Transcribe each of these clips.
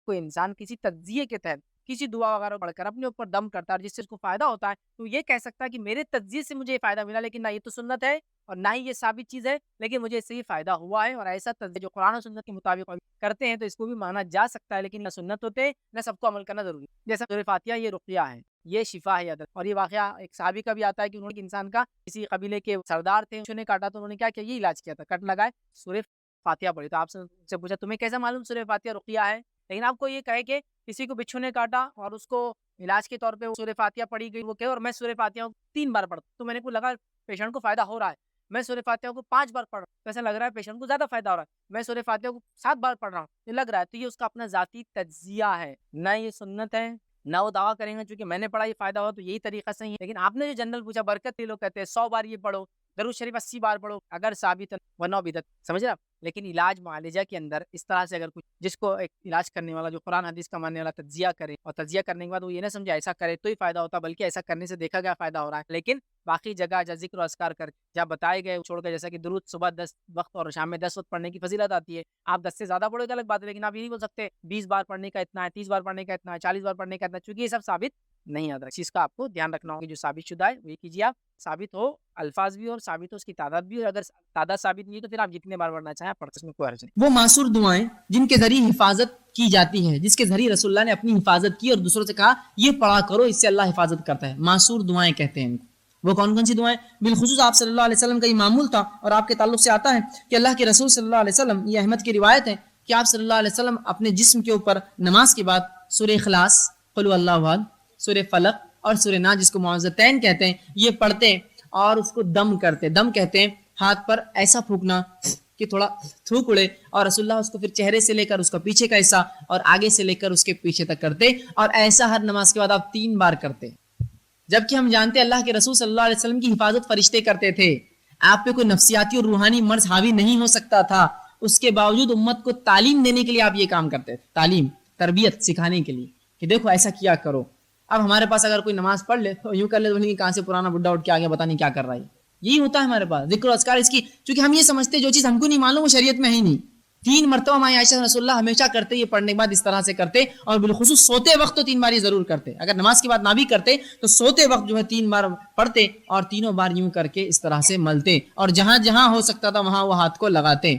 کوئی انسان کسی تجزیے کے تحت کسی دعا وغیرہ پڑھ کر اپنے اوپر دم کرتا ہے اور جس سے اس کو فائدہ ہوتا ہے تو یہ کہہ سکتا ہے کہ میرے تجزیے سے مجھے یہ فائدہ ملا، لیکن نہ یہ تو سنت ہے اور نہ ہی یہ ثابت چیز ہے، لیکن مجھے اس سے یہ فائدہ ہوا ہے۔ اور ایسا تجزیہ جو قرآن و سنت کے مطابق کرتے ہیں تو اس کو بھی مانا جا سکتا ہے، لیکن نہ سنت ہوتے نہ سب کو عمل کرنا ضروری ہے۔ جیسا سورہ فاتحہ یہ رقیہ ہے، یہ شفا ہے عدد۔ اور یہ واقعہ ایک صحابی کا بھی آتا ہے کہ انہوں نے انسان کا کسی قبیلے کے سردار تھے، انہوں نے کاٹا تو انہوں نے کیا کیا، یہ علاج کیا تھا، کٹ لگائے سورہ فاتحہ پڑھی۔ تو آپ سے پوچھا تمہیں کیسا معلوم سورہ فاتحہ رقیہ ہے؟ لیکن آپ کو یہ کہے کہ کسی کو بچھو نے کاٹا اور اس کو علاج کے طور پہ سورہ فاتحہ پڑھی گئی، وہ کہے اور میں سورہ فاتحہ 3 بار پڑھتا تو میں نے کو لگا پیشنٹ کو فائدہ ہو رہا ہے، میں سورہ فاتحہ کو 5 بار پڑھ رہا ہوں تو ایسا لگ رہا ہے پیشنٹ کو زیادہ فائدہ ہو رہا ہے، میں سورہ فاتحہ کو 7 بار پڑھ رہا ہوں یہ لگ رہا ہے، تو یہ اس کا اپنا ذاتی تجزیہ ہے، نہ یہ سنت ہے نہ وہ دعویٰ کریں گے چونکہ میں نے پڑھا یہ فائدہ ہوا تو یہی طریقہ صحیح ہے۔ لیکن آپ نے جو جنرل پوچھا برکت کے لوگ کہتے ہیں 100 بار یہ پڑھو، درود شریف 80 بار پڑھو، اگر ثابت ورنہ بدعت، سمجھ رہے آپ؟ لیکن علاج معالجہ کے اندر اس طرح سے اگر کچھ جس کو ایک علاج کرنے والا جو قرآن حدیث کا ماننے والا تجزیہ کرے اور تجزیہ کرنے کے بعد وہ یہ نہ سمجھے ایسا کرے تو ہی فائدہ ہوتا، بلکہ ایسا کرنے سے دیکھا گیا فائدہ ہو رہا ہے، لیکن باقی جگہ جہاں ذکر و اذکار کر جہاں بتائے گئے چھوڑ کر، جیسا کہ درود صبح 10 وقت اور شام میں 10 وقت پڑھنے کی فضیلت آتی ہے، آپ 10 سے زیادہ پڑھو تو الگ بات ہے، لیکن آپ یہ نہیں بول سکتے 20 بار پڑھنے کا اتنا ہے، 30 بار پڑھنے کا اتنا ہے، 40 بار پڑھنے کا اتنا ہے، چونکہ یہ سب ثابت نہیں آتا۔ اس چیز کا آپ کو دھیان رکھنا ہوگا، جو ثابت شدہ ہے وہی کیجیے، آپ ثابت ہو الفاظ بھی اور ثابت ہو اس کی تعداد بھی، اور اگر تعداد ثابت نہیں تو پھر آپ جتنے بار پڑھنا چاہیں پڑھ سکتے ہیں، کوئی حرج نہیں۔ وہ معصور دعائیں جن کے ذریعے حفاظت کی جاتی ہے، جس کے ذریعے رسول اللہ نے اپنی حفاظت کی اور دوسروں سے کہا یہ پڑھا کرو، اس سے اللہ حفاظت کرتا ہے، معصور دعائیں کہتے ہیں ان کو۔ وہ کون کون سی دعائیں؟ بالخصوص آپ صلی اللہ علیہ وسلم کا یہ معمول تھا اور آپ کے تعلق سے آتا ہے کہ اللہ کے رسول صلی اللہ علیہ وسلم، یہ احمد کی روایت ہے کہ آپ صلی اللہ علیہ وسلم اپنے جسم کے اوپر نماز کے بعد سورہ اخلاص، قل اللہ احد، سورہ فلق اور سورہ ناس جس کو معوذتین کہتے ہیں یہ پڑھتے اور اس کو دم کرتے۔ دم کہتے ہیں ہاتھ پر ایسا پھونکنا کہ تھوڑا تھوک اڑے، اور رسول اللہ اس کو پھر چہرے سے لے کر اس کا پیچھے کا حصہ اور آگے سے لے کر اس کے پیچھے تک کرتے، اور ایسا ہر نماز کے بعد آپ 3 بار کرتے، جبکہ ہم جانتے ہیں اللہ کے رسول صلی اللہ علیہ وسلم کی حفاظت فرشتے کرتے تھے، آپ پہ کوئی نفسیاتی اور روحانی مرض حاوی نہیں ہو سکتا تھا، اس کے باوجود امت کو تعلیم دینے کے لیے آپ یہ کام کرتے تھے، تعلیم تربیت سکھانے کے لیے کہ دیکھو ایسا کیا کرو۔ اب ہمارے پاس اگر کوئی نماز پڑھ لے تو یوں کر لے تو کہاں سے پرانا بڈھا اٹھ کے آگے پتہ نہیں کیا کر رہا ہے، یہی ہوتا ہے ہمارے پاس ذکر و اذکار اس کی، چونکہ ہم یہ سمجھتے جو چیز ہم کو نہیں معلوم وہ شریعت میں ہے ہی نہیں۔ 3 مرتبہ ماں عائشہ رسول اللہ ہمیشہ کرتے، یہ پڑھنے کے بعد اس طرح سے کرتے، اور بالخصوص سوتے وقت تو 3 بار یہ ضرور کرتے، اگر نماز کے بعد نہ بھی کرتے تو سوتے وقت جو ہے 3 بار پڑھتے اور تینوں بار یوں کر کے اس طرح سے ملتے، اور جہاں جہاں ہو سکتا تھا وہاں وہ ہاتھ کو لگاتے۔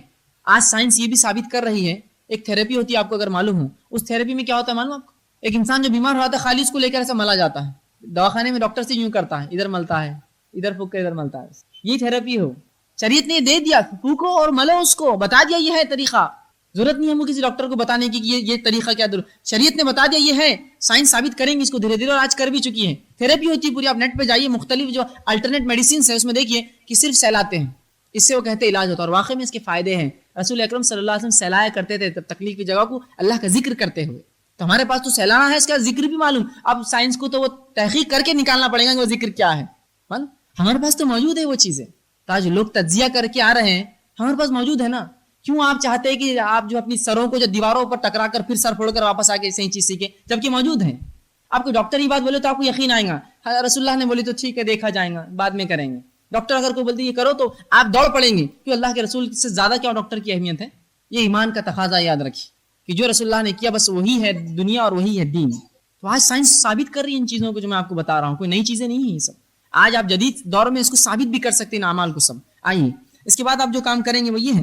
آج سائنس یہ بھی ثابت کر رہی ہے، ایک تھیراپی ہوتی ہے آپ کو اگر معلوم ہو، اس تھیراپی میں کیا ہوتا ہے معلوم آپ کو؟ ایک انسان جو بیمار ہوتا ہے خالی اس کو لے کر ایسا ملا جاتا ہے، دواخانے میں ڈاکٹر سے یوں کرتا ہے، ادھر ملتا ہے، ادھر پھونک کے ادھر ملتا ہے، یہ تھیراپی ہو، شریعت نے دے دیا، پھونکو اور ملو، اس کو بتا دیا یہ ہے طریقہ، ضرورت نہیں ہم کو کسی ڈاکٹر کو بتانے کی کہ یہ طریقہ کیا، شریعت نے بتا دیا یہ ہے، سائنس ثابت کریں گے اس کو دھیرے دھیرے، اور آج کر بھی چکی ہے۔ تھیراپی ہوتی ہے پوری، آپ نیٹ پہ جائیے، مختلف جو الٹرنیٹ میڈیسنس ہے اس میں دیکھیے کہ صرف سہلاتے ہیں، اس سے وہ کہتے ہیں علاج ہوتا ہے، اور واقعی میں اس کے فائدے ہیں۔ رسول اکرم صلی اللہ علیہ وسلم سہلایا کرتے تھے تکلیف کی جگہ کو اللہ کا ذکر کرتے ہوئے، تو ہمارے پاس تو سہلانا ہے، اس کا ذکر بھی معلوم، اب سائنس کو تو وہ تحقیق کر کے نکالنا پڑے گا کہ وہ ذکر کیا ہے، ہمارے پاس تو موجود ہے وہ چیزیں، تاج لوگ تجزیہ کر کے آ رہے ہیں، ہمارے پاس موجود ہے نا۔ کیوں آپ چاہتے ہیں کہ آپ جو اپنی سروں کو جو دیواروں پر ٹکرا کر پھر سر پھوڑ کر واپس آ کے صحیح چیز سیکھیں، جبکہ موجود ہیں؟ آپ کو ڈاکٹر ہی بات بولے تو آپ کو یقین آئے گا، رسول اللہ نے بولی تو ٹھیک ہے دیکھا جائے گا بعد میں کریں گے، ڈاکٹر اگر کوئی بولتے یہ کرو تو آپ دوڑ پڑیں گے، کہ اللہ کے رسول سے زیادہ کیا ڈاکٹر کی اہمیت ہے؟ یہ ایمان کا تقاضا یاد رکھیے کہ جو رسول اللہ نے کیا بس وہی ہے دنیا اور وہی ہے دین۔ تو آج سائنس ثابت کر رہی ہے ان چیزوں کو جو میں آپ کو بتا رہا ہوں، کوئی نئی چیزیں نہیں ہیں یہ سب، آج آپ جدید دور میں اس کو ثابت بھی کر سکتے ہیں اعمال کو سب۔ آئیے اس کے بعد آپ جو کام کریں گے وہ یہ ہے،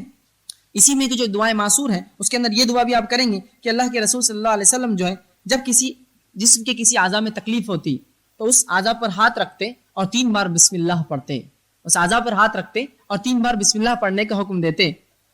اسی میں کہ جو دعائیں معصور ہیں اس کے اندر یہ دعا بھی آپ کریں گے کہ اللہ کے رسول صلی اللہ علیہ وسلم جو ہے جب کسی جسم کے کسی اعضاء میں تکلیف ہوتی تو اس اعضاء پر ہاتھ رکھتے اور 3 بار بسم اللہ پڑھتے، اس اعضاء پر ہاتھ رکھتے اور 3 بار بسم اللہ پڑھنے کا حکم دیتے۔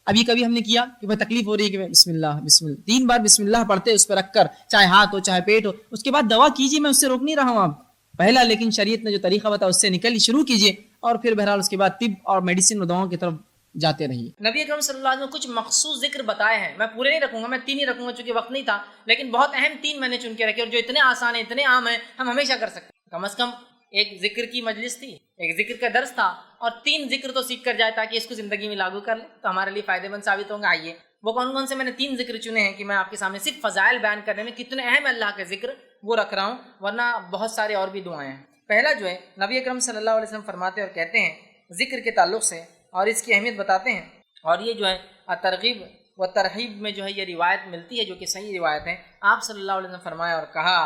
ابھی کبھی ہم نے کیا کہ بھائی تکلیف ہو رہی ہے کہ بسم اللہ بسم اللہ، 3 بار بسم اللہ پڑھتے اس پہ رکھ کر، چاہے ہاتھ ہو چاہے پیٹ ہو، اس کے بعد دوا کیجیے، میں اس سے روک نہیں رہا ہوں آپ پہلا، لیکن شریعت نے جو طریقہ بتایا اس سے نکل شروع کیجیے، اور پھر بہرحال اس کے بعد طب اور میڈیسن اور دواؤں کی طرف جاتے رہیے۔ نبی اکرم صلی اللہ علیہ وسلم نے کچھ مخصوص ذکر بتائے ہیں، میں پورے نہیں رکھوں گا، میں 3 ہی رکھوں گا چونکہ وقت نہیں تھا، لیکن بہت اہم 3 میں نے چن کے رکھے اور جو اتنے آسان ہیں اتنے عام ہیں ہم ہمیشہ کر سکتے ہیں۔ کم از کم ایک ذکر کی مجلس تھی، ایک ذکر کا درس تھا، اور 3 ذکر تو سیکھ کر جائے تاکہ اس کو زندگی میں لاگو کر لیں تو ہمارے لیے فائدے مند ثابت ہوں گے۔ آئیے وہ کون کون سے میں نے 3 ذکر چنے ہیں کہ میں آپ کے سامنے صرف فضائل بیان کرنے میں کتنے اہم ہے اللہ کے ذکر وہ رکھ رہا ہوں، ورنہ بہت سارے اور بھی دعائیں ہیں۔ پہلا جو ہے نبی اکرم صلی اللہ علیہ وسلم فرماتے اور کہتے ہیں ذکر کے تعلق سے اور اس کی اہمیت بتاتے ہیں، اور یہ جو ہے ترغیب و ترغیب میں جو ہے یہ روایت ملتی ہے جو کہ صحیح روایت ہے. آپ صلی اللہ علیہ وسلم فرمایا اور کہا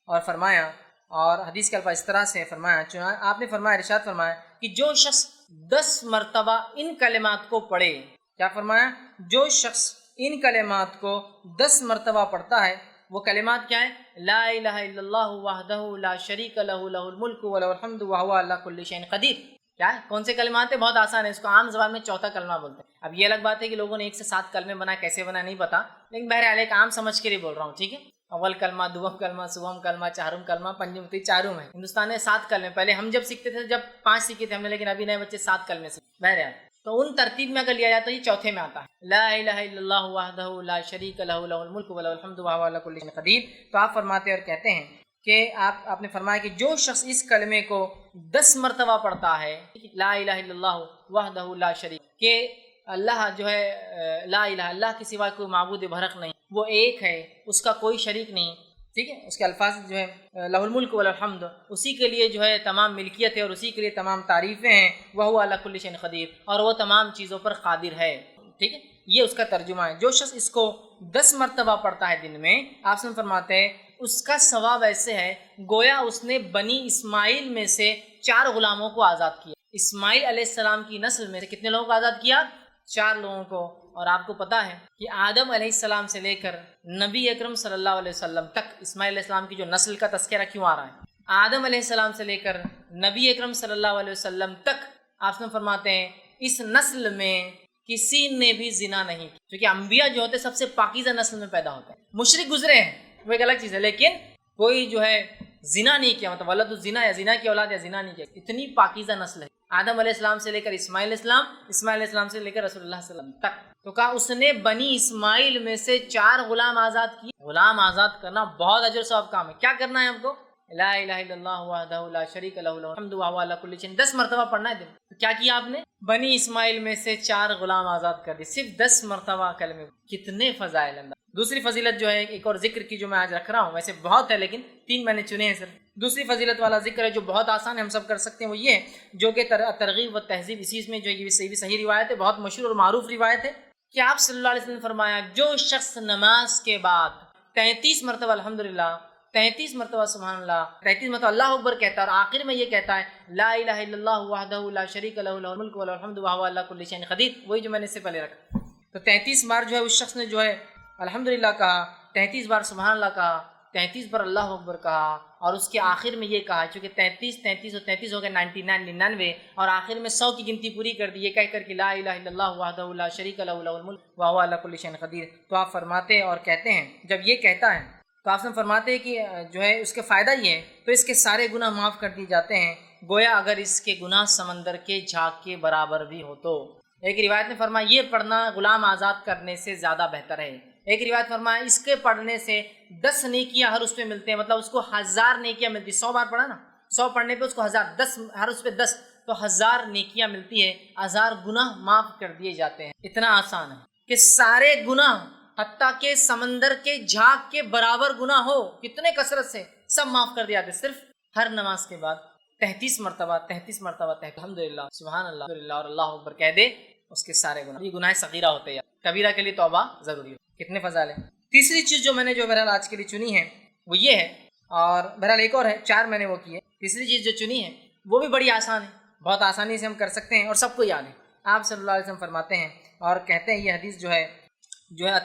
اور فرمایا اور حدیث کے الفاظ اس طرح سے فرمایا. آپ نے فرمایا ارشاد فرمایا کہ جو شخص 10 مرتبہ ان کلمات کو پڑھے. کیا فرمایا؟ جو شخص ان کلمات کو 10 مرتبہ پڑھتا ہے. وہ کلمات کیا ہیں؟ لا الہ الا اللہ وحدہ لا شریک لہ لہ الملک ولہ الحمد وہو علی کل شیء قدیر. کیا ہے؟ کون سے کلمات ہیں؟ بہت آسان ہے. اس کو عام زبان میں چوتھا کلمہ بولتے ہیں. اب یہ الگ بات ہے کہ لوگوں نے 1 سے 7 کلمے بنائے، کیسے بنا نہیں پتا، لیکن بہرحال ایک عام سمجھ کے لیے بول رہا ہوں. ٹھیک ہے، اول کلمہ، دوم کلمہ، سوم کلمہ، چہارم کلمہ، پنجم تی چارم ہے. ہندوستان میں 7 کلمے. پہلے ہم جب سیکھتے تھے جب 5 سیکھے تھے ہم نے، لیکن ابھی نئے بچے 7 کلمے سیکھتے. بہرحال تو ان ترتیب میں اگر لیا جاتا ہے یہ چوتھے میں آتا ہے. لا الہ الا اللہ وحدہ لا شریک لہ لہ الملک ولہ الحمد وہو علی کل شیء قدیر. تو آپ فرماتے اور کہتے ہیں کہ آپ نے فرمایا کہ جو شخص اس کلمے کو 10 مرتبہ پڑھتا ہے، لا الہ الا اللہ وحدہ لا شریک، کہ اللہ جو ہے لا الہ، اللہ کے سوا کوئی معبود برحق نہیں، وہ ایک ہے، اس کا کوئی شریک نہیں. ٹھیک ہے، اس کے الفاظ جو ہے لہ الملک ولہ الحمد، اسی کے لیے جو ہے تمام ملکیت ہے اور اسی کے لیے تمام تعریفیں ہیں. وہو علی کل شیء قدیر، اور وہ تمام چیزوں پر قادر ہے. ٹھیک ہے، یہ اس کا ترجمہ ہے. جو شخص اس کو 10 مرتبہ پڑھتا ہے دن میں، آپ سے فرماتے ہیں اس کا ثواب ایسے ہے گویا اس نے بنی اسماعیل میں سے 4 غلاموں کو آزاد کیا. اسماعیل علیہ السلام کی نسل میں سے کتنے لوگوں کو آزاد کیا؟ 4 لوگوں کو. اور آپ کو پتا ہے کہ آدم علیہ السلام سے لے کر نبی اکرم صلی اللہ علیہ وسلم تک اسماعیل علیہ السلام کی جو نسل کا تذکرہ کیوں آ رہا ہے؟ آدم علیہ السلام سے لے کر نبی اکرم صلی اللہ علیہ وسلم تک آپ سے فرماتے ہیں اس نسل میں کسی نے بھی زنا نہیں کی، کیونکہ انبیاء جو ہوتے سب سے پاکیزہ نسل میں پیدا ہوتے ہیں. مشرک گزرے ہیں وہ ایک الگ چیز ہے، لیکن کوئی جو ہے زنا نہیں کیا، مطلب ولد الزنا یا زنا کی اولاد یا زنا نہیں کیا. اتنی پاکیزہ نسل ہے آدم علیہ السلام سے لے کر اسماعیل علیہ السلام، اسماعیل علیہ السلام سے لے کر رسول اللہ صلی اللہ علیہ وسلم تک. تو کہا اس نے بنی اسماعیل میں سے 4 غلام آزاد کیے. غلام آزاد کرنا بہت اجر ثواب کام ہے. کیا کرنا ہے آپ کو؟ لا الہ الا اللہ وحدہ لا شریک لہ لہ الحمد وہو علی کل شیء 10 مرتبہ پڑھنا ہے دن. تو کیا کیا آپ نے؟ بنی اسماعیل میں سے 4 غلام آزاد کر دیے، صرف 10 مرتبہ کلمے. کتنے فضائل ہیں. دوسری فضیلت جو ہے ایک اور ذکر کی جو میں آج رکھ رہا ہوں، ویسے بہت ہے لیکن 3 میں نے چنے ہیں صرف. دوسری فضیلت والا ذکر ہے جو بہت آسان ہے، ہم سب کر سکتے ہیں، وہ یہ ہے جو کہ ترغیب و تہذیب، اسی میں جو ہے یہ صحیح روایت ہے، بہت مشہور اور معروف روایت ہے کہ آپ صلی اللہ علیہ وسلم نے فرمایا جو شخص نماز کے بعد 33 مرتبہ الحمدللہ، 33 مرتبہ سبحان اللہ، 33 مرتبہ اللہ اکبر کہتا ہے اور آخر میں یہ کہتا ہے لا الہ الا اللہ وحدہ لا شریک لہ لہ الملک ولہ الحمد وہو علی کل شیء قدیر، وہی جو میں نے اس سے پہلے رکھا. تو 33 بار جو ہے اس شخص نے جو ہے الحمدللہ کہا، 33 بار سبحان اللہ کہا، 33 بار اللہ اکبر کہا، اور اس کے آخر میں یہ کہا، چونکہ 33 اور 33 ہو گئے 99 اور آخر میں 100 کی گنتی پوری کر دی یہ کہہ کر کہ لا الہ الا اللہ وحدہ لا شریک لہ لہ الملک وہو علی کل شیء قدیر. تو آپ فرماتے اور کہتے ہیں جب یہ کہتا ہے تو آپ سے فرماتے ہیں کہ جو ہے اس کے فائدہ یہ ہے تو اس کے سارے گناہ معاف کر دیے جاتے ہیں گویا اگر اس کے گناہ سمندر کے جھاگ کے برابر بھی ہو. تو ایک روایت نے فرمایا یہ پڑھنا غلام آزاد کرنے سے زیادہ بہتر ہے. ایک روایت فرمایا اس کے پڑھنے سے 10 نیکیاں ہر اس پہ ملتے ہیں، مطلب اس کو 1000 نیکیاں ملتی. 100 بار پڑھا نا، 100 پڑھنے پہ اس کو 1000، 10 ہر اس پہ 10 تو 1000 نیکیاں ملتی ہے، 1000 گناہ معاف کر دیے جاتے ہیں. اتنا آسان ہے کہ سارے گناہ حتیٰ کہ سمندر کے جھاگ کے برابر گناہ ہو کتنے کثرت سے سب معاف کر دیا جاتے. صرف ہر نماز کے بعد 33 مرتبہ الحمدللہ سبحان اللہ الحمدللہ اور اللہ اکبر کہہ دے، اس کے سارے گناہ، یہ گناہ صغیرہ ہوتے ہیں، کبیرہ کے لیے توبہ ضروری ہے. کتنے فضائل ہیں. تیسری چیز جو میں نے جو بہرحال آج کے لیے چنی ہے وہ یہ ہے، اور بہرحال ایک اور ہے، 4 میں نے وہ کی ہے. تیسری چیز جو چنی ہے وہ بھی بڑی آسان ہے، بہت آسانی سے ہم کر سکتے ہیں اور سب کو یاد ہے. آپ صلی اللہ علیہ وسلم فرماتے ہیں اور کہتے ہیں، یہ حدیث جو ہے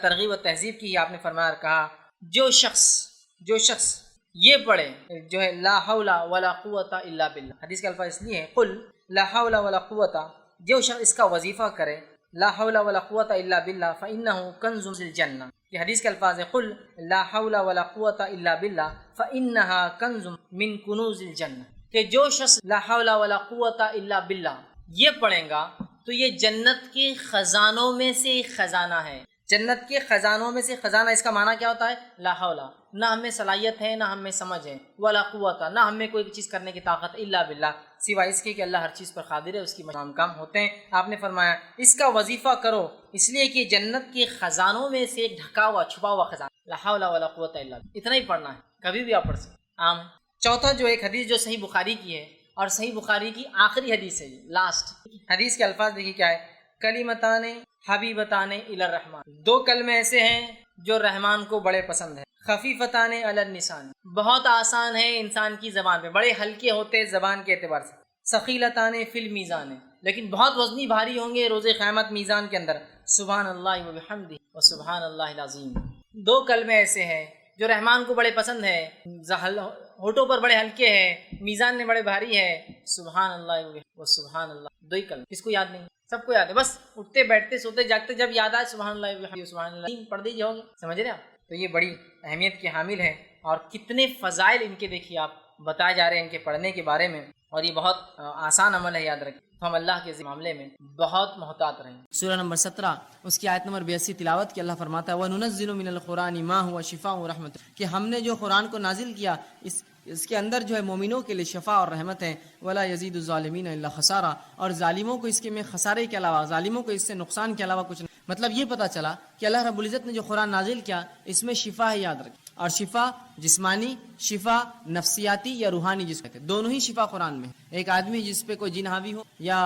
ترغیب و تہذیب کی، آپ نے فرمایا اور کہا جو شخص یہ پڑھے جو ہے لا حول ولا قوت الا باللہ. حدیث کا الفاظ اس لیے ہے قل لا حول ولا قوت، جو شخص اس کا وظیفہ کرے لا حول ولا قوت الا باللہ فانہ کنز فی الجنہ. یہ حدیث کے الفاظ ہے قل لا حول ولا قوت الا باللہ فانہا کنز من کنوز الجنہ، کہ جو شخص لا حول ولا قوت الا باللہ یہ پڑھیں گا تو یہ جنت کے خزانوں میں سے ایک خزانہ ہے. جنت کے خزانوں میں سے خزانہ، اس کا معنی کیا ہوتا ہے؟ لا حول، نہ ہمیں صلاحیت ہے نہ ہمیں سمجھ ہے، ولا قوت، نہ ہمیں کوئی چیز کرنے کی طاقت، الا باللہ، سوائے اس کے کہ اللہ ہر چیز پر قادر ہے، اس کی کام ہوتے ہیں. آپ نے فرمایا اس کا وظیفہ کرو اس لیے کہ جنت کے خزانوں میں سے ایک ڈھکا ہوا چھپا ہوا خزانہ، لا حول ولا قوت الا باللہ. اتنا ہی پڑھنا ہے، کبھی بھی آپ پڑھ سکتے عام. چوتھا جو ایک حدیث جو صحیح بخاری کی ہے اور صحیح بخاری کی آخری حدیث ہے، لاسٹ حدیث کے الفاظ دیکھیے کیا ہے. کلمتان حبیبتان الی الرحمن، دو کلمے ایسے ہیں جو رحمان کو بڑے پسند ہیں. خفیفتان علی اللسان، بہت آسان ہے انسان کی زبان پہ، بڑے ہلکے ہوتے ہیں زبان کے اعتبار سے. ثقیلتان فی المیزان، لیکن بہت وزنی بھاری ہوں گے روز قیامت میزان کے اندر. سبحان اللہ و بحمدہ و سبحان اللہ العظیم. دو کلمے ایسے ہیں جو رحمان کو بڑے پسند ہے، ہونٹوں پر بڑے ہلکے ہیں، میزان میں بڑے بھاری ہے. سبحان اللہ و سبحان اللہ، دو ہی کلمے. کس کو یاد نہیں؟ سب کو یاد ہے، بس اٹھتے بیٹھتے سوتے جاگتے جب یاد آئے سبحان اللہ و بحمدہ سبحان اللہ پڑھ دیجیے، ہوگی. سمجھ رہے آپ؟ تو یہ بڑی اہمیت کے حامل ہیں، اور کتنے فضائل ان کے دیکھیے آپ بتائے جا رہے ہیں ان کے پڑھنے کے بارے میں. اور یہ بہت آسان عمل ہے، یاد رکھیں. تو ہم اللہ کے معاملے میں بہت محتاط رہیں. سورہ نمبر 17 اس کی آیت نمبر 82 تلاوت کی. اللہ فرماتا ہے وَنُنَزِّلُ مِنَ الْقُرْآنِ مَا هُوَ شِفَاءٌ وَرَحْمَةٌ، کہ ہم نے جو قرآن کو نازل کیا اس کے اندر جو ہے مومنوں کے لیے شفا اور رحمت ہے. وَلَا يَزِيدُ الظَّالِمِينَ إِلَّا خَسَارًا، اور ظالموں کو اس کے میں خسارے کے علاوہ، ظالموں کو اس سے نقصان کے علاوہ کچھ نہیں. مطلب یہ پتہ چلا کہ اللہ رب العزت نے جو قرآن نازل کیا اس میں شفا ہے، یاد رکھیں. اور شفا جسمانی، شفا نفسیاتی یا روحانی، جس میں دونوں ہی شفا قرآن میں. ایک آدمی جس پہ کوئی جن حاوی ہو یا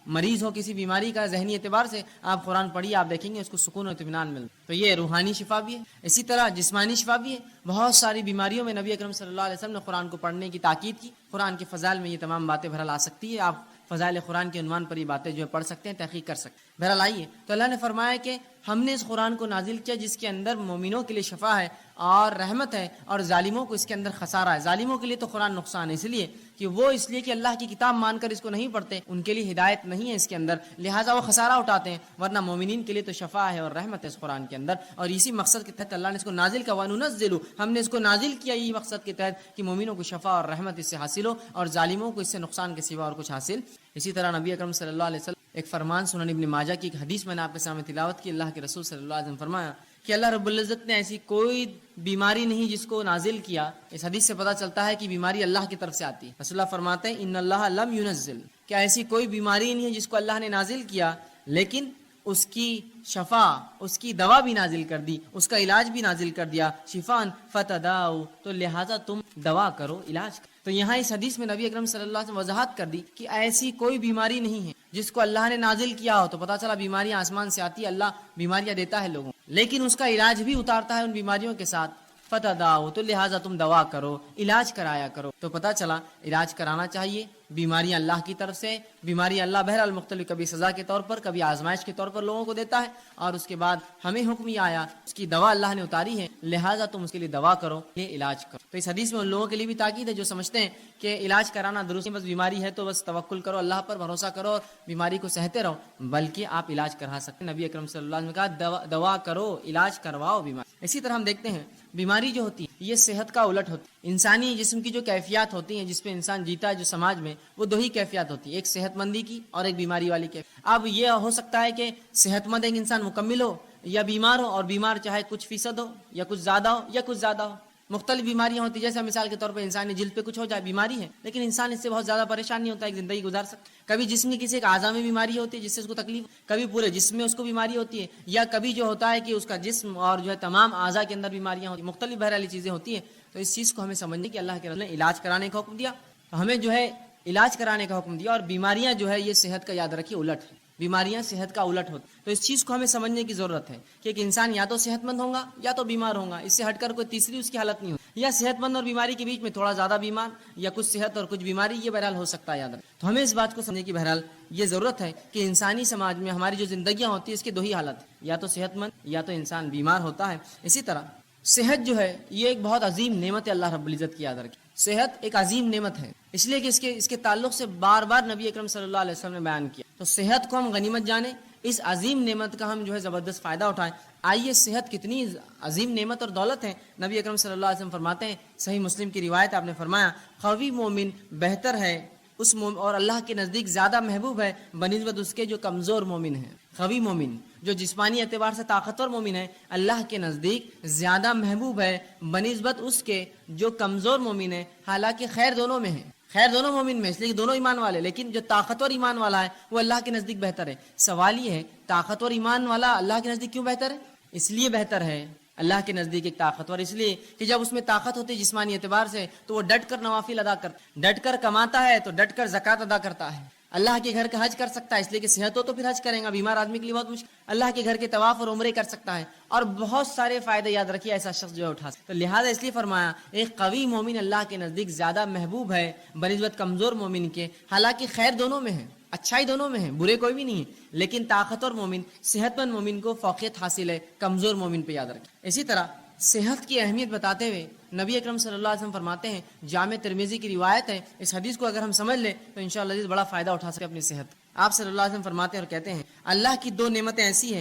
مریض ہو کسی بیماری کا، ذہنی اعتبار سے آپ قرآن پڑھیے، آپ دیکھیں گے اس کو سکون و اطمینان ملتا. تو یہ روحانی شفا بھی ہے. اسی طرح جسمانی شفا بھی ہے. بہت ساری بیماریوں میں نبی اکرم صلی اللہ علیہ وسلم نے قرآن کو پڑھنے کی تاکید کی. قرآن کے فضائل میں یہ تمام باتیں بہرحال آ سکتی ہے. آپ فضائل قرآن کے عنوان پر یہ باتیں جو ہے پڑھ سکتے ہیں، تحقیق کر سکتے ہیں. بہرحال آئیے، تو اللہ نے فرمایا کہ ہم نے اس قرآن کو نازل کیا جس کے اندر مومنوں کے لیے شفا ہے اور رحمت ہے، اور ظالموں کو اس کے اندر خسارہ ہے. ظالموں کے لیے تو قرآن نقصان ہے، اس لیے کہ اللہ کی کتاب مان کر اس کو نہیں پڑھتے، ان کے لیے ہدایت نہیں ہے اس کے اندر، لہٰذا وہ خسارہ اٹھاتے ہیں. ورنہ مومنین کے لیے تو شفا ہے اور رحمت ہے اس قرآن کے اندر. اور اسی مقصد کے تحت اللہ نے اس کو نازل کیا. وَنُنَزِّلُ، ہم نے اس کو نازل کیا یہ مقصد کے تحت کہ مومنوں کو شفا اور رحمت اس سے حاصل ہو، اور ظالموں کو اس سے نقصان کے سوا اور کچھ حاصل. اسی طرح نبی اکرم صلی اللہ علیہ وسلم ایک فرمان سنن ابن ماجہ کی ایک حدیث میں نے آپ کے سامنے تلاوت کی. اللہ کے رسول صلی اللہ علیہ وسلم فرمایا کہ اللہ رب العزت نے ایسی کوئی بیماری نہیں جس کو نازل کیا. اس حدیث سے پتہ چلتا ہے کہ بیماری اللہ کی طرف سے آتی ہے. رسول اللہ فرماتے ہیں ان اللہ لم ينزل، کہ ایسی کوئی بیماری نہیں ہے جس کو اللہ نے نازل کیا لیکن اس کی شفا، اس کی دوا بھی نازل کر دی، اس کا علاج بھی نازل کر دیا. شفان فتداؤ، تو لہٰذا تم دوا کرو، علاج کرو. تو یہاں اس حدیث میں نبی اکرم صلی اللہ علیہ وسلم وضاحت کر دی کہ ایسی کوئی بیماری نہیں ہے جس کو اللہ نے نازل کیا ہو. تو پتہ چلا بیماریاں آسمان سے آتی ہے، اللہ بیماریاں دیتا ہے لوگوں، لیکن اس کا علاج بھی اتارتا ہے ان بیماریوں کے ساتھ. فتداؤ، تو لہٰذا تم دوا کرو، علاج کرایا کرو. تو پتہ چلا علاج کرانا چاہیے. بیماریاں اللہ کی طرف سے، بیماری اللہ بہرحال مختلف، کبھی سزا کے طور پر، کبھی آزمائش کے طور پر لوگوں کو دیتا ہے، اور اس کے بعد ہمیں حکم یہ آیا اس کی دوا اللہ نے اتاری ہے، لہٰذا تم اس کے لیے دوا کرو، یہ علاج کرو. تو اس حدیث میں ان لوگوں کے لیے بھی تاکید ہے جو سمجھتے ہیں کہ علاج کرانا درست، بس بیماری ہے تو بس توکل کرو، اللہ پر بھروسہ کرو اور بیماری کو سہتے رہو، بلکہ آپ علاج کرا سکتے ہیں. نبی اکرم صلی اللہ علیہ وسلم نے کہا دوا کرو، علاج کرواؤ بیماری. اسی طرح ہم دیکھتے ہیں بیماری جو ہوتی ہے یہ صحت کا الٹ ہوتی ہے. انسانی جسم کی جو کیفیات ہوتی ہیں جس پہ انسان جیتا ہے جو سماج میں، وہ دو ہی کیفیات ہوتی ہے، ایک صحت مندی کی اور ایک بیماری والی کیفیت. اب یہ ہو سکتا ہے کہ صحت مند ایک انسان مکمل ہو یا بیمار ہو، اور بیمار چاہے کچھ فیصد ہو یا کچھ زیادہ ہو یا کچھ زیادہ ہو. مختلف بیماریاں ہوتی ہیں، جیسے مثال کے طور پر انسانی جلد پہ کچھ ہو جائے، بیماری ہے، لیکن انسان اس سے بہت زیادہ پریشان نہیں ہوتا، ایک زندگی گزار سکتا. کبھی جسم کی کسی ایک اعضاء میں بیماری ہوتی ہے جس سے اس کو تکلیف، کبھی پورے جسم میں اس کو بیماری ہوتی ہے، یا کبھی جو ہوتا ہے کہ اس کا جسم اور جو ہے تمام اعضاء کے اندر بیماریاں ہوتی ہیں، مختلف بہرحال چیزیں ہوتی ہیں. تو اس چیز کو ہمیں سمجھنے کہ اللہ کے رسول نے علاج کرانے کا حکم دیا، تو ہمیں جو ہے علاج کرانے کا حکم دیا. اور بیماریاں جو ہے یہ صحت کا، یاد رکھیے، الٹ ہے. بیماریاں صحت کا الٹ ہوتی. تو اس چیز کو ہمیں سمجھنے کی ضرورت ہے کہ ایک انسان یا تو صحت مند ہوگا یا تو بیمار ہوگا، اس سے ہٹ کر کوئی تیسری اس کی حالت نہیں ہوگی، یا صحت مند اور بیماری کے بیچ میں تھوڑا زیادہ بیمار، یا کچھ صحت اور کچھ بیماری، یہ بہرحال ہو سکتا ہے، یاد رکھیں. تو ہمیں اس بات کو سمجھنے کی بہرحال یہ ضرورت ہے کہ انسانی سماج میں ہماری جو زندگیاں ہوتی ہیں اس کی دو ہی حالت ہے، یا تو صحت مند یا تو انسان بیمار ہوتا ہے. اسی طرح صحت جو ہے یہ ایک بہت عظیم نعمت ہے اللہ رب العزت کی، یاد رکھیں. صحت ایک عظیم نعمت ہے، اس لیے کہ اس کے تعلق سے بار بار نبی اکرم صلی اللہ علیہ وسلم نے بیان کیا. تو صحت کو ہم غنیمت جانیں، اس عظیم نعمت کا ہم جو ہے زبردست فائدہ اٹھائیں. آئیے صحت کتنی عظیم نعمت اور دولت ہے. نبی اکرم صلی اللہ علیہ وسلم فرماتے ہیں، صحیح مسلم کی روایت، آپ نے فرمایا قوی مومن بہتر ہے اس اور اللہ کے نزدیک زیادہ محبوب ہے بنسبت اس کے جو کمزور مومن ہیں. قوی مومن جو جسمانی اعتبار سے طاقتور مومن ہے، اللہ کے نزدیک زیادہ محبوب ہے بنسبت اس کے جو کمزور مومن ہے. حالانکہ خیر دونوں میں ہے، خیر دونوں مومن میں، اس لیے کہ دونوں ایمان والے، لیکن جو طاقتور ایمان والا ہے وہ اللہ کے نزدیک بہتر ہے. سوال یہ ہے طاقتور ایمان والا اللہ کے نزدیک کیوں بہتر ہے؟ اس لیے بہتر ہے اللہ کے نزدیک ایک طاقتور، اس لیے کہ جب اس میں طاقت ہوتی ہے جسمانی اعتبار سے تو وہ ڈٹ کر نوافل ادا کرتا ہے، ڈٹ کر کماتا ہے تو ڈٹ کر زکوٰۃ ادا کرتا ہے، اللہ کے گھر کا حج کر سکتا ہے اس لیے کہ صحت ہو تو پھر حج کریں گا, بیمار آدمی کے لیے بہت مشکل. اللہ کے گھر کے طواف اور عمرے کر سکتا ہے, اور بہت سارے فائدے یاد رکھیے ایسا شخص جو ہے اٹھا سکتا. تو لہٰذا اس لیے فرمایا ایک قوی مومن اللہ کے نزدیک زیادہ محبوب ہے بنسبت کمزور مومن کے. حالانکہ خیر دونوں میں ہے, اچھائی دونوں میں ہے, برے کوئی بھی نہیں ہے, لیکن طاقتور مومن صحت مند مومن کو فوقیت حاصل ہے کمزور مومن پہ, یاد رکھیں. اسی طرح صحت کی اہمیت بتاتے ہوئے نبی اکرم صلی اللہ علیہ وسلم فرماتے ہیں, جامع ترمذی کی روایت ہے, اس حدیث کو اگر ہم سمجھ لیں تو انشاءاللہ عزیز بڑا فائدہ اٹھا سکتے اپنی صحت. آپ صلی اللہ علیہ وسلم فرماتے ہیں اور کہتے ہیں اللہ کی دو نعمتیں ایسی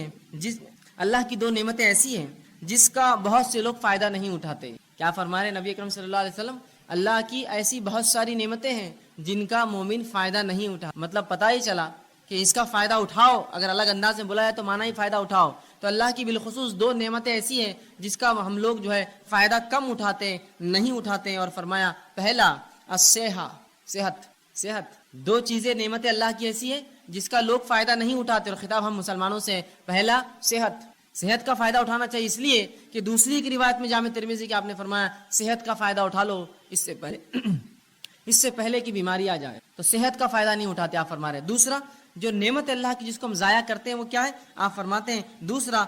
ہیں جس کا بہت سے لوگ فائدہ نہیں اٹھاتے. کیا فرما رہے نبی اکرم صلی اللہ علیہ وسلم؟ اللہ کی ایسی بہت ساری نعمتیں ہیں جن کا مومن فائدہ نہیں اٹھا. مطلب پتہ ہی چلا کہ اس کا فائدہ اٹھاؤ, اگر الگ انداز میں بلایا تو مانا ہی فائدہ اٹھاؤ. تو اللہ کی بالخصوص دو نعمتیں ایسی ہیں جس کا ہم لوگ جو ہے فائدہ کم اٹھاتے نہیں اٹھاتے. اور فرمایا پہلا صحت. دو چیزیں نعمتیں اللہ کی ایسی ہے جس کا لوگ فائدہ نہیں اٹھاتے, اور خطاب ہم مسلمانوں سے. پہلا صحت کا فائدہ اٹھانا چاہیے, اس لیے کہ دوسری کی روایت میں جامع ترمذی کی آپ نے فرمایا صحت کا فائدہ اٹھا لو اس سے پہلے کہ بیماری آ جائے. تو صحت کا فائدہ نہیں اٹھاتے آپ فرما رہے. دوسرا جو نعمت اللہ کی جس کو ہم ضائع کرتے ہیں وہ کیا ہے؟ آپ فرماتے ہیں دوسرا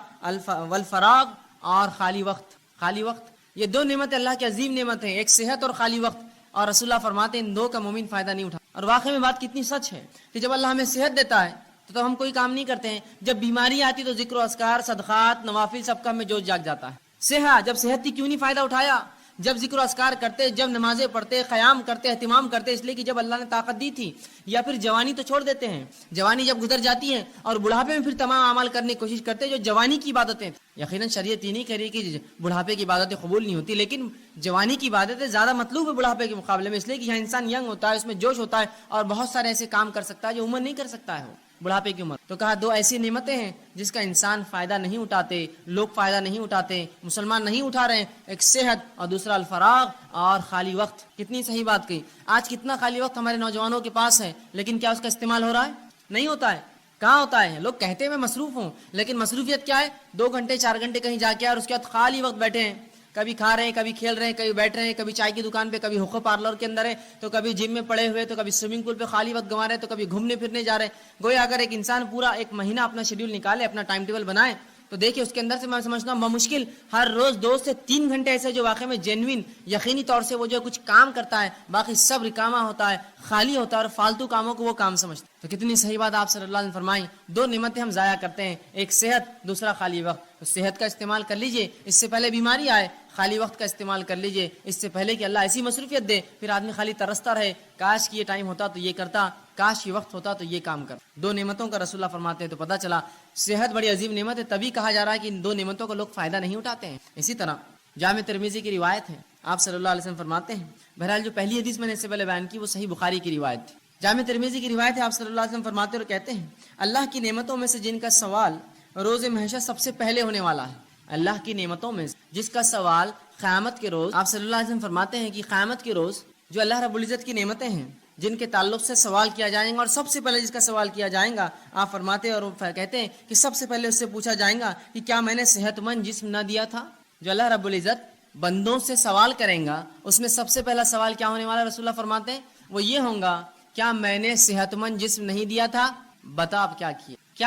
والفراغ اور خالی وقت. یہ دو نعمت اللہ کی عظیم نعمت ہیں, ایک صحت اور خالی وقت. اور رسول اللہ فرماتے ہیں ان دو کا مومن فائدہ نہیں اٹھا. اور واقعی میں بات کتنی سچ ہے کہ جب اللہ ہمیں صحت دیتا ہے تو ہم کوئی کام نہیں کرتے ہیں, جب بیماری آتی تو ذکر و اذکار, صدقات, نوافل سب کا ہمیں جوش جاگ جاتا ہے. جب صحت تھی کیوں نہیں فائدہ اٹھایا؟ جب ذکر و اذکار کرتے, جب نمازیں پڑھتے, قیام کرتے, اہتمام کرتے, اس لیے کہ جب اللہ نے طاقت دی تھی. یا پھر جوانی تو چھوڑ دیتے ہیں, جوانی جب گزر جاتی ہے اور بڑھاپے میں پھر تمام اعمال کرنے کی کوشش کرتے جو جوانی کی عبادتیں. یقیناً شریعت یہ نہیں کہہ رہی کہ بڑھاپے کی عبادتیں قبول نہیں ہوتی, لیکن جوانی کی عبادتیں زیادہ مطلوب ہے بڑھاپے کے مقابلے میں, اس لیے کہ یہاں انسان ینگ ہوتا ہے, اس میں جوش ہوتا ہے اور بہت سارے ایسے کام کر سکتا ہے جو عمر نہیں کر سکتا ہے بڑھاپے کی عمر. تو کہا دو ایسی نعمتیں ہیں جس کا انسان فائدہ نہیں اٹھاتے, لوگ فائدہ نہیں اٹھاتے, مسلمان نہیں اٹھا رہے ہیں. ایک صحت اور دوسرا الفراغ اور خالی وقت. کتنی صحیح بات کہی. آج کتنا خالی وقت ہمارے نوجوانوں کے پاس ہے, لیکن کیا اس کا استعمال ہو رہا ہے؟ نہیں ہوتا ہے. کہاں ہوتا ہے؟ لوگ کہتے ہیں میں مصروف ہوں, لیکن مصروفیت کیا ہے؟ 2 گھنٹے 4 گھنٹے کہیں جا کے اور اس کے بعد خالی وقت بیٹھے ہیں, کبھی کھا رہے ہیں, کبھی کھیل رہے ہیں, کبھی بیٹھ رہے ہیں, کبھی چائے کی دکان پہ, کبھی حقوق پارلر کے اندر ہے, تو کبھی جم میں پڑے ہوئے, تو کبھی سوئمنگ پول پہ خالی وقت گنوا رہے ہیں, تو کبھی گھومنے پھرنے جا رہے ہیں. گویا اگر ایک انسان پورا 1 مہینہ اپنا شیڈیول نکالے, اپنا ٹائم ٹیبل بنائے, تو دیکھیں اس کے اندر سے میں سمجھتا ہوں بمشکل ہر روز 2 سے 3 گھنٹے ایسے جو واقعی میں جینوین یقینی طور سے وہ جو کچھ کام کرتا ہے, باقی سب رکامہ ہوتا ہے, خالی ہوتا ہے, اور فالتو کاموں کو وہ کام سمجھتا ہے. تو کتنی صحیح بات آپ صلی اللہ علیہ وسلم فرمائی. 2 نعمتیں ہم ضائع کرتے ہیں, ایک صحت, دوسرا خالی وقت. تو صحت کا استعمال کر لیجئے اس سے پہلے بیماری آئے, خالی وقت کا استعمال کر لیجئے اس سے پہلے کہ اللہ ایسی مصروفیت دے پھر آدمی خالی ترستا رہے, کاش کہ یہ ٹائم ہوتا تو یہ کرتا, کاش یہ وقت ہوتا تو یہ کام کرتا. 2 نعمتوں کا رسول اللہ فرماتے ہیں. تو پتہ چلا صحت بڑی عظیم نعمت ہے, تبھی کہا جا رہا ہے کہ ان 2 نعمتوں کا لوگ فائدہ نہیں اٹھاتے ہیں. اسی طرح جامع ترمذی کی روایت ہے, آپ صلی اللہ علیہ وسلم فرماتے ہیں, بہرحال جو پہلی حدیث میں نے اس سے پہلے بیان کی وہ صحیح بخاری کی روایت تھی. جامع ترمذی کی روایت ہے, آپ صلی اللہ علیہ وسلم فرماتے اور کہتے ہیں اللہ کی نعمتوں میں سے جن کا سوال روز محشر سب سے پہلے ہونے والا ہے. اللہ کی نعمتوں میں جس کا سوال قیامت کے روز, آپ صلی اللہ علیہ وسلم فرماتے ہیں کہ قیامت کے روز جو اللہ رب العزت کی نعمتیں ہیں جن کے تعلق سے سوال کیا جائے گا, اور سب سے پہلے جس کا سوال کیا جائے گا, آپ فرماتے اور کہتے ہیں کہ سب سے پہلے اس سے پوچھا جائے گا کہ کیا میں نے صحت مند جسم نہ دیا تھا. جو اللہ رب العزت بندوں سے سوال کریں گا اس میں سب سے پہلا سوال کیا ہونے والا, رسول اللہ فرماتے ہیں وہ یہ ہوگا کیا میں نے صحت مند جسم نہیں دیا تھا, بتا آپ کیا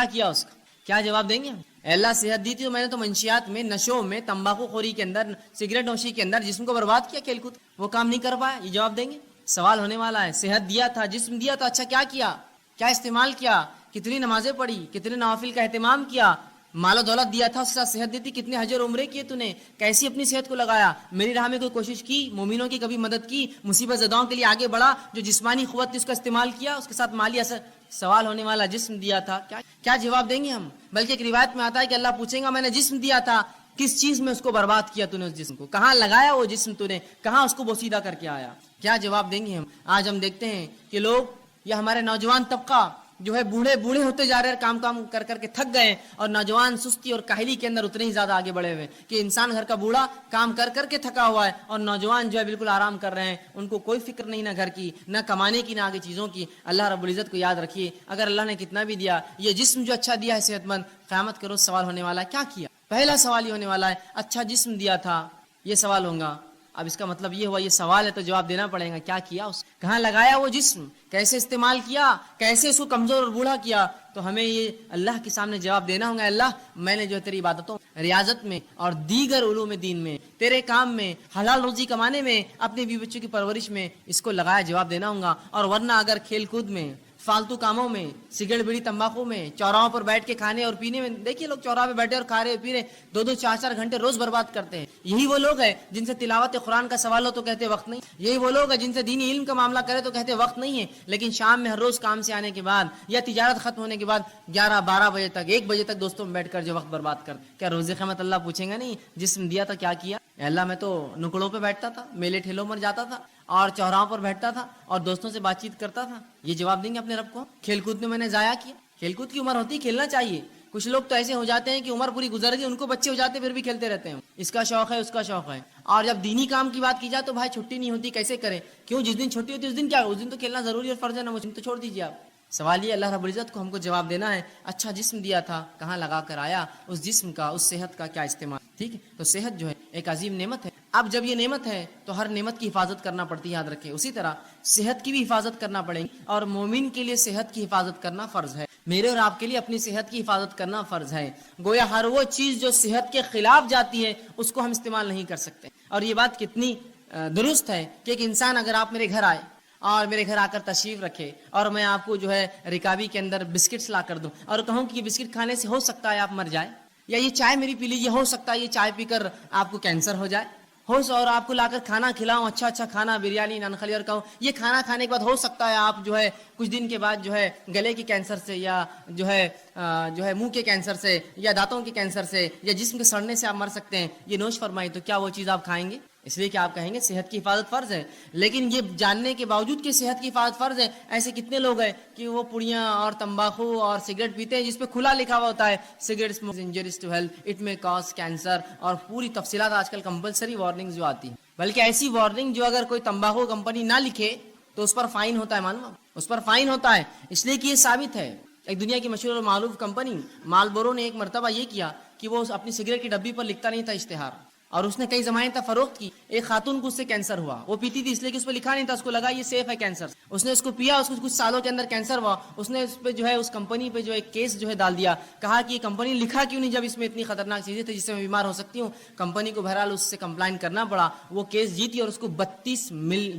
کیا اس کا, کیا جواب دیں گے ہم؟ اللہ صحت دی تھی تو میں نے تو منشیات میں, نشوں میں, تمباکو خوری کے اندر, سگریٹ نوشی کے اندر جسم کو برباد کیا, کھیل کود, وہ کام نہیں کر پایا. یہ جواب دیں گے. سوال ہونے والا ہے. صحت دیا تھا, جسم دیا تھا, اچھا کیا کیا, کیا استعمال کیا, کتنی نمازیں پڑھی, کتنے نوافل کا اہتمام کیا, مال و دولت دیا تھا اس کے ساتھ صحت دی تھی, کتنے حج اور عمرے کیے تو نے, کیسی اپنی صحت کو لگایا, میری راہ میں کوئی کوشش کی, مومنوں کی کبھی مدد کی, مصیبت زداؤں کے لیے آگے بڑھا, جو جسمانی قوت تھی اس کا استعمال کیا, اس کے ساتھ مالی اثر. سوال ہونے والا جسم دیا تھا, کیا جواب دیں گے ہم؟ بلکہ ایک روایت میں آتا ہے کہ اللہ پوچھیں گا میں نے جسم دیا تھا, کس چیز میں اس کو برباد کیا تو نے, اس جسم کو کہاں لگایا, وہ جسم تو نے کہاں اس کو بوسیدہ کر کے آیا, کیا جواب دیں گے ہم؟ آج ہم دیکھتے ہیں کہ لوگ یا ہمارے نوجوان طبقہ جو ہے بوڑھے ہوتے جا رہے ہیں, کام کر کے تھک گئے, اور نوجوان سستی اور کاہلی کے اندر اتنے ہی زیادہ آگے بڑھے ہوئے کہ انسان گھر کا بوڑھا کام کر کے تھکا ہوا ہے, اور نوجوان جو ہے بالکل آرام کر رہے ہیں, ان کو کوئی فکر نہیں, نہ گھر کی, نہ کمانے کی, نہ آگے چیزوں کی. اللہ رب العزت کو یاد رکھیے, اگر اللہ نے کتنا بھی دیا, یہ جسم جو اچھا دیا ہے صحت مند, قیامت کے روز سوال ہونے والا ہے کیا کیا. پہلا سوال یہ ہونے والا ہے, اچھا جسم دیا تھا, یہ سوال ہوگا. اب اس کا مطلب یہ ہوا، یہ سوال ہے تو جواب دینا پڑے گا، کیا کیا اس کہاں لگایا وہ جسم، کیسے استعمال کیا، کیسے اس کو کمزور اور بوڑھا کیا. تو ہمیں یہ اللہ کے سامنے جواب دینا ہوگا، اللہ میں نے جو تیری عبادتوں، ریاضت میں اور دیگر علوم دین میں، تیرے کام میں، حلال روزی کمانے میں، اپنے بیوی بچوں کی پرورش میں اس کو لگایا، جواب دینا ہوگا. اور ورنہ اگر کھیل کود میں، فالتو کاموں میں، سگریٹ بیڑی تمباکو میں، چوراہوں پر بیٹھ کے کھانے اور پینے میں، دیکھیے لوگ چوراہے پہ بیٹھے اور کھا رہے پی رہے، 2-2 4-4 گھنٹے روز برباد کرتے ہیں. یہی وہ لوگ ہیں جن سے تلاوت قرآن کا سوال ہو تو کہتے وقت نہیں. یہی وہ لوگ ہیں جن سے دینی علم کا معاملہ کرے تو کہتے وقت نہیں ہے. لیکن شام میں ہر روز کام سے آنے کے بعد یا تجارت ختم ہونے کے بعد 11-12 بجے تک، 1 بجے تک دوستوں میں بیٹھ کر جو وقت برباد کر، کیا روز قیامت اللہ پوچھیں گا نہیں جسم دیا تھا کیا کیا؟ اے اللہ میں تو نکڑوں پہ بیٹھتا تھا، میلے ٹھیلوں پر جاتا تھا اور چوراہوں پر بیٹھتا تھا اور دوستوں سے بات چیت کرتا تھا. یہ جواب دیں گے اپنے رب کو؟ کھیل کود میں نے ضائع کیا. کھیل کود کی عمر ہوتی ہے، کھیلنا چاہیے. کچھ لوگ تو ایسے ہو جاتے ہیں کہ عمر پوری گزر گئی، ان کو بچے ہو جاتے پھر بھی کھیلتے رہتے ہیں، اس کا شوق ہے اس کا شوق ہے. اور جب دینی کام کی بات کی جائے تو بھائی چھٹی نہیں ہوتی، کیسے کریں؟ کیوں؟ جس دن چھٹی ہوتی ہے اس دن کیا، اس دن تو کھیلنا ضروری اور فرض ہے نا، اس دن تو چھوڑ دیجیے آپ. سوال یہ اللہ رب العزت کو ہم کو جواب دینا ہے، اچھا جسم دیا تھا کہاں لگا کر آیا، اس جسم کا، اس صحت کا کیا استعمال. ٹھیک ہے، تو صحت جو ہے ایک عظیم نعمت ہے. اب جب یہ نعمت ہے تو ہر نعمت کی حفاظت کرنا پڑتی ہے، یاد رکھیں. اسی طرح صحت کی بھی حفاظت کرنا پڑے گی، اور مومن کے لیے صحت کی حفاظت کرنا فرض ہے. میرے اور آپ کے لیے اپنی صحت کی حفاظت کرنا فرض ہے. گویا ہر وہ چیز جو صحت کے خلاف جاتی ہے اس کو ہم استعمال نہیں کر سکتے. اور یہ بات کتنی درست ہے کہ ایک انسان، اگر آپ میرے گھر آئے اور میرے گھر آ کر تشریف رکھے اور میں آپ کو جو ہے رکابی کے اندر بسکٹس لا کر دوں اور کہوں کہ یہ بسکٹ کھانے سے ہو سکتا ہے آپ مر جائیں، یا یہ چائے میری پی لیجیے، ہو سکتا ہے یہ چائے پی کر آپ کو کینسر ہو جائے، اور آپ کو لا کر کھانا کھلاؤں، اچھا کھانا، بریانی، نان خلی، اور کہوں یہ کھانا کھانے کے بعد ہو سکتا ہے آپ جو ہے کچھ دن کے بعد جو ہے گلے کے کینسر سے، یا جو ہے منہ کے کینسر سے، یا دانتوں کے کینسر سے، یا جسم کے سڑنے سے آپ مر سکتے ہیں، یہ نوش فرمائی، تو کیا وہ چیز آپ کھائیں گے؟ اس لیے کہ آپ کہیں گے صحت کی حفاظت فرض ہے. لیکن یہ جاننے کے باوجود کہ صحت کی حفاظت فرض ہے، ایسے کتنے لوگ ہیں کہ وہ پڑیاں اور تمباکو اور سگریٹ پیتے ہیں جس پہ کھلا لکھا ہوا ہوتا ہے cigarette smoke injurious to health, it may cause cancer, اور پوری تفصیلات آج کل کمپلسری وارننگ جو آتی ہیں. بلکہ ایسی وارننگ جو اگر کوئی تمباکو کمپنی نہ لکھے تو اس پر فائن ہوتا ہے، معلوم، اس پر فائن ہوتا ہے. اس لیے کہ یہ ثابت ہے. ایک دنیا کی مشہور اور معروف کمپنی مالبورو نے ایک مرتبہ یہ کیا کہ وہ اپنی سگریٹ کی ڈبی پر لکھتا نہیں تھا اشتہار، اور اس نے کئی زمانے تک فروخت کی. ایک خاتون کو اس سے کینسر ہوا، وہ پیتی تھی اس لیے کہ اس پہ لکھا نہیں تھا، اس کو لگا یہ سیف ہے کینسر، اس نے اس کو پیا، اس کو کچھ سالوں کے اندر کینسر ہوا. اس نے اس پہ جو ہے اس کمپنی پہ جو ہے کیس جو ہے ڈال دیا، کہا کہ یہ کمپنی لکھا کیوں نہیں جب اس میں اتنی خطرناک چیزیں تھیں جس سے میں بیمار ہو سکتی ہوں. کمپنی کو بہرحال اس سے کمپلائن کرنا پڑا، وہ کیس جیتی اور اس کو $32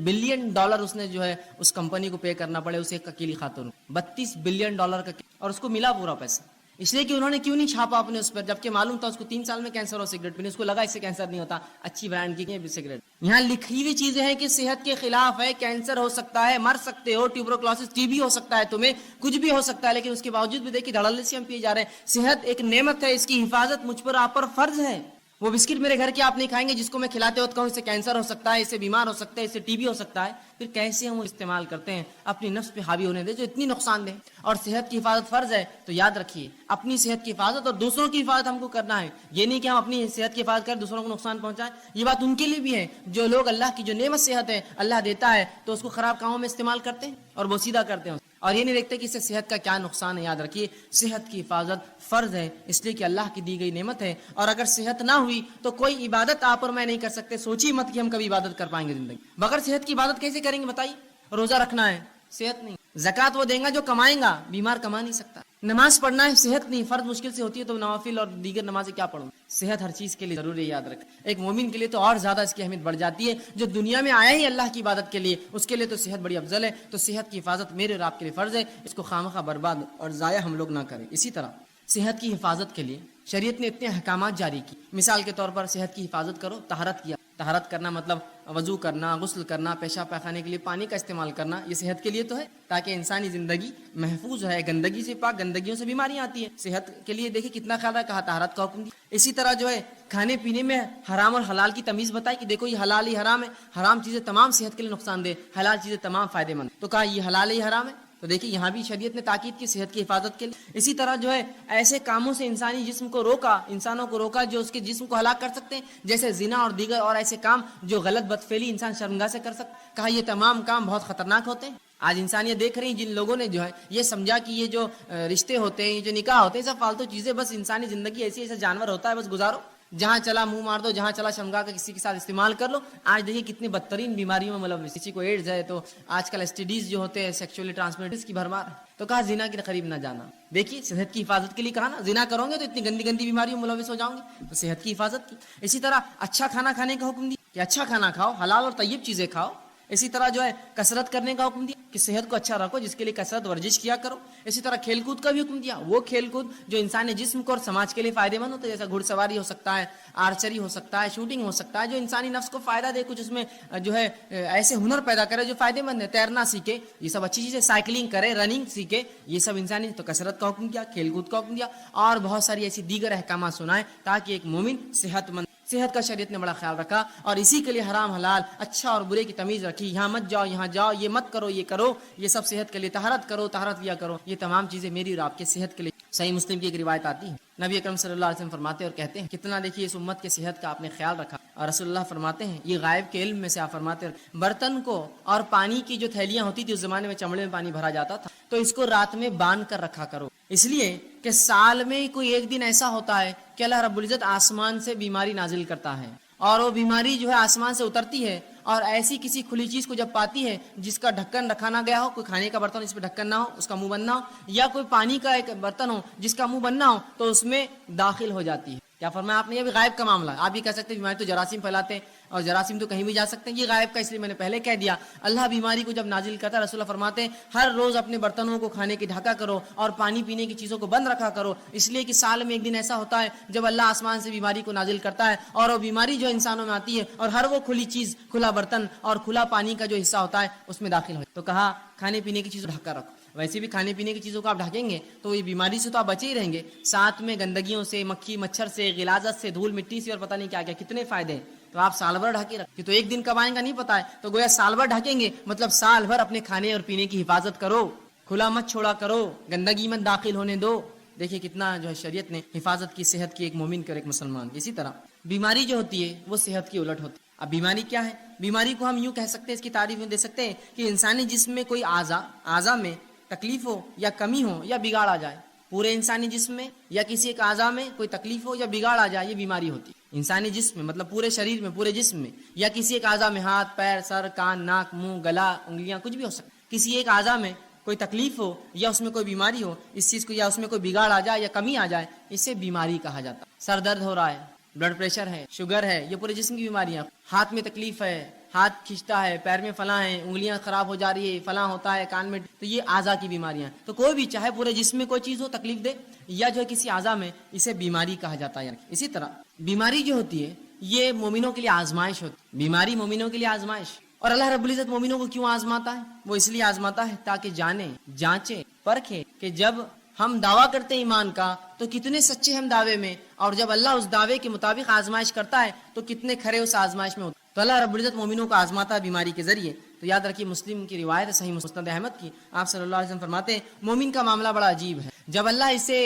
بلین اس نے جو ہے اس کمپنی کو پے کرنا پڑے، اسے ایک اکیلی خاتون، $32 بلین کا، اور اس کو ملا پورا پیسہ. اس لیے کہ انہوں نے کیوں نہیں چھاپا اپنے اس پر، جبکہ معلوم تھا اس کو 3 سال میں کینسر ہو سگریٹ پینے، اس کو لگا اس سے کینسر نہیں ہوتا، اچھی برانڈ کی سگریٹ. یہاں لکھی ہوئی چیزیں ہیں کہ صحت کے خلاف ہے، کینسر ہو سکتا ہے، مر سکتے ہو، ٹیوبرکلوسس، ٹی بی ہو سکتا ہے، تمہیں کچھ بھی ہو سکتا ہے، لیکن اس کے باوجود بھی دیکھیے دھڑلے سے ہم پیے جا رہے ہیں. صحت ایک نعمت ہے، اس کی حفاظت مجھ پر آپ پر فرض ہے. وہ بسکٹ میرے گھر کے آپ نہیں کھائیں گے جس کو میں کھلاتے وقت کہوں اس سے کینسر ہو سکتا ہے، اس سے بیمار ہو سکتا ہے، اس سے ٹی بی ہو سکتا ہے، پھر کیسے ہم استعمال کرتے ہیں اپنی نفس پہ حاوی ہونے دے جو اتنی نقصان دہ. اور صحت کی حفاظت فرض ہے، تو یاد رکھیے اپنی صحت کی حفاظت اور دوسروں کی حفاظت ہم کو کرنا ہے. یہ نہیں کہ ہم اپنی صحت کی حفاظت کر دوسروں کو نقصان پہنچائیں. یہ بات ان کے لیے بھی ہے جو لوگ اللہ کی جو نعمت صحت ہے اللہ دیتا ہے تو اس کو خراب کاموں میں استعمال کرتے ہیں اور بوسیدہ کرتے ہیں، اور یہ نہیں دیکھتے کہ اس سے صحت کا کیا نقصان ہے. یاد رکھیے صحت کی حفاظت فرض ہے، اس لیے کہ اللہ کی دی گئی نعمت ہے، اور اگر صحت نہ ہوئی تو کوئی عبادت آپ اور میں نہیں کر سکتے. سوچی مت کہ ہم کبھی عبادت کر پائیں گے زندگی بغیر صحت کی. عبادت کیسے کریں گے بتائیے؟ روزہ رکھنا ہے، صحت نہیں. زکات وہ دیں گا جو کمائیں گا، بیمار کما نہیں سکتا. نماز پڑھنا ہے، صحت نہیں، فرض مشکل سے ہوتی ہے تو نوافل اور دیگر نمازیں کیا پڑھوں. صحت ہر چیز کے لیے ضروری ہے، یاد رکھ. ایک مومن کے لیے تو اور زیادہ اس کی اہمیت بڑھ جاتی ہے، جو دنیا میں آیا ہی اللہ کی عبادت کے لیے، اس کے لیے تو صحت بڑی افضل ہے. تو صحت کی حفاظت میرے اور آپ کے لیے فرض ہے، اس کو خامخواہ برباد اور ضائع ہم لوگ نہ کریں. اسی طرح صحت کی حفاظت کے لیے شریعت نے اتنے احکامات جاری کی. مثال کے طور پر صحت کی حفاظت کرو، طہارت کیا. طہارت کرنا مطلب وضو کرنا، غسل کرنا، پیشاب پاخانے کے لیے پانی کا استعمال کرنا. یہ صحت کے لیے تو ہے تاکہ انسانی زندگی محفوظ ہے، گندگی سے پاک، گندگیوں سے بیماریاں آتی ہیں. صحت کے لیے دیکھیں کتنا خیال ہے، کہا طہارت کا حکم دیا. اسی طرح جو ہے کھانے پینے میں حرام اور حلال کی تمیز بتائی کہ دیکھو یہ حلال ہی حرام ہے. حرام چیزیں تمام صحت کے لیے نقصان دہ، حلال چیزیں تمام فائدے مند. تو کہا یہ حلال ہی حرام ہے. تو دیکھیے یہاں بھی شریعت نے تاکید کی صحت کی حفاظت کے لیے. اسی طرح جو ہے ایسے کاموں سے انسانی جسم کو روکا، انسانوں کو روکا جو اس کے جسم کو ہلاک کر سکتے ہیں، جیسے زنا اور دیگر اور ایسے کام جو غلط بدفعلی انسان شرمگاہ سے کر سکتا. کہا یہ تمام کام بہت خطرناک ہوتے ہیں. آج انسانیت دیکھ رہی جن لوگوں نے جو ہے یہ سمجھا کہ یہ جو رشتے ہوتے ہیں، یہ جو نکاح ہوتے ہیں، سب فالتو چیزیں، بس انسانی زندگی ایسی ایسا جانور ہوتا ہے، بس گزارو. جہاں چلا منہ مار دو، جہاں چلا شمگا کا کسی کے ساتھ استعمال کر لو. آج دیکھیے کتنی بدترین بیماریوں میں ملوث. کسی کو ایڈز ہے تو آج کل STDs جو ہوتے ہیں سیکچولی ٹرانسمیٹڈ کی بھرمار. تو کہا زنا کے قریب نہ جانا. دیکھیے صحت کی حفاظت کے لیے کہا نا، زنا کرو گے تو اتنی گندی گندی بیماریوں میں ملوث ہو جاؤں گے. تو صحت کی حفاظت کی. اسی طرح اچھا کھانا کھانے کا حکم دیا کہ اچھا کھانا کھاؤ، حلال اور طیب چیزیں کھاؤ. اسی طرح جو ہے کثرت کرنے کا حکم دیا کہ صحت کو اچھا رکھو، جس کے لیے کثرت ورزش کیا کرو. اسی طرح کھیل کود کا بھی حکم دیا، وہ کھیل کود جو انسانی جسم کو اور سماج کے لیے فائدے مند ہوتا ہے، جیسا گھڑ سواری ہو سکتا ہے، آرچری ہو سکتا ہے، شوٹنگ ہو سکتا ہے، جو انسانی نفس کو فائدہ دے، کچھ اس میں جو ہے ایسے ہنر پیدا کرے جو فائدے مند ہے. تیرنا سیکھے، یہ سب اچھی چیزیں. سائیکلنگ کرے، رننگ سیکھے، یہ سب انسانی. تو کثرت کا حکم دیا، کھیل کود کا حکم دیا، اور بہت ساری ایسی دیگر احکامات سنائے تاکہ ایک مومن صحت مند. صحت کا شریعت نے بڑا خیال رکھا، اور اسی کے لیے حرام حلال، اچھا اور برے کی تمیز رکھی. یہاں مت جاؤ، یہاں جاؤ، یہ مت کرو، یہ کرو. یہ سب صحت کے لیے. طہارت کرو، طہارت لیا کرو. یہ تمام چیزیں میری اور آپ کے صحت کے لیے. صحیح مسلم کی ایک روایت آتی ہے، نبی اکرم صلی اللہ علیہ وسلم فرماتے ہیں اور کہتے ہیں کتنا دیکھیے اس امت کے صحت کا آپ نے خیال رکھا. اور رسول اللہ فرماتے ہیں، یہ غائب کے علم میں سے آپ فرماتے ہیں، برتن کو اور پانی کی جو تھیلیاں ہوتی تھی اس زمانے میں چمڑے میں پانی بھرا جاتا تھا، تو اس کو رات میں باندھ کر رکھا کرو. اس لیے کہ سال میں کوئی ایک دن ایسا ہوتا ہے کہ اللہ رب العزت آسمان سے بیماری نازل کرتا ہے، اور وہ بیماری جو ہے آسمان سے اترتی ہے، اور ایسی کسی کھلی چیز کو جب پاتی ہے جس کا ڈھکن رکھا نہ گیا ہو، کوئی کھانے کا برتن جس پہ ڈھکن نہ ہو اس کا منہ بند نہ ہو، یا کوئی پانی کا ایک برتن ہو جس کا منہ بند نہ ہو، تو اس میں داخل ہو جاتی ہے. کیا فرمایا آپ نے؟ یہ بھی غائب کا معاملہ ہے. آپ یہ کہہ سکتے ہیں بیماری تو جراثیم پھیلاتے ہیں، اور جراثیم تو کہیں بھی جا سکتے ہیں. یہ غائب کا اس لیے میں نے پہلے کہہ دیا. اللہ بیماری کو جب نازل کرتا ہے، رسول اللہ فرماتے ہیں ہر روز اپنے برتنوں کو کھانے کی ڈھکا کرو اور پانی پینے کی چیزوں کو بند رکھا کرو. اس لیے کہ سال میں ایک دن ایسا ہوتا ہے جب اللہ آسمان سے بیماری کو نازل کرتا ہے، اور وہ بیماری جو انسانوں میں آتی ہے، اور ہر وہ کھلی چیز، کھلا برتن اور کھلا پانی کا جو حصہ ہوتا ہے اس میں داخل ہو. تو کہا کھانے پینے کی چیزوں ڈھک کر رکھو. ویسے بھی کھانے پینے کی چیزوں کو آپ ڈھکیں گے تو یہ بیماری سے تو آپ بچے ہی رہیں گے، ساتھ میں گندگیوں سے، مکھی مچھر سے، غلاظت سے، دھول مٹی سے، اور پتہ نہیں کیا کیا کتنے فائدے ہیں. تو آپ سال بھر ڈھکے رکھیں. تو ایک دن کب آئیں گا نہیں پتا ہے، تو گویا سال بھر ڈھکیں گے، مطلب سال بھر اپنے کھانے اور پینے کی حفاظت کرو، کھلا مت چھوڑا کرو، گندگی مت داخل ہونے دو. دیکھیے کتنا جو ہے شریعت نے حفاظت کی صحت کی ایک مومن کر ایک مسلمان. اسی طرح بیماری جو ہوتی ہے وہ صحت کی الٹ ہوتی ہے. اب بیماری کیا ہے؟ بیماری کو ہم یوں کہہ سکتے ہیں، اس کی تعریف یوں دے سکتے ہیں کہ انسانی جسم میں کوئی اعضا میں تکلیف ہو یا کمی ہو یا بگاڑ آ جائے. پورے انسانی جسم میں یا کسی ایک اعضا میں کوئی تکلیف ہو یا بگاڑ آ جائے، یہ بیماری ہوتی ہے. انسانی جسم میں مطلب پورے شریر میں، پورے جسم میں، یا کسی ایک اعضا میں، ہاتھ، پیر، سر، کان، ناک، منہ، گلا، انگلیاں، کچھ بھی ہو سکتا ہے. کسی ایک اعضا میں کوئی تکلیف ہو یا اس میں کوئی بیماری ہو، اس چیز کو یا اس میں کوئی بگاڑ آ جائے یا کمی آ جائے، اسے بیماری کہا جاتا ہے. سر درد ہو رہا ہے، بلڈ پریشر ہے، شوگر ہے، یہ پورے جسم کی بیماریاں. ہاتھ میں تکلیف ہے، ہاتھ کھینچتا ہے، پیر میں فلاں ہے، انگلیاں خراب ہو جا رہی ہے، فلاں ہوتا ہے، کان میں، تو یہ اعضا کی بیماریاں. تو کوئی بھی چاہے پورے جسم میں کوئی چیز ہو تکلیف دے یا جو ہے کسی اعضا میں، اسے بیماری کہا جاتا ہے. اسی طرح بیماری جو ہوتی ہے یہ مومنوں کے لیے آزمائش ہوتی ہے. بیماری مومنوں کے لیے آزمائش. اور اللہ رب العزت مومنوں کو کیوں آزماتا ہے؟ وہ اس لیے آزماتا ہے تاکہ جانے، جانچے، پرکھے کہ جب ہم دعویٰ کرتے ہیں ایمان کا تو کتنے سچے ہم دعوے میں، اور جب اللہ اس دعوے کے مطابق آزمائش کرتا ہے تو کتنے کھرے اس آزمائش میں ہوتے. تو اللہ رب العزت مومنوں کو آزماتا ہے بیماری کے ذریعے. تو یاد رکھیے مسلم کی روایت ہے، صحیح مسند احمد کی، آپ صلی اللہ علیہ وسلم فرماتے ہیں مومن کا معاملہ بڑا عجیب ہے. جب اللہ اسے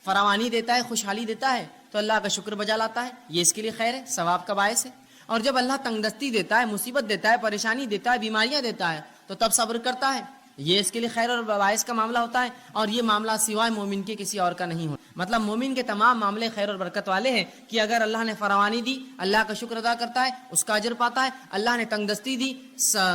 فراوانی دیتا ہے، خوشحالی دیتا ہے، تو اللہ کا شکر بجا لاتا ہے، یہ اس کے لیے خیر ہے، ثواب کا باعث ہے. اور جب اللہ تنگ دستی دیتا ہے، مصیبت دیتا ہے، پریشانی دیتا ہے، بیماریاں دیتا ہے، تو تب صبر کرتا ہے، یہ اس کے لیے خیر اور باعث کا معاملہ ہوتا ہے. اور یہ معاملہ سوائے مومن کے کسی اور کا نہیں ہوتا. مطلب مومن کے تمام معاملے خیر اور برکت والے ہیں کہ اگر اللہ نے فراوانی دی اللہ کا شکر ادا کرتا ہے، اس کا اجر پاتا ہے. اللہ نے تنگ دستی دی،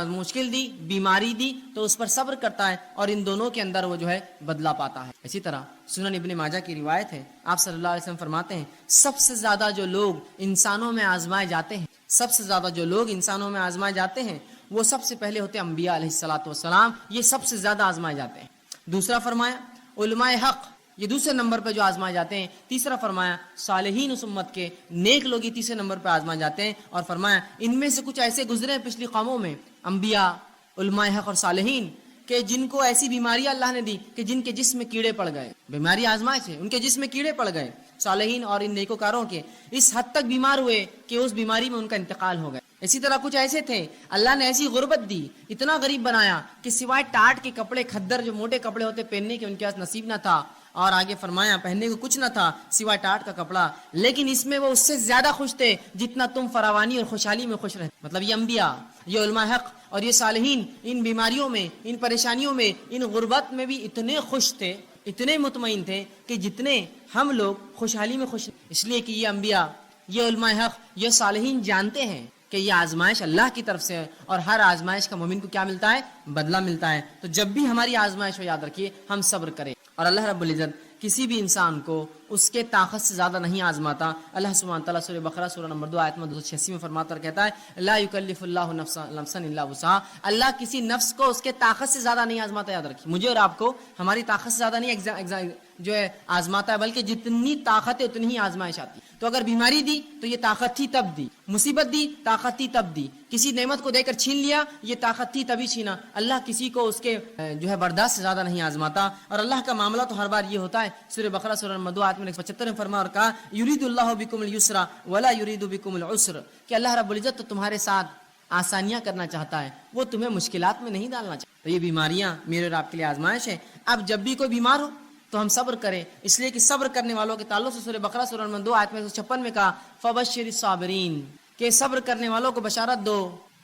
مشکل دی، بیماری دی، تو اس پر صبر کرتا ہے، اور ان دونوں کے اندر وہ جو ہے بدلہ پاتا ہے. اسی طرح سنن ابن ماجہ کی روایت ہے، آپ صلی اللہ علیہ وسلم فرماتے ہیں سب سے زیادہ جو لوگ انسانوں میں آزمائے جاتے ہیں، سب سے زیادہ جو لوگ انسانوں میں آزمائے جاتے ہیں وہ سب سے پہلے ہوتے ہیں انبیاء علیہ الصلوۃ والسلام. یہ سب سے زیادہ آزمائے جاتے ہیں. دوسرا فرمایا علماء حق، یہ دوسرے نمبر پہ جو آزمائے جاتے ہیں. تیسرا فرمایا صالحین اس امت کے نیک لوگ یہ تیسرے نمبر پہ آزمائے جاتے ہیں. اور فرمایا ان میں سے کچھ ایسے گزرے ہیں پچھلی قوموں میں، انبیاء، علماء حق اور صالحین، کہ جن کو ایسی بیماریاں اللہ نے دی کہ جن کے جسم میں کیڑے پڑ گئے. بیماری آزمائش ہے، ان کے جسم میں کیڑے پڑ گئے. صالحین اور ان نیکوکاروں کے اس حد تک بیمار ہوئے کہ اس بیماری میں ان کا انتقال ہو گیا. اسی طرح کچھ ایسے تھے اللہ نے ایسی غربت دی، اتنا غریب بنایا کہ سوائے ٹاٹ کے کپڑے، کھدر جو موٹے کپڑے ہوتے پہننے کے ان کے پاس نصیب نہ تھا. اور آگے فرمایا پہننے کو کچھ نہ تھا سوائے ٹاٹ کا کپڑا، لیکن اس میں وہ اس سے زیادہ خوش تھے جتنا تم فراوانی اور خوشحالی میں خوش رہتے. مطلب یہ انبیاء، یہ علماء حق اور یہ صالحین ان بیماریوں میں، ان پریشانیوں میں، ان غربت میں بھی اتنے خوش تھے، اتنے مطمئن تھے کہ جتنے ہم لوگ خوشحالی میں خوش. اس لیے کہ یہ انبیاء یہ علماء حق، یہ صالحین جانتے ہیں کہ یہ آزمائش اللہ کی طرف سے ہے، اور ہر آزمائش کا مومن کو کیا ملتا ہے؟ بدلہ ملتا ہے۔ تو جب بھی ہماری آزمائش ہو، یاد رکھیے ہم صبر کریں، اور اللہ رب العزت کسی بھی انسان کو اس کے طاقت سے زیادہ نہیں آزماتا۔ اللہ سبحانہ تعالیٰ سورہ بقرہ سورہ نمبر 2 آیت 286 میں فرماتا اور کہتا ہے لا یکلف اللہ نفسا الا وسعها، اللہ کسی نفس کو اس کے طاقت سے زیادہ نہیں آزماتا۔ یاد رکھیے مجھے اور آپ کو ہماری طاقت سے زیادہ نہیں جو ہے آزماتا ہے، بلکہ جتنی طاقت ہے اتنی ہی آزمائش آتی ہے۔ تو اگر بیماری دی تو یہ طاقت تھی تب دی، مصیبت دی طاقت تھی تب دی، کسی نعمت کو دے کر چھین لیا یہ طاقت تھی تبھی چھینا۔ اللہ کسی کو اس کے جو ہے برداشت سے زیادہ نہیں آزماتا، اور اللہ کا معاملہ تو ہر بار یہ ہوتا ہے۔ سورہ بقرہ سورہ نمبر 2 آیت 175 میں فرما اور کہا یرید اللہ بکم اليسر ولا یرید بکم العسر، کہ اللہ رب العزت تو تمہارے ساتھ آسانیاں کرنا چاہتا ہے، وہ تمہیں مشکلات میں نہیں ڈالنا چاہتا۔ تو یہ بیماریاں میرے اور آپ کے لیے آزمائش ہے۔ اب جب بھی کوئی بیمار ہو تو ہم صبر کریں، اس لیے کہ صبر کرنے والوں کے تعلق سے سورہ بقرہ سورہ نمبر 2 آیت 156 میں کہا فبشر الصابرین، کہ صبر کرنے والوں کو بشارت دو۔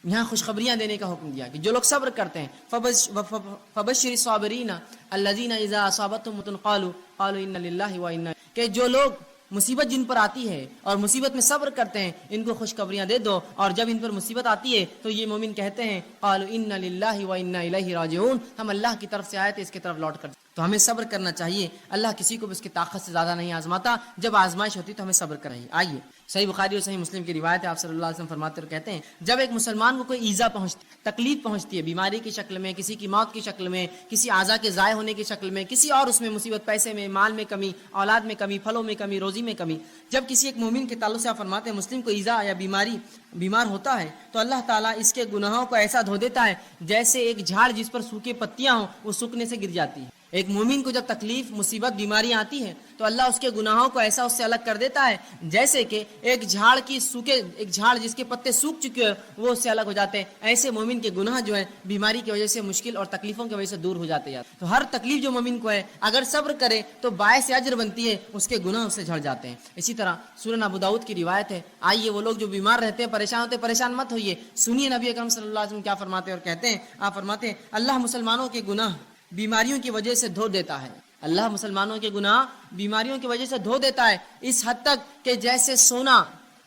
یہاں خوشخبریاں دینے کا حکم دیا کہ جو لوگ صبر کرتے ہیں فبشر الصابرین الذین اذا اصابتهم قالوا انا للہ وانا، کہ جو لوگ مصیبت جن پر آتی ہے اور مصیبت میں صبر کرتے ہیں ان کو خوشخبریاں دے دو، اور جب ان پر مصیبت آتی ہے تو یہ مومن کہتے ہیں قالوا انا للہ وانا الیہ راجعون، ہم اللہ کی طرف سے آئے تھے اس کی طرف لوٹ کر۔ تو ہمیں صبر کرنا چاہیے، اللہ کسی کو بھی اس کی طاقت سے زیادہ نہیں آزماتا، جب آزمائش ہوتی تو ہمیں صبر کریں۔ آئیے صحیح بخاری اور صحیح مسلم کی روایت ہے، آپ صلی اللہ علیہ وسلم فرماتے اور کہتے ہیں جب ایک مسلمان کو کوئی ایذا پہنچتی، تکلیف پہنچتی ہے، بیماری کی شکل میں، کسی کی موت کی شکل میں، کسی اعضاء کے ضائع ہونے کی شکل میں، کسی اور اس میں مصیبت، پیسے میں، مال میں کمی، اولاد میں کمی، پھلوں میں کمی، روزی میں کمی، جب کسی ایک مومن کے تعلق سے آپ فرماتے ہیں مسلم کو ایذا یا بیمار ہوتا ہے تو اللہ تعالیٰ اس کے گناہوں کو ایسا دھو دیتا ہے جیسے ایک جھاڑ جس پر سوکھے پتیاں ہوں وہ سوکھنے سے گر جاتی ہے۔ ایک مومن کو جب تکلیف، مصیبت، بیماری آتی ہے تو اللہ اس کے گناہوں کو ایسا اس سے الگ کر دیتا ہے جیسے کہ ایک جھاڑ جس کے پتے سوکھ چکے ہیں وہ اس سے الگ ہو جاتے ہیں۔ ایسے مومن کے گناہ جو ہے بیماری کی وجہ سے، مشکل اور تکلیفوں کی وجہ سے دور ہو جاتے ہیں۔ تو ہر تکلیف جو مومن کو ہے اگر صبر کرے تو باعث اجر بنتی ہے، اس کے گناہ اس سے جھڑ جاتے ہیں۔ اسی طرح سنن ابو داؤد کی روایت ہے، آئیے وہ لوگ جو بیمار رہتے ہیں، پریشان ہوتے ہیں، پریشان مت ہوئیے، سنیے نبی اکرم صلی اللہ علیہ وسلم کیا فرماتے ہیں اور کہتے ہیں۔ آپ فرماتے ہیں اللہ مسلمانوں کے گناہ بیماریوں کی وجہ سے دھو دیتا ہے، اللہ مسلمانوں کے گناہ بیماریوں کی وجہ سے دھو دیتا ہے، اس حد تک کہ جیسے سونا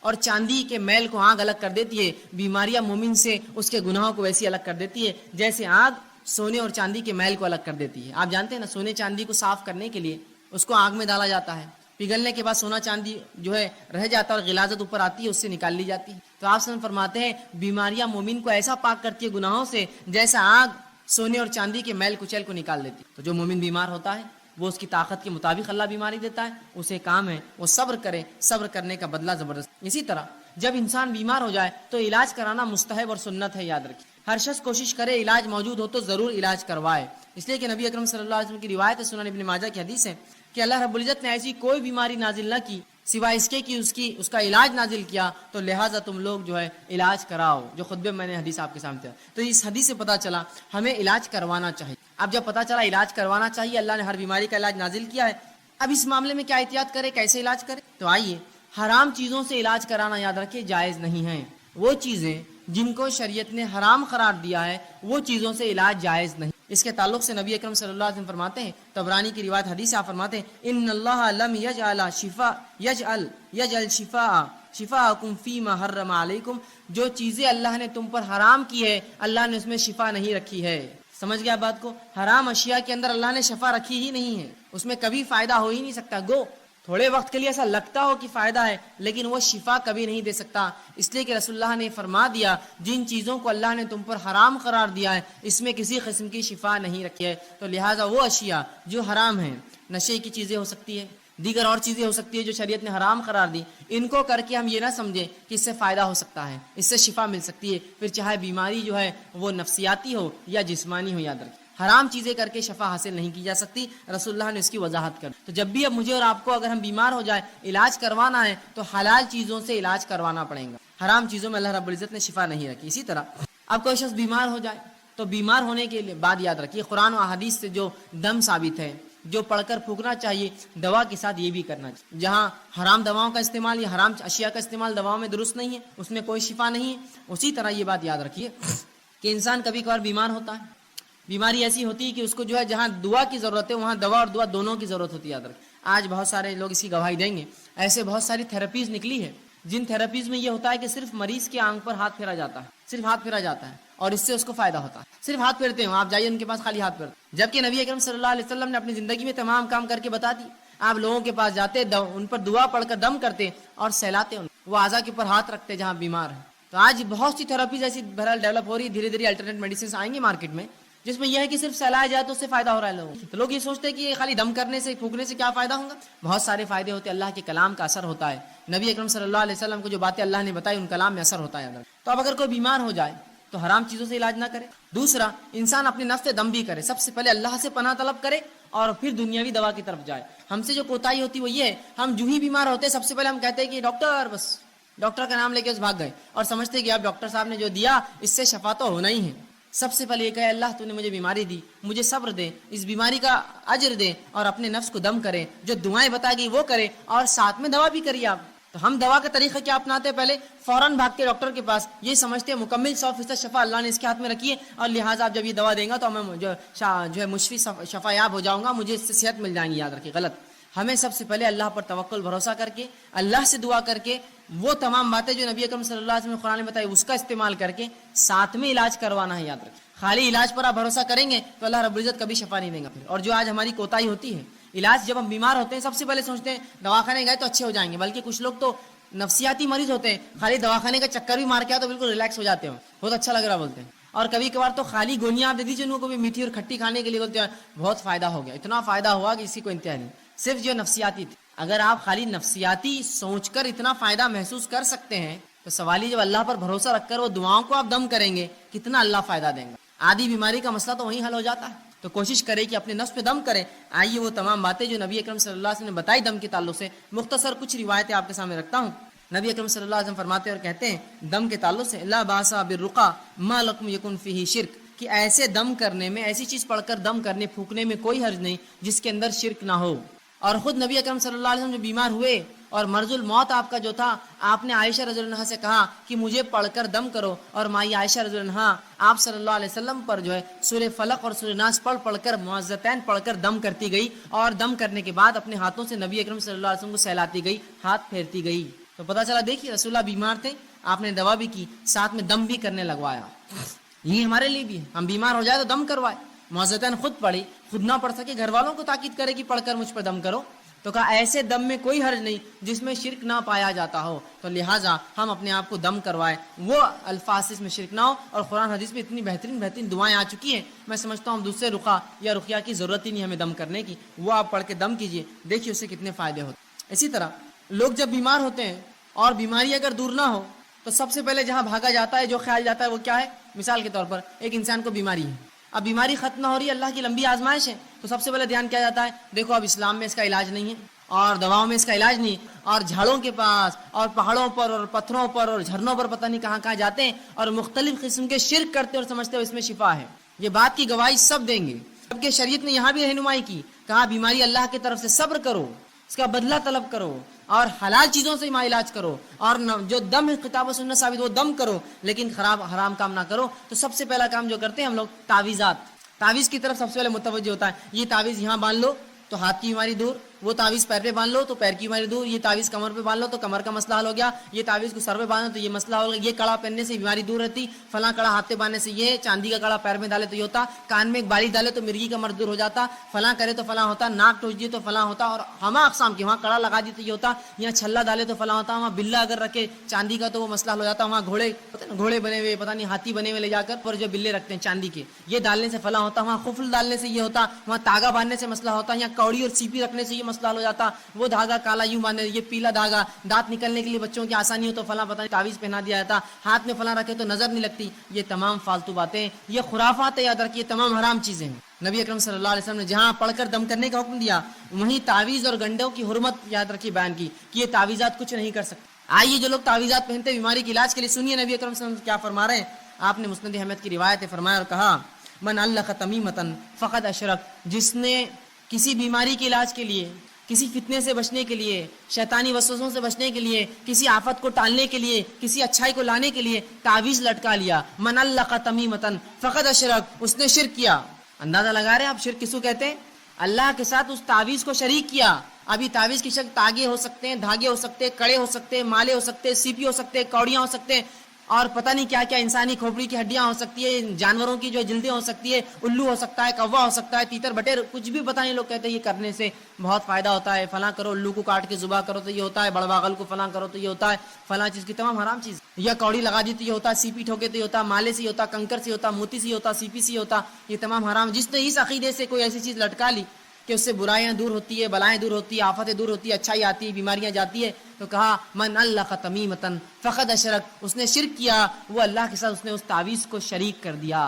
اور چاندی کے میل کو آگ الگ کر دیتی ہے، بیماریاں مومن سے اس کے گناہوں کو ویسی الگ کر دیتی ہے جیسے آگ سونے اور چاندی کے میل کو الگ کر دیتی ہے۔ آپ جانتے ہیں نا سونے چاندی کو صاف کرنے کے لیے اس کو آگ میں ڈالا جاتا ہے، پگھلنے کے بعد سونا چاندی جو ہے رہ جاتا ہے اور غلاظت اوپر آتی ہے، اس سے نکال لی جاتی ہے۔ تو آپ فرماتے ہیں بیماریاں مومن کو ایسا پاک کرتی ہے گناہوں سے جیسا آگ سونے اور چاندی کے میل کچیل کو نکال دیتی۔ تو جو مومن بیمار ہوتا ہے وہ اس کی طاقت کے مطابق اللہ بیماری دیتا ہے، اسے کام ہے وہ صبر کرے، صبر کرنے کا بدلہ زبردست۔ اسی طرح جب انسان بیمار ہو جائے تو علاج کرانا مستحب اور سنت ہے، یاد رکھیے ہر شخص کوشش کرے علاج موجود ہو تو ضرور علاج کروائے، اس لیے کہ نبی اکرم صلی اللہ علیہ وسلم کی روایت ہے، سنن ابن ماجہ کی حدیث ہے کہ اللہ رب العزت نے ایسی کوئی بیماری نازل نہ کی سوائے اس کے کہ اس کا علاج نازل کیا، تو لہٰذا تم لوگ جو ہے علاج کراؤ، جو خطبے میں نے حدیث آپ کے سامنے دیا۔ تو اس حدیث سے پتہ چلا ہمیں علاج کروانا چاہیے۔ اب جب پتہ چلا علاج کروانا چاہیے، اللہ نے ہر بیماری کا علاج نازل کیا ہے، اب اس معاملے میں کیا احتیاط کرے، کیسے علاج کرے؟ تو آئیے حرام چیزوں سے علاج کرانا یاد رکھیے جائز نہیں ہے، وہ چیزیں جن کو شریعت نے حرام قرار دیا ہے وہ چیزوں سے علاج جائز نہیں۔ اس کے تعلق سے نبی اکرم صلی اللہ علیہ وسلم فرماتے ہیں، طبرانی کی روایت حدیث آپ فرماتے ہیں ان اللہ لم یجعل شفاءکم فیما حرم علیکم، جو چیزیں اللہ نے تم پر حرام کی ہے اللہ نے اس میں شفا نہیں رکھی ہے۔ سمجھ گیا بات کو؟ حرام اشیاء کے اندر اللہ نے شفا رکھی ہی نہیں ہے، اس میں کبھی فائدہ ہو ہی نہیں سکتا، گو تھوڑے وقت کے لیے ایسا لگتا ہو کہ فائدہ ہے لیکن وہ شفا کبھی نہیں دے سکتا، اس لیے کہ رسول اللہ نے فرما دیا جن چیزوں کو اللہ نے تم پر حرام قرار دیا ہے اس میں کسی قسم کی شفا نہیں رکھی ہے۔ تو لہٰذا وہ اشیاء جو حرام ہیں، نشے کی چیزیں ہو سکتی ہے، دیگر اور چیزیں ہو سکتی ہے جو شریعت نے حرام قرار دی، ان کو کر کے ہم یہ نہ سمجھیں کہ اس سے فائدہ ہو سکتا ہے، اس سے شفا مل سکتی ہے، پھر چاہے بیماری جو ہے وہ نفسیاتی ہو یا جسمانی ہو، یاد رکھیں حرام چیزیں کر کے شفا حاصل نہیں کی جا سکتی، رسول اللہ نے اس کی وضاحت کر۔ تو جب بھی اب مجھے اور آپ کو اگر ہم بیمار ہو جائے علاج کروانا ہے تو حلال چیزوں سے علاج کروانا پڑے گا، حرام چیزوں میں اللہ رب العزت نے شفا نہیں رکھی۔ اسی طرح اب کوئی شخص بیمار ہو جائے تو بیمار ہونے کے لیے بعد یاد رکھیے قرآن و احادیث سے جو دم ثابت ہے، جو پڑھ کر پھونکنا چاہیے، دوا کے ساتھ یہ بھی کرنا چاہیے۔ جہاں حرام دواؤں کا استعمال یا حرام اشیاء کا استعمال دواؤں میں درست نہیں ہے، اس میں کوئی شفا نہیں ہے۔ اسی طرح یہ بات یاد رکھیے کہ انسان کبھی کبھار بیمار ہوتا ہے، بیماری ایسی ہوتی ہے کہ اس کو جو ہے جہاں دعا کی ضرورت ہے وہاں دوا اور دعا دونوں کی ضرورت ہوتی ہے، یاد رکھیں۔ آج بہت سارے لوگ اس کی گواہی دیں گے، ایسے بہت ساری تھراپیز نکلی ہے جن تھراپیز میں یہ ہوتا ہے کہ صرف مریض کی آنکھ پر ہاتھ پھیرا جاتا ہے، صرف ہاتھ پھیرا جاتا ہے اور اس سے اس کو فائدہ ہوتا ہے، صرف ہاتھ پھیرتے ہیں، آپ جائیے ان کے پاس خالی ہاتھ پھیرتے، جبکہ نبی اکرم صلی اللہ علیہ وسلم نے اپنی زندگی میں تمام کام کر کے بتا دی. آپ لوگوں کے پاس جاتے، ان پر دعا پڑھ کر دم کرتے اور سہلاتے، وہ اعضاء کے اوپر ہاتھ رکھتے جہاں بیمار ہیں. تو آج بہت سی تھراپیز ایسی بہرحال ڈیولپ ہو رہی ہے، دھیرے دھیرے الٹرنیٹ میڈیسنس آئیں گے مارکیٹ میں، جس میں یہ ہے کہ صرف سہلایا جائے تو اس سے فائدہ ہو رہا ہے لوگوں کو. تو لوگ یہ سوچتے ہیں کہ خالی دم کرنے سے پھونکنے سے کیا فائدہ ہوگا. بہت سارے فائدے ہوتے ہیں، اللہ کے کلام کا اثر ہوتا ہے، نبی اکرم صلی اللہ علیہ وسلم کو جو باتیں اللہ نے بتائی ان کلام میں اثر ہوتا ہے. تو اب اگر کوئی بیمار ہو جائے تو حرام چیزوں سے علاج نہ کرے. دوسرا، انسان اپنے نفس سے دم بھی کرے، سب سے پہلے اللہ سے پناہ طلب کرے اور پھر دنیاوی دوا کی طرف جائے. ہم سے جو کوتاہی ہوتی وہ یہ ہے، ہم جو ہی بیمار ہوتے سب سے پہلے ہم کہتے ہیں کہ ڈاکٹر، بس ڈاکٹر کا نام لے کے بھاگ گئے اور سمجھتے کہ اب ڈاکٹر صاحب نے جو دیا اس سے شفا تو ہونا ہی ہے. سب سے پہلے یہ کہے اللہ تو نے مجھے بیماری دی، مجھے صبر دے، اس بیماری کا اجر دے، اور اپنے نفس کو دم کرے، جو دعائیں بتا گئی وہ کرے اور ساتھ میں دوا بھی کریے. آپ تو ہم دوا کا طریقہ کیا اپناتے ہیں؟ پہلے فوراً بھاگتے ڈاکٹر کے پاس، یہ سمجھتے ہیں مکمل 100% شفا اللہ نے اس کے ہاتھ میں رکھی ہے اور لہٰذا آپ جب یہ دوا دیں گا تو میں جو ہے مشفی شفا یاب ہو جاؤں گا، مجھے اس سے صحت مل جائیں گی. یاد رکھیے غلط. ہمیں سب سے پہلے اللہ پر توکل بھروسہ کر کے، اللہ سے دعا کر کے، وہ تمام باتیں جو نبی اکرم صلی اللہ علیہ وسلم نے قرآن میں بتائی اس کا استعمال کر کے ساتھ میں علاج کروانا ہے. یاد رکھیں، خالی علاج پر آپ بھروسہ کریں گے تو اللہ رب العزت کبھی شفا نہیں دیں گا. اور جو آج ہماری کوتاہی ہوتی ہے، علاج جب ہم بیمار ہوتے ہیں سب سے پہلے سوچتے ہیں دواخانے گئے تو اچھے ہو جائیں گے، بلکہ کچھ لوگ تو نفسیاتی مریض ہوتے ہیں، خالی دواخانے کا چکر بھی مار کے آ تو بالکل ریلیکس ہو جاتے ہیں، بہت اچھا لگ رہا بولتے ہیں. اور کبھی کبھار تو خالی گولیاں آپ دے دیجیے ان کو بھی میٹھی اور کھٹی کھانے کے لیے، بولتے ہیں بہت فائدہ ہو گیا، اتنا فائدہ ہوا کہ اسی کو انتہا نہیں. صرف جو نفسیاتی تھی، اگر آپ خالی نفسیاتی سوچ کر اتنا فائدہ محسوس کر سکتے ہیں تو سوال ہی جب اللہ پر بھروسہ رکھ کر وہ دعاؤں کو آپ دم کریں گے کتنا اللہ فائدہ دیں گا. آدھی بیماری کا مسئلہ تو وہیں حل ہو جاتا ہے. تو کوشش کرے کہ اپنے نفس پہ دم کریں. آئیے وہ تمام باتیں جو نبی اکرم صلی اللہ علیہ وسلم نے بتائی دم کے تعلق سے، مختصر کچھ روایتیں آپ کے سامنے رکھتا ہوں. نبی اکرم صلی اللہ علیہ وسلم فرماتے اور کہتے ہیں دم کے تعلق سے، لا باسا بالرقا ما لکم یکن فیہ شرک، کہ ایسے دم کرنے میں، ایسی چیز پڑھ کر دم کرنے پھونکنے میں کوئی حرج نہیں جس کے اندر شرک نہ ہو. اور خود نبی اکرم صلی اللہ علیہ وسلم جو بیمار ہوئے اور مرض الموت آپ کا جو تھا، آپ نے عائشہ رضی اللہ عنہا سے کہا کہ مجھے پڑھ کر دم کرو، اور مائی عائشہ رضی اللہ عنہا آپ صلی اللہ علیہ وسلم پر جو ہے سورہ فلق اور سورہ ناس پڑھ کر معوذتین پڑھ کر دم کرتی گئی، اور دم کرنے کے بعد اپنے ہاتھوں سے نبی اکرم صلی اللہ علیہ وسلم کو سہلاتی گئی، ہاتھ پھیرتی گئی. تو پتہ چلا دیکھیے رسول اللہ بیمار تھے، آپ نے دوا بھی کی، ساتھ میں دم بھی کرنے لگوایا. یہ ہمارے لیے بھی ہے، ہم بیمار ہو جائے تو دم کروائے. معوذتین خود پڑھی، خود نہ پڑھ سکے گھر والوں کو تاکید کرے کہ پڑھ کر مجھ پر دم کرو. تو کہا ایسے دم میں کوئی حرج نہیں جس میں شرک نہ پایا جاتا ہو، تو لہٰذا ہم اپنے آپ کو دم کروائے، وہ الفاظ اس میں شرک نہ ہو. اور قرآن حدیث میں اتنی بہترین دعائیں آ چکی ہیں، میں سمجھتا ہوں دوسرے رقیہ یا رقیہ کی ضرورت ہی نہیں ہمیں دم کرنے کی. وہ آپ پڑھ کے دم کیجئے، دیکھیے اس سے کتنے فائدے ہوتے. اسی طرح لوگ جب بیمار ہوتے ہیں اور بیماری اگر دور نہ ہو تو سب سے پہلے جہاں بھاگا جاتا ہے، جو خیال جاتا ہے وہ کیا ہے؟ مثال کے طور پر ایک انسان کو بیماری ہے، اب بیماری ختم نہ ہو رہی ہے، اللہ کی لمبی آزمائش ہے، تو سب سے پہلے دھیان کیا جاتا ہے؟ دیکھو اب اسلام میں اس کا علاج نہیں ہے اور دواؤں میں اس کا علاج نہیں، اور جھاڑوں کے پاس اور پہاڑوں پر اور پتھروں پر اور جھرنوں پر پتہ نہیں کہاں کہاں جاتے ہیں اور مختلف قسم کے شرک کرتے اور سمجھتے ہو اس میں شفا ہے. یہ بات کی گواہی سب دیں گے، جبکہ شریعت نے یہاں بھی رہنمائی کی، کہا بیماری اللہ کی طرف سے صبر کرو، اس کا بدلہ طلب کرو اور حلال چیزوں سے علاج کرو، اور جو دم کتاب و سنت ثابت وہ دم کرو، لیکن خراب حرام کام نہ کرو. تو سب سے پہلا کام جو کرتے ہیں ہم لوگ تعویذات، تعویذ کی طرف سب سے پہلے متوجہ ہوتا ہے. یہ تعویذ یہاں باندھ لو تو ہاتھ کی بیماری دور، وہ تعویذ پیر پہ باندھ لو تو پیر کی بیماری دور، یہ تعویذ کمر پہ باندھ لو تو کمر کا مسئلہ حل ہو گیا، یہ تعویذ کو سر پہ باندھو تو یہ مسئلہ ہو گیا، یہ کڑا پہننے سے بیماری دور رہتی، فلاں کڑا ہاتھ پہ باندھنے سے یہ، چاندی کا کڑا پیر میں ڈالے تو یہ ہوتا، کان میں ایک بالی ڈالے تو مرغی کا مرض دور ہو جاتا، فلاں کرے تو فلاں ہوتا، ناک ٹوچ دیے تو فلاں ہوتا، اور ہما اقسام کے، وہاں کڑا لگا دی تو یہ ہوتا، یہاں چھلا ڈالے تو فلاں ہوتا، وہاں بلا اگر رکھے چاندی کا تو وہ مسئلہ ہو جاتا، وہاں گھوڑے بنے ہوئے پتہ نہیں ہاتھی بنے ہوئے لے جا کر پر جو بلے رکھتے ہیں چاندی کے، یہ ڈالنے سے فلاں ہوتا، وہاں خفل ڈالنے سے یہ ہوتا، وہاں تاگا باندھنے سے مسئلہ ہوتا، یہاں کوڑی اور سیپی رکھنے سے یہ مسئلہ ہو جاتا، وہ دھاگا کالا یوں باندھے، یہ پیلا دھاگا، دانت نکلنے کے لیے بچوں کی آسانی ہو تو فلاں پتہ نہیں تعویذ پہنا دیا جاتا، ہاتھ میں فلاں رکھے تو نظر نہیں لگتی. یہ تمام فالتو باتیں، یہ خرافات، یاد رکھیے تمام حرام چیزیں ہیں. نبی اکرم صلی اللہ علیہ وسلم نے جہاں پڑھ کر دم کرنے کا حکم دیا وہیں تعویذ اور گنڈوں کی حرمت یاد رکھی بیان کی کہ یہ تعویذات کچھ نہیں کر سکتے. آئیے جو لوگ تعویذات پہنتے بیماری کے علاج کے لیے، سنیے نبی اکرم صلی اللہ علیہ وسلم کیا فرما رہے ہیں. آپ نے مسند احمد کی روایت فرمایا اور کہا من علق تمیمۃ فقد اشرک، جس نے کسی بیماری کے علاج کے لیے، کسی فتنے سے بچنے کے لیے، شیطانی وسوسوں سے بچنے کے لیے، کسی آفت کو ٹالنے کے لیے، کسی اچھائی کو لانے کے لیے تعویذ لٹکا لیا، من علق تمیمۃ فقد اشرک، اس نے شرک کیا. اندازہ لگا رہے ہیں آپ شرک کس کو کہتے ہیں؟ اللہ کے ساتھ اس تعویذ کو شریک کیا، اب یہ تعویذ کی شکل تاگے ہو سکتے ہیں، دھاگے ہو سکتے ہیں، کڑے ہو سکتے ہیں، مالے ہو سکتے ہیں، سیپی ہو سکتے ہیں، کوڑیاں ہو سکتے ہیں، اور پتہ نہیں کیا کیا، انسانی کھوپڑی کی ہڈیاں ہو سکتی ہے، جانوروں کی جو جلدیں ہو سکتی ہے، الو ہو سکتا ہے، کوا ہو سکتا ہے، تیتر بٹیر، کچھ بھی پتہ نہیں، لوگ کہتے ہیں یہ کرنے سے بہت فائدہ ہوتا ہے، فلاں کرو، الو کو کاٹ کے ذبح کرو تو یہ ہوتا ہے، بڑواغل کو فلاں کرو تو یہ ہوتا ہے، فلاں چیز کی تمام حرام چیز، یا کوڑی لگا دی تو یہ ہوتا ہے، سیپی ٹھوکے تو یہ ہوتا ہے، مالے سے ہوتا، کنکر سے ہوتا، موتی سے ہوتا، سیپی سے ہوتا، یہ تمام حرام۔ جس نے اس عقیدے سے کوئی ایسی چیز لٹکا لی کہ اس سے برائیاں دور ہوتی ہے، بلائیں دور ہوتی ہے، آفتیں دور ہوتی ہے، اچھائی آتی ہے، بیماریاں جاتی ہے، تو کہا من علق تمیمتن فقد اشرک، اس نے شرک کیا، وہ اللہ کے ساتھ اس نے اس تعویذ کو شریک کر دیا۔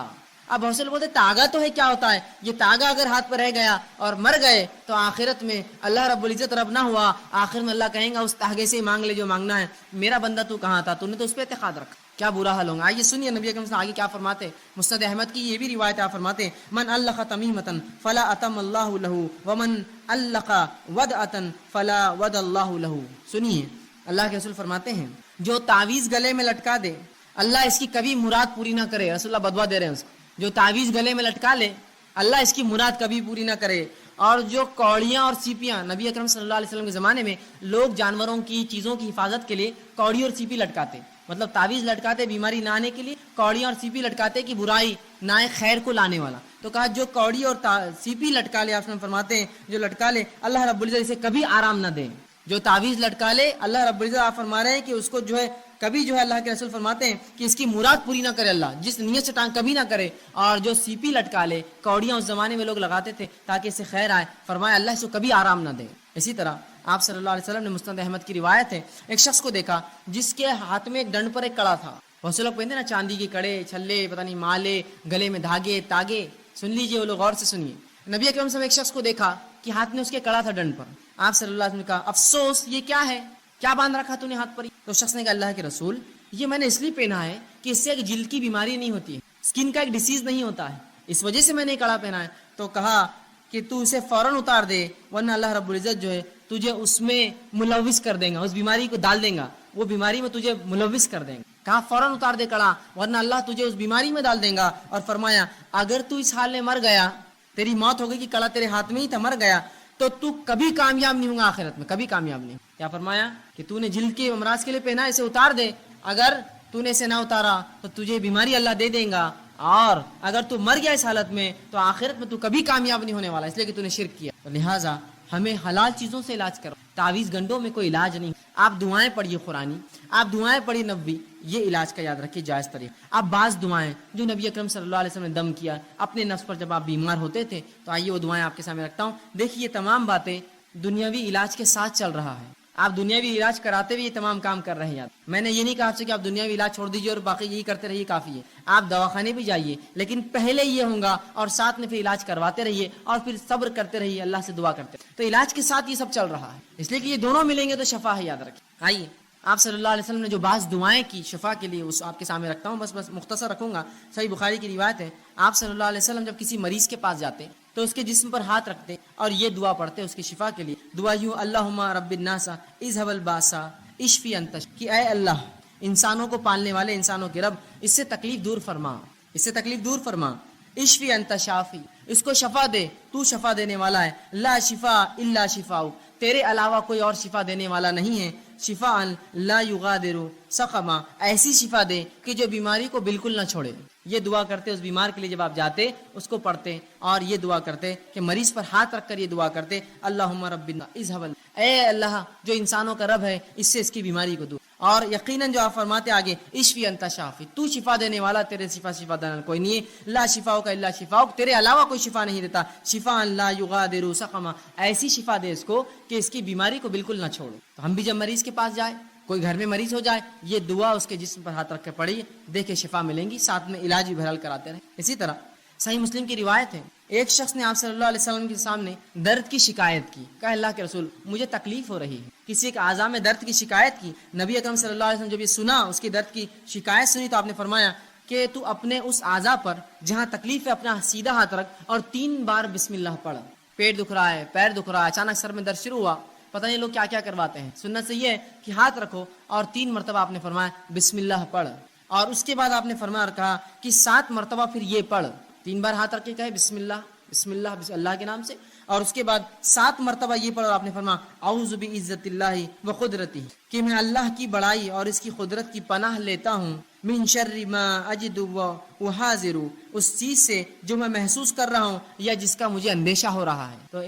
اب بہت سے لوگ بولتے تاگا تو ہے، کیا ہوتا ہے یہ تاگا؟ اگر ہاتھ پر رہ گیا اور مر گئے تو آخرت میں اللہ رب العزت رب نہ ہوا، آخر میں اللہ کہیں گا اس تاگے سے مانگ لے جو مانگنا ہے، میرا بندہ تو کہاں تھا، تو نے تو اس پہ اعتقاد رکھا، کیا برا حال ہوگا۔ آئیے سنیے نبی اکرم صلی اللہ علیہ وسلم آگے کیا فرماتے ہیں۔ مسند احمد کی یہ بھی روایت آپ فرماتے ہیں من علق تمیمۃ فلا اتم اللہ له ومن علق ودعۃ فلا ود اللہ له۔ سنیے اللہ کے رسول فرماتے ہیں جو تعویذ گلے میں لٹکا دے اللہ اس کی کبھی مراد پوری نہ کرے، رسول اللہ بدوا دے رہے ہیں اس کو، جو تعویذ گلے میں لٹکا لے اللہ اس کی مراد کبھی پوری نہ کرے۔ اور جو کوڑیاں اور سیپیاں، نبی اکرم صلی اللہ علیہ وسلم کے زمانے میں لوگ جانوروں کی چیزوں کی حفاظت کے لیے کوڑی اور سیپی لٹکاتے، مطلب تعویذ لٹکاتے بیماری نہ آنے کے لیے، کوڑیاں اور سیپی لٹکاتے کہ برائی نہ آئے، خیر کو لانے والا۔ تو کہا جو کوڑی اور سیپی لٹکا لے، آپ فرماتے ہیں جو لٹکا لے اللہ رب العزت اسے کبھی آرام نہ دے۔ جو تعویذ لٹکا لے اللہ رب العزت آپ فرما رہے ہیں کہ اس کو جو ہے کبھی جو ہے اللہ کے رسول فرماتے ہیں کہ اس کی مراد پوری نہ کرے اللہ، جس نیت سے ٹانگ کبھی نہ کرے۔ اور جو سیپی لٹکا لے، کوڑیاں اس زمانے میں لوگ لگاتے تھے تاکہ اسے خیر آئے، فرمایا اللہ اس کو کبھی آرام نہ دے۔ اسی طرح آپ صلی اللہ علیہ وسلم نے مسند احمد کی روایت ہے، ایک شخص کو دیکھا جس کے ہاتھ میں ایک ڈنڈ پر ایک کڑا تھا۔ بہت سے لوگ پہنتے نا چاندی کے کڑے، چھلے، پتہ نہیں مالے، گلے میں دھاگے، تاگے، سن لیجئے وہ لوگ غور سے سنیے۔ نبی اکرم صلی اللہ علیہ وسلم ایک شخص کو دیکھا کہ ہاتھ میں اس کے کڑا تھا ڈنڈ پر، آپ صلی اللہ علیہ وسلم نے کہا افسوس یہ کیا ہے، کیا باندھ رکھا تو نے ہاتھ پر؟ تو شخص نے کہا اللہ کے رسول یہ میں نے اس لیے پہنا ہے کہ اس سے ایک جلد کی بیماری نہیں ہوتی ہے، اسکن کا ایک ڈیزیز نہیں ہوتا ہے، اس وجہ سے میں نے کڑا پہنا ہے۔ تو کہا کہ تو اسے فوراً اتار دے ورنہ اللہ رب العزت جو ہے تجھے اس میں ملوث کر دیں گا، اس بیماری کو ڈال دیں گا، وہ بیماری میں تجھے ملوث کر دیں گا۔ کہا فوراً اتار دے کڑا ورنہ اللہ تجھے اس بیماری میں ڈال دیں گا۔ اور فرمایا اگر تو اس حال میں مر گیا، تیری موت ہو گئی کہ کڑا تیرے ہاتھ میں ہی تھا، مر گیا تو کبھی کامیاب نہیں ہوگا آخرت میں، کبھی کامیاب نہیں۔ کیا فرمایا کہ تو نے جلد کے امراض کے لیے پہنا، اسے اتار دے، اگر تو نے اسے نہ اتارا تو تجھے بیماری اللہ دے دیں گا، اور اگر تو مر گیا اس حالت میں تو آخرت میں تو کبھی کامیاب نہیں ہونے والا، اس لیے کہ تو نے شرک کیا۔ تو لہٰذا ہمیں حلال چیزوں سے علاج کرو، تعویذ گنڈوں میں کوئی علاج نہیں۔ آپ دعائیں پڑھیے قرآنی، آپ دعائیں پڑھیے نبوی، یہ علاج کا یاد رکھیے جائز طریقہ۔ آپ بعض دعائیں جو نبی اکرم صلی اللہ علیہ وسلم نے دم کیا اپنے نفس پر جب آپ بیمار ہوتے تھے، تو آئیے وہ دعائیں آپ کے سامنے رکھتا ہوں۔ دیکھیے یہ تمام باتیں دنیاوی علاج کے ساتھ چل رہا ہے، آپ دنیاوی علاج کراتے ہوئے یہ تمام کام کر رہے ہیں۔ میں نے یہ نہیں کہا آپ سے کہ آپ دنیاوی علاج چھوڑ دیجیے اور باقی یہی کرتے رہیے کافی ہے، آپ دواخانے بھی جائیے، لیکن پہلے یہ ہوگا اور ساتھ میں پھر علاج کرواتے رہیے اور پھر صبر کرتے رہیے، اللہ سے دعا کرتے رہیے۔ تو علاج کے ساتھ یہ سب چل رہا ہے، اس لیے کہ یہ دونوں ملیں گے تو شفا ہے، یاد رکھیے۔ آئیے آپ صلی اللہ علیہ وسلم نے جو بعض دعائیں کی شفا کے لیے اس آپ کے سامنے رکھتا ہوں، بس مختصر رکھوں گا۔ صحیح بخاری کی روایت ہے، آپ صلی اللہ علیہ وسلم جب کسی مریض کے پاس جاتے تو اس کے جسم پر ہاتھ رکھتے اور یہ دعا پڑھتے اس کی شفا کے لیے۔ دعا یوں اللہم رب الناس اذهب الباس اشفی انت، کہ اے اللہ انسانوں کو پالنے والے، انسانوں کے رب، اس سے تکلیف دور فرما، اس سے تکلیف دور فرما، اشفی انت شافی، اس کو شفا دے، تو شفا دینے والا ہے، لا شفا الا شفاؤ، تیرے علاوہ کوئی اور شفا دینے والا نہیں ہے، شفاء لا یغادر سقما، ایسی شفا دے کہ جو بیماری کو بالکل نہ چھوڑے۔ یہ دعا کرتے اس بیمار کے لیے، جب آپ جاتے اس کو پڑھتے اور یہ دعا کرتے کہ مریض پر ہاتھ رکھ کر یہ دعا کرتے اللہم رب اذهب، اے اللہ جو انسانوں کا رب ہے اس سے اس کی بیماری کو دور۔ اور یقیناً جو آپ فرماتے آگے اشفی انت شافی، تو شفا دینے والا، تیرے شفا دینا کوئی نہیں ہے، لا شفاؤ کا الا شفاؤ، تیرے علاوہ کوئی شفا نہیں دیتا، شفاء لا یغادر سقما، ایسی شفا دے اس کو کہ اس کی بیماری کو بالکل نہ چھوڑو۔ تو ہم بھی جب مریض کے پاس جائے، کوئی گھر میں مریض ہو جائے، یہ دعا اس کے جسم پر ہاتھ رکھ کے پڑھیے، دیکھے شفا ملیں گی، ساتھ میں علاج بھی بہرحال کراتے رہیں۔ اسی طرح صحیح مسلم کی روایت ہے، ایک شخص نے آپ صلی اللہ علیہ وسلم کے سامنے درد کی شکایت کی، کہا اللہ کے رسول مجھے تکلیف ہو رہی ہے، کسی ایک اعضاء میں درد کی شکایت کی۔ نبی اکرم صلی اللہ علیہ وسلم جب یہ سنا، اس کی درد کی شکایت سنی، تو آپ نے فرمایا کہ تو اپنے اس اعضاء پر جہاں تکلیف ہے اپنا سیدھا ہاتھ رکھ اور 3 بار بسم اللہ پڑھ۔ پیٹ دکھ رہا ہے، پیر دکھ رہا ہے، اچانک سر میں درد شروع ہوا، پتہ نہیں لوگ کیا کیا کرواتے ہیں، سنت سے یہ ہے کہ ہاتھ رکھو اور 3 مرتبہ آپ نے فرمایا بسم اللہ پڑھ، اور اس کے بعد آپ نے فرمایا اور کہا کہ 7 مرتبہ پھر یہ پڑھ، 3 بار ہاتھ رکھ کے کہے بسم اللہ بسم اللہ بسم اللہ کے نام سے، اور اس کے بعد 7 مرتبہ یہ پڑھا اور آپ نے فرمایا اعوذ بعزت اللہ و قدرتی، کہ میں اللہ کی بڑائی اور اس کی قدرت کی پناہ لیتا ہوں، من شر ما اجد و احاذر، اس چیز سے جو میں محسوس کر رہا ہوں یا جس کا مجھے اندیشہ ہو رہا ہے۔ تو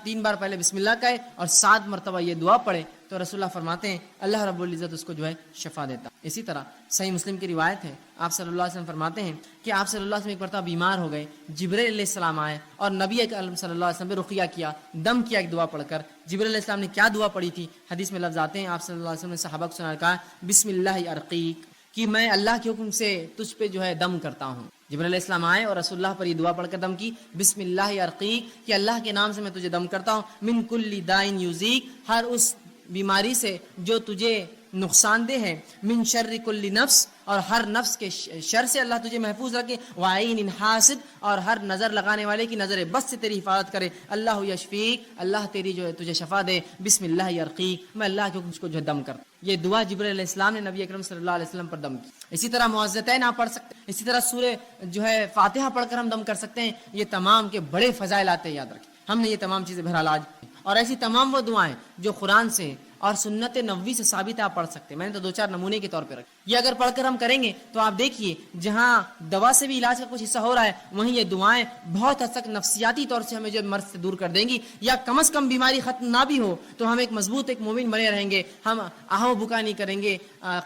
3 بار پہلے بسم اللہ کہے اور 7 مرتبہ یہ دعا پڑھے تو رسول اللہ فرماتے ہیں اللہ رب العزت اس کو جو ہے شفا دیتا۔ اسی طرح صحیح مسلم کی روایت ہے، آپ صلی اللہ علیہ وسلم فرماتے ہیں کہ آپ صلی اللہ علیہ وسلم ایک مرتبہ بیمار ہو گئے، جبرائیل علیہ السلام آئے اور نبی اکرم صلی اللہ علیہ وسلم پہ رقیہ کیا، دم کیا ایک دعا پڑھ کر۔ جبرائیل علیہ السلام نے کیا دعا پڑھی تھی؟ حدیث میں لفظ آتے ہیں، آپ صلی اللہ علیہ وسلم نے صحابہ کو سنا کہا بسم اللہ ارقیک، کہ میں اللہ کے حکم سے تجھ پہ جو ہے دم کرتا ہوں۔ جبرائیل علیہ السلام آئے اور رسول اللہ پر یہ دعا پڑھ کر دم کی، بسم اللہ ارقیک، کہ اللہ کے نام سے میں تجھے دم کرتا ہوں، من کل دائن یوزیک، ہر اس بیماری سے جو تجھے نقصان دہ ہے، من شر کل نفس، اور ہر نفس کے شر سے اللہ تجھے محفوظ رکھے، وعین حاسد، اور ہر نظر لگانے والے کی نظر بس سے تیری حفاظت کرے، اللہ یشفیک، اللہ تیری جو ہے تجھے شفا دے، بسم اللہ یرقیک، میں اللہ کے حکم کو جو ہے دم کرتا۔ یہ دعا جبرائیل علیہ السلام نے نبی اکرم صلی اللہ علیہ وسلم پر دم کی۔ اسی طرح معوذتین آپ پڑھ سکتے ہیں، اسی طرح سورہ جو ہے فاتحہ پڑھ کر ہم دم کر سکتے ہیں۔ یہ تمام کے بڑے فضائل آتے ہیں، یاد رکھیں۔ ہم نے یہ تمام چیزیں بہرحال آج، اور ایسی تمام وہ دعائیں جو قرآن سے اور سنت نبوی سے ثابت ہے آپ پڑھ سکتے ہیں۔ میں نے تو 2-4 نمونے کے طور پہ رکھے، یہ اگر پڑھ کر ہم کریں گے تو آپ دیکھیے جہاں دوا سے بھی علاج کا کچھ حصہ ہو رہا ہے، وہیں یہ دعائیں بہت حد تک نفسیاتی طور سے ہمیں جو مرض سے دور کر دیں گی، یا کم از کم بیماری ختم نہ بھی ہو تو ہم ایک مضبوط ایک مومن بنے رہیں گے۔ ہم آہو بکا نہیں کریں گے،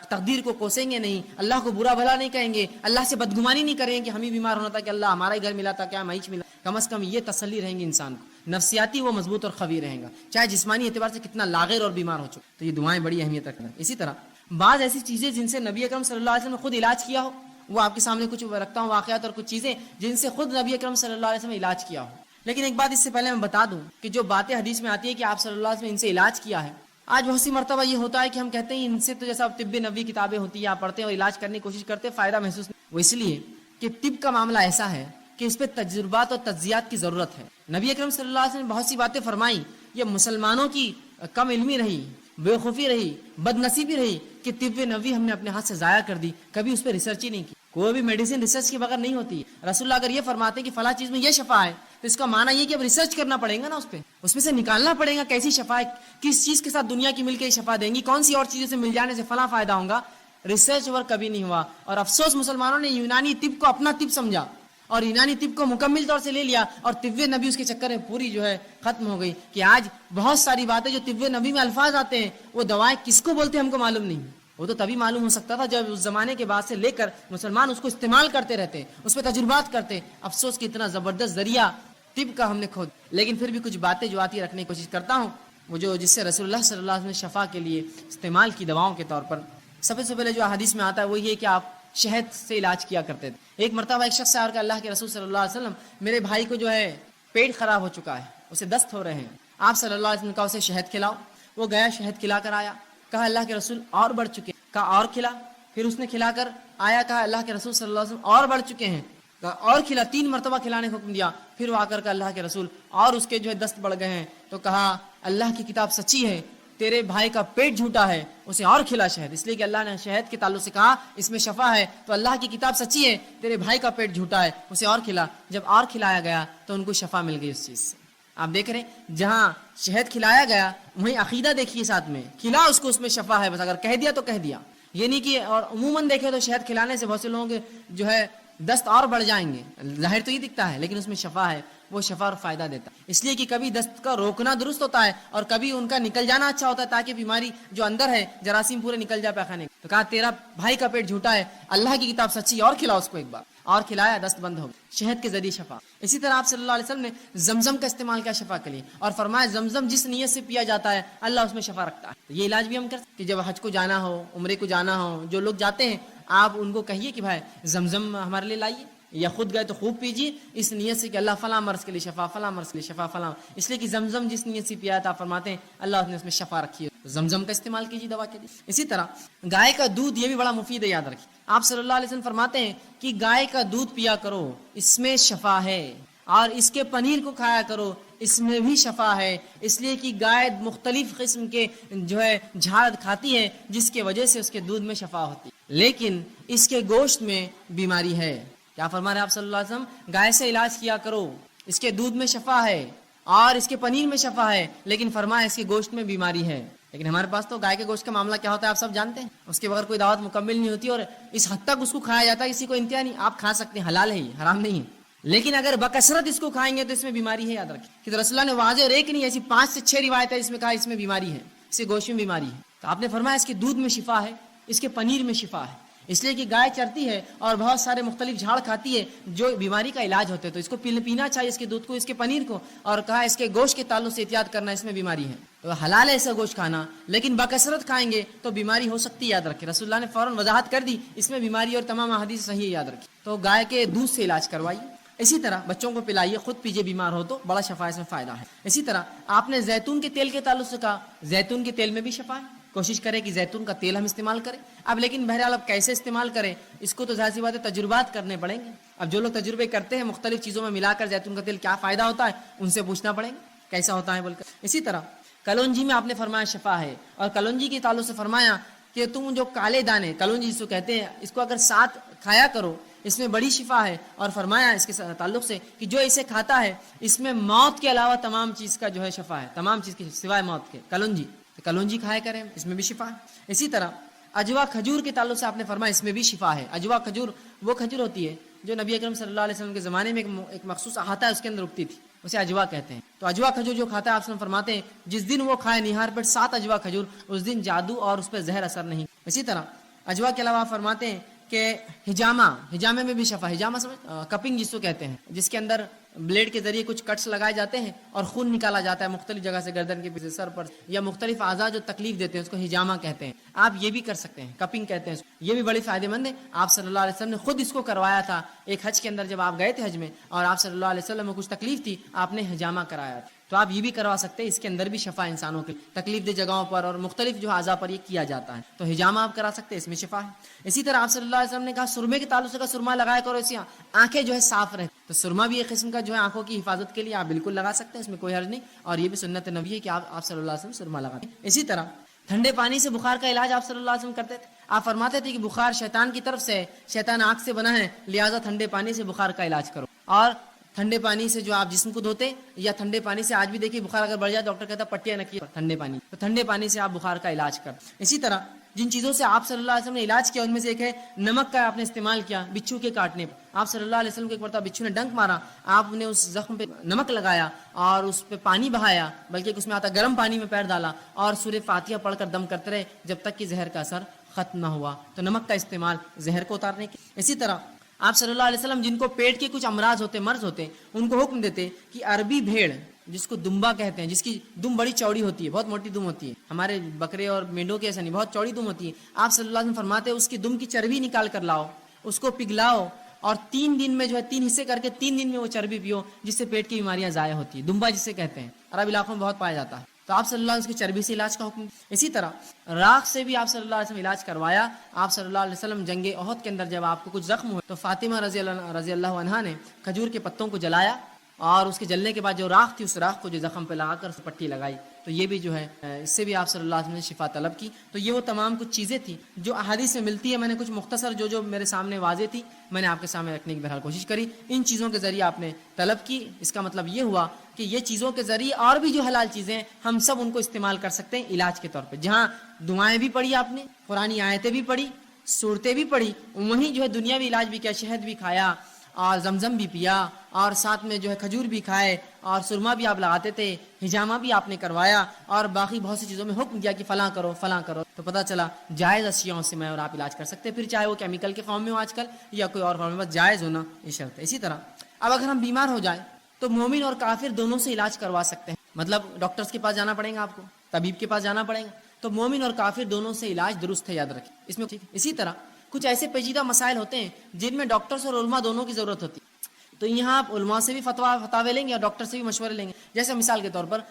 تقدیر کو کوسیں گے نہیں، اللہ کو برا بھلا نہیں کہیں گے، اللہ سے بدگمانی نہیں کریں گے کہ ہم ہی بیمار ہونا تھا کہ اللہ ہمارا ہی گھر ملا تھا کیا مہیچ ملا۔ کم از کم یہ تسلی رہیں گی انسان کو، نفسیاتی وہ مضبوط اور قوی رہے گا، چاہے جسمانی اعتبار سے کتنا لاغر اور بیمار ہو چکا۔ تو یہ دعائیں بڑی اہمیت رکھنا۔ اسی طرح بعض ایسی چیزیں جن سے نبی اکرم صلی اللہ علیہ وسلم نے خود علاج کیا ہو، وہ آپ کے سامنے کچھ رکھتا ہوں واقعات اور کچھ چیزیں جن سے خود نبی اکرم صلی اللہ علیہ وسلم نے علاج کیا ہو۔ لیکن ایک بات اس سے پہلے میں بتا دوں کہ جو باتیں حدیث میں آتی ہے کہ آپ صلی اللہ علیہ وسلم نے ان سے علاج کیا ہے، آج بہت سی مرتبہ یہ ہوتا ہے کہ ہم کہتے ہیں ان سے تو جیسا طب نبوی کتابیں ہوتی ہیں آپ پڑھتے ہیں اور علاج کرنے کی کوشش کرتے ہیں، فائدہ محسوس نہیں۔ وہ اس لیے کہ طب کا معاملہ ایسا ہے کہ اس پہ تجربات اور تجزیات کی ضرورت ہے۔ نبی اکرم صلی اللہ علیہ وسلم نے بہت سی باتیں فرمائیں، یہ مسلمانوں کی کم علمی رہی، بے خوفی رہی، بد نصیبی رہی کہ طب نبوی ہم نے اپنے ہاتھ سے ضائع کر دی، کبھی اس پہ ریسرچ ہی نہیں کی۔ کوئی بھی میڈیسن ریسرچ کے بغیر نہیں ہوتی ہے۔ رسول اللہ اگر یہ فرماتے ہیں کہ فلاں چیز میں یہ شفا ہے تو اس کا معنی یہ کہ اب ریسرچ کرنا پڑے گا نا، اس میں سے نکالنا پڑے گا کیسی شفا ہے، کس چیز کے ساتھ دنیا کی مل کے شفا دیں گی، کون سی اور چیزوں سے مل جانے سے فلاں فائدہ ہوگا۔ ریسرچ ورک کبھی نہیں ہوا، اور افسوس مسلمانوں نے یونانی طب کو اپنا طب سمجھا اور یونانی طب کو مکمل طور سے لے لیا، اور طب نبی اس کے چکر میں پوری جو ہے ختم ہو گئی کہ آج بہت ساری باتیں جو طب نبی میں الفاظ آتے ہیں وہ دوائیں کس کو بولتے ہیں ہم کو معلوم نہیں۔ وہ تو تبھی معلوم ہو سکتا تھا جب اس زمانے کے بعد سے لے کر مسلمان اس کو استعمال کرتے رہتے، اس پہ تجربات کرتے۔ افسوس کہ اتنا زبردست ذریعہ طب کا ہم نے کھو۔ لیکن پھر بھی کچھ باتیں جو آتی رکھنے کی کوشش کرتا ہوں، وہ جو جس سے رسول اللہ صلی اللہ علیہ وسلم نے شفا کے لیے استعمال کی دواؤں کے طور پر۔ سب سے پہلے جو حدیث میں آتا ہے وہ یہ کہ آپ شہد سے علاج کیا کرتے تھے۔ ایک مرتبہ ایک شخص سے اور کہ اللہ کے رسول صلی اللہ علیہ وسلم میرے بھائی کو جو ہے پیٹ خراب ہو چکا ہے، اسے دست ہو رہے ہیں، آپ صلی اللہ علیہ وسلم نے کہا اسے شہد کھلاؤ۔ وہ گیا شہد کھلا کر آیا، کہا اللہ کے رسول اور بڑھ چکے، کہا اور کھلا، پھر اس نے کھلا کر آیا، کہا اللہ کے رسول صلی اللہ علیہ وسلم اور بڑھ چکے ہیں، کہا اور کھلا، 3 مرتبہ کھلانے کا حکم دیا۔ پھر وہ آ کر کہا اللہ کے رسول اور اس کے جو ہے دست بڑھ گئے ہیں، تو کہا اللہ کی کتاب سچی ہے، تیرے بھائی کا پیٹ جھوٹا ہے، اسے اور کھلا شہد، اس لیے کہ اللہ نے شہد کے تعلق سے کہا اس میں شفا ہے، تو اللہ کی کتاب سچی ہے، تیرے بھائی کا پیٹ جھوٹا ہے، اسے اور کھلا۔ جب اور کھلایا گیا تو ان کو شفا مل گئی اس چیز سے۔ آپ دیکھ رہے ہیں جہاں شہد کھلایا گیا وہیں عقیدہ دیکھیے ساتھ میں، کھلا اس کو، اس میں شفا ہے، بس اگر کہہ دیا تو کہہ دیا، یہ نہیں کہ اور عموماً دیکھے تو شہد کھلانے سے بہت سے لوگوں کے جو ہے دست اور بڑھ جائیں گے، ظاہر تو یہ دکھتا ہے لیکن اس میں شفا ہے، وہ شفا اور فائدہ دیتا ہے۔ اس لیے کہ کبھی دست کا روکنا درست ہوتا ہے اور کبھی ان کا نکل جانا اچھا ہوتا ہے، تاکہ بیماری جو اندر ہے جراثیم پورے نکل جائے پیخانے۔ تو کہا تیرا بھائی کا پیٹ جھوٹا ہے، اللہ کی کتاب سچی، اور کھلاؤ اس کو ایک بار، اور کھلایا، دست بند ہو گیا، شہد کے ذریعے شفا۔ اسی طرح آپ صلی اللہ علیہ وسلم نے زمزم کا استعمال کیا شفا کے لیے، اور فرمایا زمزم جس نیت سے پیا جاتا ہے اللہ اس میں شفا رکھتا ہے۔ تو یہ علاج بھی ہم کرتے ہیں کہ جب حج کو جانا ہو، عمرے کو جانا ہو، جو لوگ جاتے ہیں آپ ان کو کہیے کہ بھائی زمزم ہمارے لیے لائیے، یا خود گئے تو خوب پیجیے، اس نیت سے کہ اللہ فلاں مرض کے لیے شفا، فلاں مرض کے لیے شفا، فلاں، اس لیے کہ زمزم جس نیت سے پیا تھا فرماتے ہیں اللہ نے اس میں شفا رکھی ہے، زمزم کا استعمال کیجیے دوا کے لیے۔ اسی طرح گائے کا دودھ، یہ بھی بڑا مفید ہے، یاد رکھیے، آپ صلی اللہ علیہ وسلم فرماتے ہیں کہ گائے کا دودھ پیا کرو، اس میں شفا ہے، اور اس کے پنیر کو کھایا کرو، اس میں بھی شفا ہے، اس لیے کہ گائے مختلف قسم کے جو ہے جھاڑ کھاتی ہے جس کی وجہ سے اس کے دودھ میں شفا ہوتی ہے، لیکن اس کے گوشت میں بیماری ہے۔ کیا فرما رہے ہیں آپ صلی اللہ علیہ وسلم؟ گائے سے علاج کیا کرو، اس کے دودھ میں شفا ہے، اور اس کے پنیر میں شفا ہے، لیکن فرمایا اس کے گوشت میں بیماری ہے۔ لیکن ہمارے پاس تو گائے کے گوشت کا معاملہ کیا ہوتا ہے آپ سب جانتے ہیں، اس کے بغیر کوئی دعوت مکمل نہیں ہوتی، اور اس حد تک اس کو کھایا جاتا ہے کسی کو انتہا نہیں۔ آپ کھا سکتے ہیں، حلال ہے، یہ حرام نہیں ہے، لیکن اگر بکثرت اس کو کھائیں گے تو اس میں بیماری ہے، یاد رکھیں کہ رسول اللہ نے واضح اور ایک نہیں ایسی 5 سے 6 روایت ہے جس میں کہا اس میں بیماری ہے، اس کے گوشت میں بیماری ہے۔ تو آپ نے فرمایا اس کے دودھ میں شفا ہے، اس کے پنیر میں شفا ہے، اس لیے کہ گائے چرتی ہے اور بہت سارے مختلف جھاڑ کھاتی ہے جو بیماری کا علاج ہوتے ہیں، تو اس کو پینا چاہیے، اس کے دودھ کو، اس کے پنیر کو، اور کہا اس کے گوشت کے تعلق سے احتیاط کرنا، اس میں بیماری ہے۔ تو حلال ہے ایسا گوشت کھانا، لیکن بکثرت کھائیں گے تو بیماری ہو سکتی ہے، یاد رکھیں۔ رسول اللہ نے فوراً وضاحت کر دی اس میں بیماری، اور تمام احادیث صحیح ہے، یاد رکھیں۔ تو گائے کے دودھ سے علاج کروائیے، اسی طرح بچوں کو پلائیے، خود پیجیے، بیمار ہو تو بڑا شفا اس میں فائدہ ہے۔ اسی طرح آپ نے زیتون کے تیل کے تعلق سے کہا، زیتون کے تیل میں بھی شفا ہے، کوشش کریں کہ زیتون کا تیل ہم استعمال کریں۔ اب لیکن بہرحال اب کیسے استعمال کریں اس کو تو ظاہر سی بات ہے تجربات کرنے پڑیں گے۔ اب جو لوگ تجربے کرتے ہیں مختلف چیزوں میں ملا کر زیتون کا تیل کیا فائدہ ہوتا ہے ان سے پوچھنا پڑیں گے کیسا ہوتا ہے بول کر۔ اسی طرح کلونجی میں آپ نے فرمایا شفا ہے، اور کلونجی کے تعلق سے فرمایا کہ تم جو کالے دانے کلونجی جس کو کہتے ہیں اس کو اگر ساتھ کھایا کرو، اس میں بڑی شفا ہے، اور فرمایا اس کے تعلق سے کہ جو اسے کھاتا ہے اس میں موت کے علاوہ تمام چیز کا جو ہے شفا ہے، تمام چیز کی سوائے موت کے، کلونجی تو کلونجی کھایا کریں، اس میں بھی شفا ہے۔ اسی طرح اجوا کھجور کے تعلق سے آپ نے فرمایا اس میں بھی شفا ہے۔ اجوا کھجور وہ کھجور ہوتی ہے جو نبی اکرم صلی اللہ علیہ وسلم کے زمانے میں ایک مخصوص احاطہ ہے اس کے اندر اگتی تھی، اسے اجوا کہتے ہیں۔ تو اجوا کھجور جو کھاتا ہے آپ فرماتے ہیں جس دن وہ کھائے نہار پر 7 اجوا کھجور، اس دن جادو اور اس پہ زہر اثر نہیں۔ اسی طرح اجوا کے علاوہ آپ فرماتے ہیں کہ ہجامے میں بھی شفا، ہجامہ سمجھ کپنگ جس کو کہتے ہیں، جس کے اندر بلیڈ کے ذریعے کچھ کٹس لگائے جاتے ہیں اور خون نکالا جاتا ہے مختلف جگہ سے، گردن کے پیچھے، سر پر، یا مختلف اعضاء جو تکلیف دیتے ہیں اس کو ہجامہ کہتے ہیں۔ آپ یہ بھی کر سکتے ہیں، کپنگ کہتے ہیں، یہ بھی بڑی فائدہ مند ہے۔ آپ صلی اللہ علیہ وسلم نے خود اس کو کروایا تھا ایک حج کے اندر، جب آپ گئے تھے حج میں اور آپ صلی اللہ علیہ وسلم میں کچھ تکلیف تھی، آپ نے ہجامہ کرایا تھا، تو آپ یہ بھی کروا سکتے ہیں۔ اس کے اندر بھی شفا انسانوں کے تکلیف دہ جگہوں پر اور مختلف جو اعضاء پر یہ کیا جاتا ہے، تو ہجامہ آپ کرا سکتے ہیں، اس میں شفا ہے۔ اسی طرح آپ صلی اللہ علیہ وسلم نے کہا سرمے کے تعلق سے کا سرما لگایا کرو، اس سے آنکھیں جو ہے صاف رہے، تو سرما بھی ایک قسم کا جو ہے آنکھوں کی حفاظت کے لیے آپ بالکل لگا سکتے ہیں، اس میں کوئی حرج نہیں، اور یہ بھی سنت نبی ہے کہ آپ صلی اللہ علیہ وسلم سرما لگاتے ہیں۔ اسی طرح ٹھنڈے پانی سے بخار کا علاج آپ صلی اللہ علیہ وسلم کرتے تھے۔ آپ فرماتے تھے کہ بخار شیطان کی طرف سے ہے، شیطان آنکھ سے بنا ہے، لہٰذا ٹھنڈے پانی سے بخار کا علاج کرو۔ اور ٹھنڈے پانی سے جو آپ جسم کو دھوتے، یا ٹھنڈے پانی سے آج بھی دیکھیے بخار اگر بڑھ جائے ڈاکٹر کہتا ہے پٹیاں رکھیے ٹھنڈے پانی، تو ٹھنڈے پانی سے آپ بخار کا علاج کر۔ اسی طرح جن چیزوں سے آپ صلی اللہ علیہ وسلم نے علاج کیا ان میں سے ایک ہے نمک کا آپ نے استعمال کیا بچھو کے کاٹنے پر۔ آپ صلی اللہ علیہ وسلم کو ایک مرتبہ بچھو نے ڈنک مارا، آپ نے اس زخم پہ نمک لگایا اور اس پہ پانی بہایا، بلکہ اس میں آتا گرم پانی میں پیر ڈالا اور سورہ فاتحہ پڑھ کر دم کرتے رہے جب تک کہ زہر کا اثر ختم نہ ہوا۔ تو نمک کا استعمال زہر کو اتارنے کے۔ اسی طرح آپ صلی اللہ علیہ وسلم جن کو پیٹ کے کچھ امراض ہوتے، مرض ہوتے، ان کو حکم دیتے کہ عربی بھیڑ جس کو دمبا کہتے ہیں، جس کی دم بڑی چوڑی ہوتی ہے، بہت موٹی دم ہوتی ہے، ہمارے بکرے اور مینڈوں کے ایسا نہیں، بہت چوڑی دم ہوتی ہے، آپ صلی اللہ علیہ وسلم فرماتے ہیں اس کی دم کی چربی نکال کر لاؤ، اس کو پگھلاؤ اور 3 دن میں جو ہے 3 حصے کر کے 3 دن میں وہ چربی پیو، جس سے پیٹ کی بیماریاں ضائع ہوتی ہیں۔ دمبا جسے کہتے ہیں، عرب علاقوں میں بہت پایا جاتا ہے، تو آپ صلی اللہ علیہ وسلم کی چربی سے علاج کا حکم۔ اسی طرح راکھ سے بھی آپ صلی اللہ علیہ وسلم علاج کروایا۔ آپ صلی اللہ علیہ وسلم جنگ احد کے اندر جب آپ کو کچھ زخم ہوئے تو فاطمہ رضی اللہ عنہا نے کھجور کے پتوں کو جلایا، اور اس کے جلنے کے بعد جو راکھ تھی اس راکھ کو جو زخم پہ لگا کر اس پٹی لگائی، تو یہ بھی جو ہے اس سے بھی آپ صلی اللہ علیہ وسلم نے شفا طلب کی۔ تو یہ وہ تمام کچھ چیزیں تھیں جو احادیث میں ملتی ہے، میں نے کچھ مختصر جو میرے سامنے واضح تھی میں نے آپ کے سامنے رکھنے کی بہرحال کوشش کری۔ ان چیزوں کے ذریعے آپ نے طلب کی، اس کا مطلب یہ ہوا کہ یہ چیزوں کے ذریعے اور بھی جو حلال چیزیں ہیں ہم سب ان کو استعمال کر سکتے ہیں علاج کے طور پہ۔ جہاں دعائیں بھی پڑھی آپ نے، قرآنی آیتیں بھی پڑھی، صورتیں بھی پڑھی، وہیں جو ہے دنیاوی علاج بھی کیا، شہد بھی کھایا اور زمزم بھی پیا اور ساتھ میں جو ہے کھجور بھی کھائے اور سرما بھی آپ لگاتے تھے، ہجامہ بھی آپ نے کروایا اور باقی بہت سی چیزوں میں حکم دیا کہ فلاں کرو فلاں کرو، تو پتہ چلا جائز اشیاءوں سے میں اور آپ علاج کر سکتے ہیں، پھر چاہے وہ کیمیکل کے فارم میں ہو آج کل یا کوئی اور فارم میں، بس جائز ہونا یہ شرط ہے۔ اسی طرح اب اگر ہم بیمار ہو جائیں تو مومن اور کافر دونوں سے علاج کروا سکتے ہیں، مطلب ڈاکٹرز کے پاس جانا پڑے گا، آپ کو طبیب کے پاس جانا پڑے گا، تو مومن اور کافر دونوں سے علاج درست ہے، یاد رکھیں اس میں ٹھیک۔ اسی طرح کچھ ایسے پیچیدہ مسائل ہوتے ہیں جن میں ڈاکٹرز اور علماء دونوں کی ضرورت ہوتی ہے، تو یہاں آپ علماء سے بھی فتوے لیں گے اور ڈاکٹر سے بھی مشورے لیں گے۔ جیسے مثال کے طور پر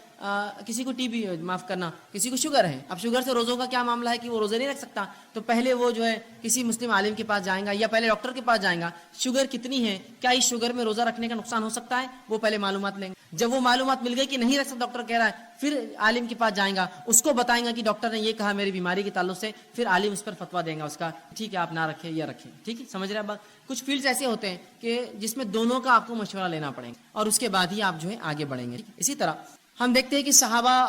کسی کو ٹی بی معاف کرنا کسی کو شوگر ہے. اب شوگر سے روزوں کا کیا معاملہ ہے کہ وہ روزے نہیں رکھ سکتا, تو پہلے وہ جو ہے کسی مسلم عالم کے پاس جائیں گا یا پہلے ڈاکٹر کے پاس جائیں گا, شوگر کتنی ہے, کیا اس شوگر میں روزہ رکھنے کا نقصان ہو سکتا ہے, وہ پہلے معلومات لیں گے. جب وہ معلومات مل گئی کہ نہیں رکھ سکتا ڈاکٹر کہہ رہا ہے, پھر عالم کے پاس جائیں گا, اس کو بتائیں گا کہ ڈاکٹر نے یہ کہا میری بیماری کے تعلق سے, پھر عالم اس پر فتویٰ دیں گا اس کا, ٹھیک ہے آپ نہ رکھیں یا رکھیں. ٹھیک ہے, سمجھ رہے ہیں بات. کچھ فیلڈز ایسے ہوتے ہیں کہ جس میں دونوں کا آپ کو مشورہ لینا پڑے گا اور اس کے بعد ہی آپ جو ہے آگے بڑھیں گے. اسی طرح ہم دیکھتے ہیں کہ صحابہ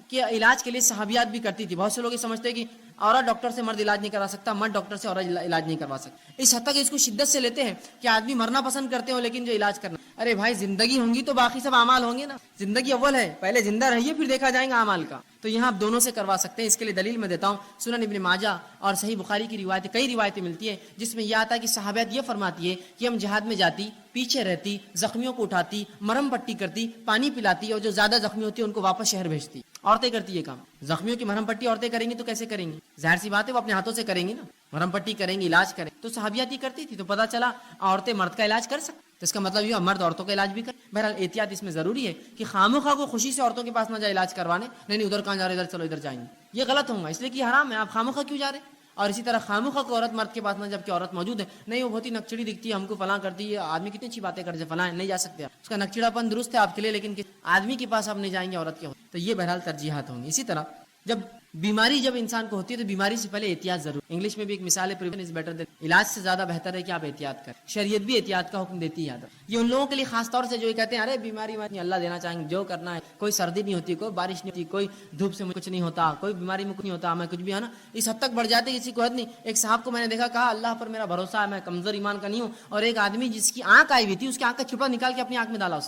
کے علاج کے لیے صحابیات بھی کرتی تھی. بہت سے لوگ یہ سمجھتے ہیں کہ عورت ڈاکٹر سے مرد علاج نہیں کروا سکتا, مرد ڈاکٹر سے عورت علاج نہیں کروا سکتا. اس حد تک اس کو شدت سے لیتے ہیں کہ آدمی مرنا پسند کرتے ہو لیکن جو علاج کرنا, ارے بھائی زندگی ہوں گی تو باقی سب اعمال ہوں گے نا, زندگی اول ہے, پہلے زندہ رہیے پھر دیکھا جائے گا اعمال کا. تو یہاں آپ دونوں سے کروا سکتے ہیں. اس کے لیے دلیل میں دیتا ہوں, سنن ابن ماجہ اور صحیح بخاری کی روایتیں, کئی روایتیں ملتی ہیں جس میں یہ آتا ہے کہ صحابیات یہ فرماتی ہے کہ ہم جہاد میں جاتی, پیچھے رہتی, زخمیوں کو اٹھاتی, مرہم پٹی کرتی, پانی پلاتی, اور جو زیادہ زخمی ہوتی ہے ان کو واپس شہر بھیجتی. عورتیں کرتی یہ کام. زخمیوں کی مرہم پٹی عورتیں کریں گی تو کیسے کریں گی, ظاہر سی بات ہے وہ اپنے ہاتھوں سے کریں گی نا, مرہم پٹی کریں گی, علاج کریں. تو صحابیات ہی کرتی تھی, تو پتہ چلا عورتیں مرد کا علاج کر سکتی, تو اس کا مطلب یہ مرد عورتوں کا علاج بھی کرے. بہرحال احتیاط اس میں ضروری ہے کہ خامخواہ کو خوشی سے عورتوں کے پاس نہ جائے علاج کروانے, نہیں ادھر کہاں جا رہے, ادھر چلو ادھر جائیں گے, یہ غلط ہوگا, اس لیے کہ حرام ہے, آپ خامخواہ کیوں جا رہے. اور اسی طرح خامخواہ کو عورت مرد کے پاس نہ, جبکہ عورت موجود ہے, نہیں وہ بہت ہی نکچڑی دکھتی ہے, ہم کو فلاں کرتی ہے, آدمی کتنی اچھی باتیں کرتے, فلاں نہیں جا سکتے, اس کا نکچڑا پن درست ہے آپ کے لیے, لیکن آدمی کے پاس آپ نہیں جائیں گے عورت کے. تو یہ بہرحال ترجیحات ہوں گی. اسی طرح جب بیماری جب انسان کو ہوتی ہے تو بیماری سے پہلے احتیاط ضرور. انگلش میں بھی ایک مثال ہے, پریونشن از بیٹر دین, علاج سے زیادہ بہتر ہے کہ آپ احتیاط کریں. شریعت بھی احتیاط کا حکم دیتی ہے. یہ ان لوگوں کے لیے خاص طور سے جو کہتے ہیں ارے بیماری اللہ دینا چاہیں گے, جو کرنا ہے, کوئی سردی نہیں ہوتی, کوئی بارش نہیں ہوتی, کوئی دھوپ سے کچھ نہیں ہوتا, کوئی بیماری میں کچھ نہیں ہوتا, میں کچھ بھی ہے نا, اس حد تک بڑھ جاتے کسی کو حد نہیں. ایک صاحب کو میں نے دیکھا, کہا اللہ پر میرا بھروسہ ہے, میں کمزور ایمان کا نہیں ہوں, اور ایک آدمی جس کی آنکھ آئی ہوئی تھی اس کی آنکھ کا چھپا نکال کے اپنی آنکھ میں ڈالا,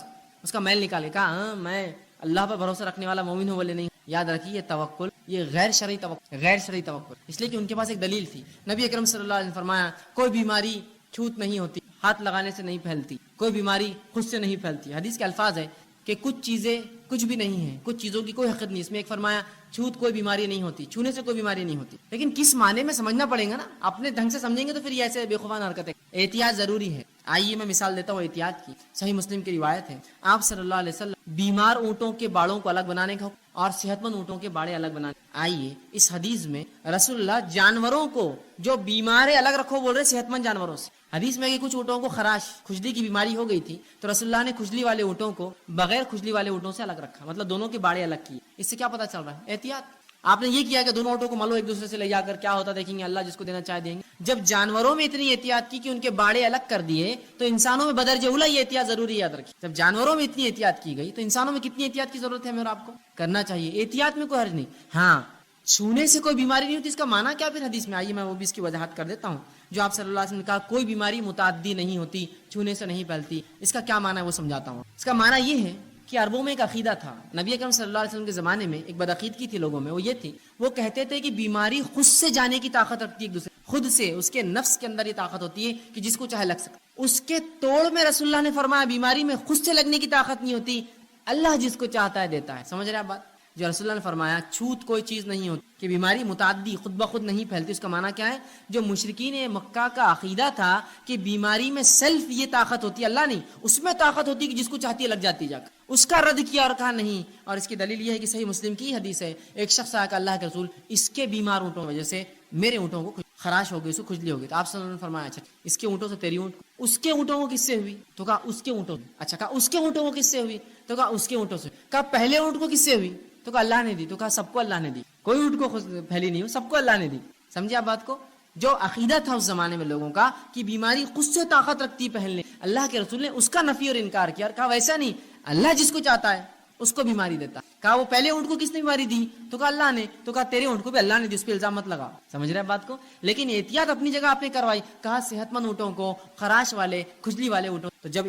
اس کا میل نکالے, کہا ہاں میں اللہ پر بھروسہ رکھنے والا مومن ہوں. بولے نہیں, یاد رکھیے یہ توکل, یہ غیر شرعی توکل, اس لیے کہ ان کے پاس ایک دلیل تھی. نبی اکرم صلی اللہ علیہ وسلم نے فرمایا کوئی بیماری چھوت نہیں ہوتی, ہاتھ لگانے سے نہیں پھیلتی, کوئی بیماری خود سے نہیں پھیلتی. حدیث کے الفاظ ہے کہ کچھ چیزیں کچھ بھی نہیں ہیں, کچھ چیزوں کی کوئی حقیقت نہیں. اس میں ایک فرمایا چھوت کوئی بیماری نہیں ہوتی, چھونے سے کوئی بیماری نہیں ہوتی. لیکن کس معنی میں سمجھنا پڑے گا نا, اپنے ڈھنگ سے سمجھیں گے تو پھر یہ ایسے بے خوفانہ حرکتیں. احتیاط ضروری ہے. آئیے میں مثال دیتا ہوں احتیاط کی. صحیح مسلم کی روایت ہے, آپ صلی اللہ علیہ وسلم بیمار اونٹوں کے باڑوں کو الگ بنانے کا اور صحت مند اونٹوں کے باڑے الگ بنانے. آئیے اس حدیث میں رسول اللہ جانوروں کو جو بیمار ہے الگ رکھو بول رہے صحت مند جانوروں سے. حدیث میں کہ کچھ اونٹوں کو خراش کھجلی کی بیماری ہو گئی تھی, تو رسول اللہ نے کھجلی والے اونٹوں کو بغیر کھجلی والے اونٹوں سے الگ رکھا, مطلب دونوں کے باڑے الگ کیے. اس سے کیا پتہ چل رہا ہے, احتیاط. آپ نے یہ کیا کہ دونوں اونٹوں کو ملو ایک دوسرے سے لے جا کر, کیا ہوتا دیکھیں گے, اللہ جس کو دینا چاہے دیں گے. جب جانوروں میں اتنی احتیاط کی کہ ان کے باڑے الگ کر دیے, تو انسانوں میں بدرجہ اولی یہ احتیاط ضروری یاد رکھیے. جب جانوروں میں اتنی احتیاط کی گئی تو انسانوں میں کتنی احتیاط کی ضرورت ہے ہمیں اور آپ کو, کرنا چاہیے. احتیاط میں کوئی حرج نہیں. ہاں چھونے سے کوئی بیماری نہیں ہوتی, اس کا معنی کیا پھر حدیث میں, آئیے میں وہ بھی اس کی وضاحت کر دیتا ہوں. جو آپ صلی اللہ علیہ وسلم نے کہا کوئی بیماری متعدی نہیں ہوتی, چھونے سے نہیں پھیلتی, اس کا کیا معنی ہے وہ سمجھاتا ہوں. اس کا معنی یہ ہے کہ عربوں میں ایک عقیدہ تھا, نبی اکرم صلی اللہ علیہ وسلم کے زمانے میں ایک بدعقیدگی تھی لوگوں میں, وہ یہ تھی, وہ کہتے تھے کہ بیماری خود سے جانے کی طاقت رکھتی ہے, ایک دوسرے خود سے, اس کے نفس کے اندر یہ طاقت ہوتی ہے کہ جس کو چاہے لگ سکتا. اس کے توڑ میں رسول اللہ نے فرمایا بیماری میں خود سے لگنے کی طاقت نہیں ہوتی, اللہ جس کو چاہتا ہے دیتا ہے. سمجھ رہے ہیں بات. جو رسول اللہ نے فرمایا چھوت کوئی چیز نہیں ہوتی, کہ بیماری متعدی خود بخود نہیں پھیلتی, اس کا معنی کیا ہے, جو مشرکین مکہ کا عقیدہ تھا کہ بیماری میں سیلف یہ طاقت ہوتی ہے, اللہ نہیں, اس میں طاقت ہوتی ہے کہ جس کو چاہتی ہے لگ جاتی ہے جا کر, اس کا رد کیا اور کہا نہیں. اور اس کی دلیل یہ ہے کہ صحیح مسلم کی حدیث ہے, ایک شخص آیا کہ اللہ کے رسول اس کے بیمار اونٹوں کی وجہ سے میرے اونٹوں کو خراش ہو گئی, اس کو کھجلی ہو گئی. تو آپ صلی اللہ علیہ وسلم نے فرمایا اچھا اس کے اونٹوں سے تیری اونٹ, اس کے اونٹوں کو کس سے ہوئی, تو کہا اس کے اونٹوں. اچھا کہا اس کے اونٹوں کو کس سے ہوئی, تو کہا اس کے اونٹوں سے. کہا پہلے اونٹ کو کس سے ہوئی, تو کہا اللہ نے دی. تو کہا سب کو اللہ نے دی, کوئی اونٹ کو پھیلی نہیں ہو, سب کو اللہ نے دی. سمجھے آپ بات کو. جو عقیدہ تھا اس زمانے میں لوگوں کا کہ بیماری خود سے طاقت رکھتی پہلنے, اللہ کے رسول نے اس کا نفی اور انکار کیا اور کہا ویسا نہیں, اللہ جس کو چاہتا ہے اس کو بیماری دیتا. کہا وہ پہلے اونٹ کو کس نے بیماری دی, تو کہا اللہ نے. تو کہا تیرے اونٹ کو بھی اللہ نے دی, اس پہ الزام مت لگا. سمجھ رہے ہیں بات کو. لیکن احتیاط اپنی جگہ آپ نے کروائی, کہا صحت مند اونٹوں کو, خراش والے, کھجلی والے اونٹوں. تو جب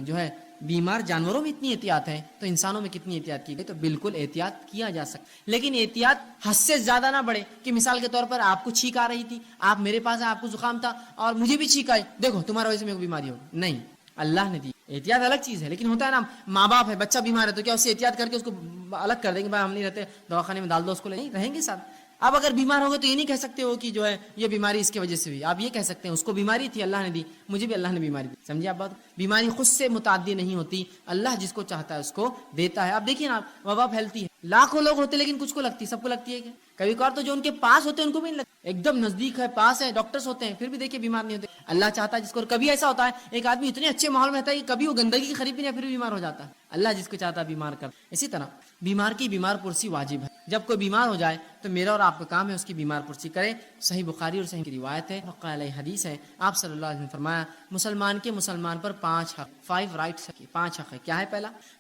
جو ہے بیمار جانوروں میں اتنی احتیاط ہے تو انسانوں میں کتنی احتیاط کی گئی, تو بالکل احتیاط کیا جا سکتا. لیکن احتیاط حد سے زیادہ نہ بڑھے کہ مثال کے طور پر آپ کو چھینک آ رہی تھی, آپ میرے پاس آئے, آپ کو زکام تھا اور مجھے بھی چھینک آئی, دیکھو تمہارا وجہ سے میرے کو بیماری ہو. نہیں, اللہ نے دی. احتیاط الگ چیز ہے. لیکن ہوتا ہے نا, ماں باپ ہے, بچہ بیمار ہے, تو کیا اس سے احتیاط کر کے اس کو الگ کر دیں گے, بھائی ہم نہیں رہتے, دواخانے میں ڈال دو اس کو, نہیں رہیں گے ساتھ. اب اگر بیمار ہوگا تو یہ نہیں کہہ سکتے ہو کہ جو ہے یہ بیماری اس کی وجہ سے ہوئی. آپ یہ کہہ سکتے ہیں اس کو بیماری تھی اللہ نے دی, مجھے بھی اللہ نے بیماری دی. سمجھے آپ بات؟ بیماری خود سے متعدی نہیں ہوتی, اللہ جس کو چاہتا ہے اس کو دیتا ہے. اب دیکھیے نا, وبا پھیلتی ہے, لاکھوں لوگ ہوتے لیکن کچھ کو لگتی ہے, سب کو لگتی ہے کیا؟ کبھی کبھار تو جو ان کے پاس ہوتے ہیں ان کو بھی نہیں لگتی, ایک دم نزدیک ہے, پاس ہے, ڈاکٹرز ہوتے ہیں, پھر بھی دیکھیے بیمار نہیں ہوتے. اللہ چاہتا ہے جس کو. کبھی ایسا ہوتا ہے ایک آدمی اتنے اچھے ماحول میں رہتا ہے کہ کبھی وہ گندگی کی قریب بھی نہیں, پھر بھی بیمار ہو جاتا ہے. اللہ جس کو چاہتا ہے بیمار کر. اسی طرح بیمار کی بیمار پرسی واجب ہے. جب کوئی بیمار ہو جائے تو میرا اور آپ کا کام ہے اس کی بیمار پرسی کرے. صحیح بخاری اور صحیح کی روایت ہے, علیہ حدیث ہے, آپ صلی اللہ علیہ وسلم نے فرمایا مسلمان کے مسلمان پر 5 حق, 5 رائٹس, 5 حق ہے. کیا ہے؟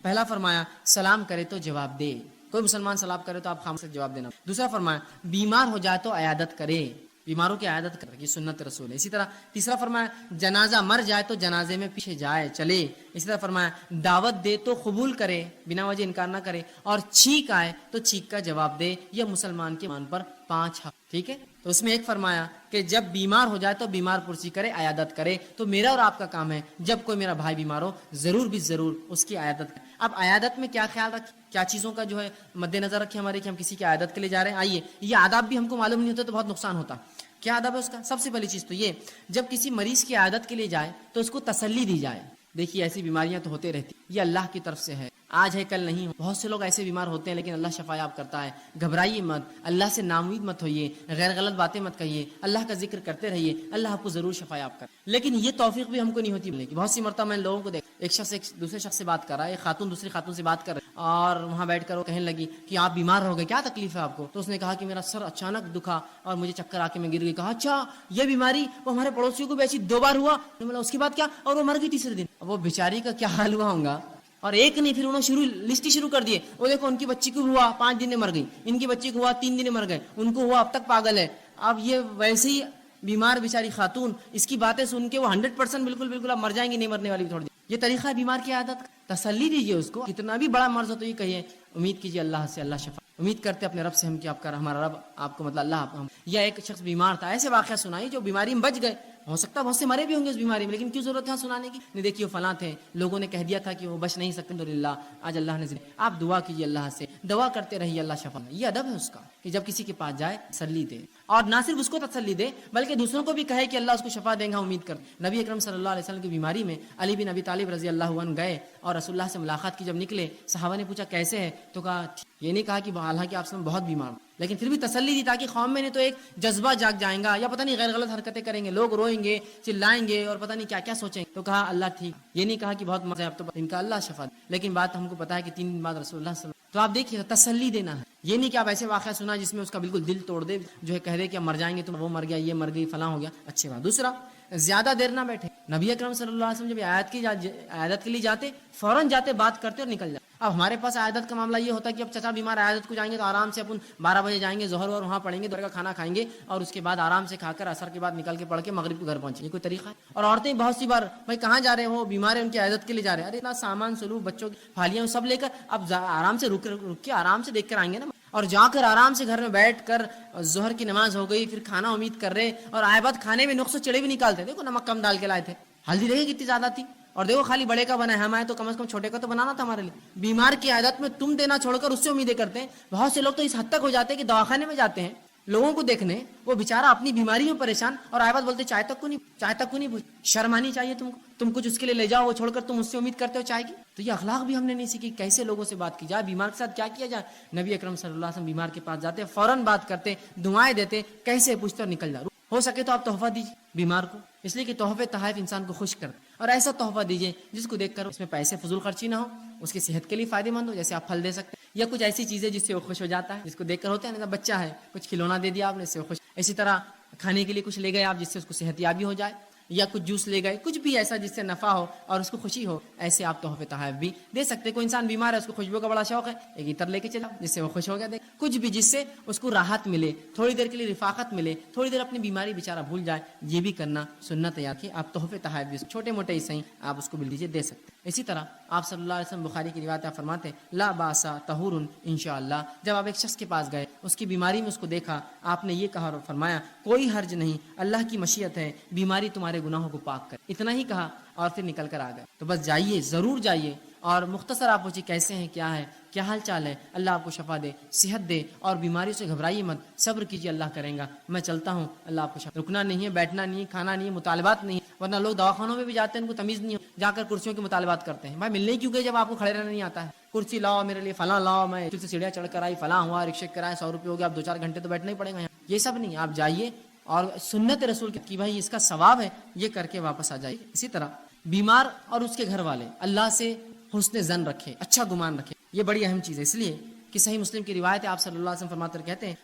پہلا فرمایا سلام کرے تو جواب دے, کوئی مسلمان سلام کرے تو آپ خاموش سے جواب دینا. دوسرا فرمایا بیمار ہو جائے تو عیادت کرے, بیماروں کی عیادت کرے, یہ سنت رسول ہے. اسی طرح تیسرا فرمایا جنازہ مر جائے تو جنازے میں پیچھے جائے چلے. اسی طرح فرمایا دعوت دے تو قبول کرے, بنا وجہ انکار نہ کرے, اور چھینک آئے تو چھینک کا جواب دے. یہ مسلمان کے مان پر 5 حق. ٹھیک ہے, تو اس میں ایک فرمایا کہ جب بیمار ہو جائے تو بیمار پرسی کرے, عیادت کرے. تو میرا اور آپ کا کام ہے جب کوئی میرا بھائی بیمار ہو ضرور بھی ضرور اس کی عیادت کرے. اب عیادت میں کیا خیال رکھیں, کیا چیزوں کا جو ہے مد نظر رکھیں ہمارے کہ ہم کسی کی عیادت کے لیے جا رہے ہیں. آئیے, یہ آداب بھی ہم کو معلوم نہیں ہوتا تو بہت نقصان ہوتا. کیا آداب ہے اس کا؟ سب سے پہلی چیز تو یہ, جب کسی مریض کی عیادت کے لیے جائے تو اس کو تسلی دی جائے. دیکھیے ایسی بیماریاں تو ہوتے رہتی, یہ اللہ کی طرف سے ہے, آج ہے کل نہیں. بہت سے لوگ ایسے بیمار ہوتے ہیں لیکن اللہ شفا یاب کرتا ہے. گھبرائیے مت, اللہ سے ناامید مت ہوئیے, غیر غلط باتیں مت کہیے, اللہ کا ذکر کرتے رہیے, اللہ آپ کو ضرور شفا یاب کرے. لیکن یہ توفیق بھی ہم کو نہیں ہوتی بولنے کی. بہت سی مرتبہ میں لوگوں کو دیکھ, ایک شخص ایک دوسرے شخص سے بات کر رہا ہے, ایک خاتون دوسری خاتون سے بات کر رہی, اور وہاں بیٹھ کر وہ کہنے لگی کہ آپ بیمار ہو گئے, کیا تکلیف ہے آپ کو؟ تو اس نے کہا کہ میرا سر اچانک دکھا اور مجھے چکر آ کے میں گر گئی. کہا اچھا یہ بیماری وہ ہمارے پڑوسیوں کو بھی ایسی 2 بار ہوا. بولا اس کے بعد کیا؟ اور وہ مر گئی تیسرے دن. وہ بیچاری کا کیا حال ہوا ہوگا. اور ایک نہیں, پھر انہوں نے لسٹ شروع کر دیے. وہ دیکھو ان کی بچی کو ہوا 5 دن میں مر گئی, ان کی بچی کو ہوا 3 دن میں مر گئے, ان کو ہوا اب تک پاگل ہے. اب یہ ویسے ہی بیمار بیچاری خاتون, اس کی باتیں سن کے وہ 100% بالکل اب مر جائیں گی, نہیں مرنے والی تھوڑی. یہ طریقہ ہے بیمار کی عادت. تسلی دیجیے اس کو, کتنا بھی بڑا مرض ہو تو یہ کہیے امید کیجیے اللہ سے, اللہ شفا. امید کرتے اپنے رب سے ہم کہ آپ کا ہمارا رب آپ کو, مطلب اللہ آپ کو. یا ایک شخص بیمار تھا, ایسے واقعہ سنائی جو بیماری میں بچ گئے. ہو سکتا ہے بہت سے مرے بھی ہوں گے اس بیماری میں, لیکن کیوں ضرورت ہے سنانے کی؟ نہیں دیکھیے وہ فلاں تھے, لوگوں نے کہہ دیا تھا کہ وہ بچ نہیں سکتے, الحمدللہ آج اللہ نے آپ دعا کیجیے, اللہ سے دعا کرتے رہیے, اللہ شفا. یہ ادب ہے اس کا کہ جب کسی کے پاس جائے تسلی دے, اور نہ صرف اس کو تسلی دے بلکہ دوسروں کو بھی کہے کہ اللہ اس کو شفا دے گا, امید کر. نبی اکرم صلی اللہ علیہ وسلم کی بیماری میں علی بن ابی طالب رضی اللہ عنہ گئے اور رسول اللہ سے ملاقات کی. جب نکلے صحابہ نے پوچھا کیسے ہے, تو کہا, یہ نہیں کہا کہ حالانکہ آپ سے بہت بیمار ہوں, لیکن پھر بھی تسلی دی تاکہ قوم میں نے تو ایک جذبہ جاگ جائیں گا, یا پتہ نہیں غیر غلط حرکتیں کریں گے, لوگ روئیں گے, چلائیں گے, اور پتہ نہیں کیا کیا سوچیں گے. تو کہا اللہ ٹھیک. یہ نہیں کہا کہ بہت مزہ ہے اب تو ان کا اللہ شفا دے, لیکن بات ہم کو پتا ہے کہ 3 دن بعد رسول اللہ صلی اللہ علیہ وسلم. تو آپ دیکھیے تسلی دینا ہے. یہ نہیں کہ آپ ایسے واقعہ سنا جس میں اس کا بالکل دل توڑ دے, جو ہے کہہ دے کہ مر جائیں گے تو وہ مر گیا, یہ مر گئی, فلاں ہو گیا. اچھی بات. دوسرا, زیادہ دیر نہ بیٹھے. نبی اکرم صلی اللہ علیہ وسلم جب عیادت کے لیے جاتے, فوراً جاتے, بات کرتے اور نکل جاتے. اب ہمارے پاس عیادت کا معاملہ یہ ہوتا ہے کہ اب چچا بیمار عیادت کو جائیں گے تو آرام سے اپن 12 بجے جائیں گے, ظہر اور وہاں پڑھیں گے, دوپہر کا کھانا کھائیں گے, اور اس کے بعد آرام سے کھا کر عصر کے بعد نکل کے پڑھ کے مغرب کو گھر پہنچیں. یہ کوئی طریقہ ہے؟ اور عورتیں بہت سی بار, بھائی کہاں جا رہے ہیں, وہ بیمار ہیں ان کی عیادت کے لیے جا رہے ہیں, ارے اتنا سامان سلوک بچوں کی پھالیاں سب لے کر اب آرام سے رک کے آرام سے دیکھ کر آئیں گے نا, اور جا کر آرام سے گھر میں بیٹھ کر ظہر کی نماز ہو گئی, پھر کھانا امید کر رہے, اور آئے بعد کھانے میں نقص و چڑے بھی نکالتے. دیکھو نمک کم ڈال کے لائے تھے, ہلدی دیکھیں کتنی زیادہ تھی, اور دیکھو خالی بڑے کا بنا ہے, ہم آئے تو کم از کم چھوٹے کا تو بنانا تھا ہمارے لیے. بیمار کی عادت میں تم دینا چھوڑ کر اس سے امیدیں کرتے ہیں. بہت سے لوگ تو اس حد تک ہو جاتے ہیں کہ دواخانے میں جاتے ہیں لوگوں کو دیکھنے, وہ بیچارہ اپنی بیماری میں پریشان, اور آئے بعد بولتے چائے تک کو نہیں پوچھ. شرم آنی چاہیے تم کو, تم کچھ اس کے لیے لے جاؤ, وہ چھوڑ کر تم اس سے امید کرتے ہو چائے کی. تو یہ اخلاق بھی ہم نے نہیں سیکھی, کیسے لوگوں سے بات کی جائے, بیمار کے ساتھ کیا کیا جائے. نبی اکرم صلی اللہ علیہ وسلم بیمار کے پاس جاتے, فوراً بات کرتے, دعائیں دیتے, کیسے پوچھتے اور نکل جاؤ. ہو سکے تو آپ تحفہ دیجیے بیمار کو, اس لیے کہ تحفے تحائف انسان کو خوش کرتے, اور ایسا تحفہ دیجیے جس کو دیکھ کر اس میں پیسے فضول خرچی نہ ہو, اس کی صحت کے لیے فائدہ مند ہو. جیسے آپ پھل دے سکتے ہیں, یا کچھ ایسی چیزیں جس سے وہ خوش ہو جاتا ہے, جس کو دیکھ کر ہوتا ہے نا, بچہ ہے کچھ کھلونا دے دیا آپ نے, اس سے وہ خوش. اسی طرح کھانے کے لیے کچھ لے گئے آپ جس سے اس کو صحت یابی ہو جائے, یا کچھ جوس لے گئے, کچھ بھی ایسا جس سے نفع ہو اور اس کو خوشی ہو, ایسے آپ تحفے تحائف بھی دے سکتے. کوئی انسان بیمار ہے, اس کو خوشبو کا بڑا شوق ہے, ایک عطر لے کے چلا جس سے وہ خوش ہو گیا, دیکھ کچھ بھی جس سے اس کو راحت ملے, تھوڑی دیر کے لیے رفاقت ملے, تھوڑی دیر اپنی بیماری بیچارہ بھول جائے, یہ بھی کرنا سنت ہے. کہ آپ تحفے تحائف بھی چھوٹے موٹے ہی صحیح آپ اس کو مل دیجیے, دے سکتے. اسی طرح آپ صلی اللہ علیہ وسلم بخاری کی روایت آپ فرماتے ہیں لا باسا طہور انشاءاللہ. جب آپ ایک شخص کے پاس گئے, اس کی بیماری میں اس کو دیکھا, آپ نے یہ کہا اور فرمایا کوئی حرج نہیں, اللہ کی مشیت ہے, بیماری تمہارے گناہوں کو پاک کر. اتنا ہی کہا اور پھر نکل کر آ گئے. تو بس جائیے, ضرور جائیے, اور مختصر آپ پوچھیں کیسے ہیں، کیا ہے، کیا حال چال ہے، اللہ آپ کو شفا دے، صحت دے، اور بیماریوں سے گھبرائیے مت، صبر کیجیے، اللہ کریں گا، میں چلتا ہوں، اللہ آپ کو شفا۔ رکنا نہیں ہے، بیٹھنا نہیں ہے، کھانا نہیں ہے، مطالبات نہیں ہے، ورنہ لوگ دواخانوں میں بھی جاتے ہیں، ان کو تمیز نہیں ہے، جا کر کرسیوں کے مطالبات کرتے ہیں۔ بھائی ملنے کیوں گئے جب آپ کو کھڑے رہنا نہیں آتا ہے؟ کرسی لاؤ میرے لیے، فلاں لاؤ، میں سے سیڑھیاں چڑھ کر آئی، فلاں ہوا، رکشے کرائے 100 روپئے ہو گیا، اب 2-4 گھنٹے تو بیٹھنا ہی پڑے گا یہاں۔ یہ سب نہیں، آپ جائیے اور سنت رسول کی بھائی اس کا ثواب ہے، یہ کر کے واپس آ جائیے۔ اسی طرح بیمار اور اس کے گھر والے اللہ سے حسن ظن رکھے، اچھا گمان رکھے، یہ بڑی اہم چیز ہے، اس لیے کہ صحیح مسلم کی روایت ہے، آپ صلی اللہ علیہ وسلم فرماتے کہتے ہیں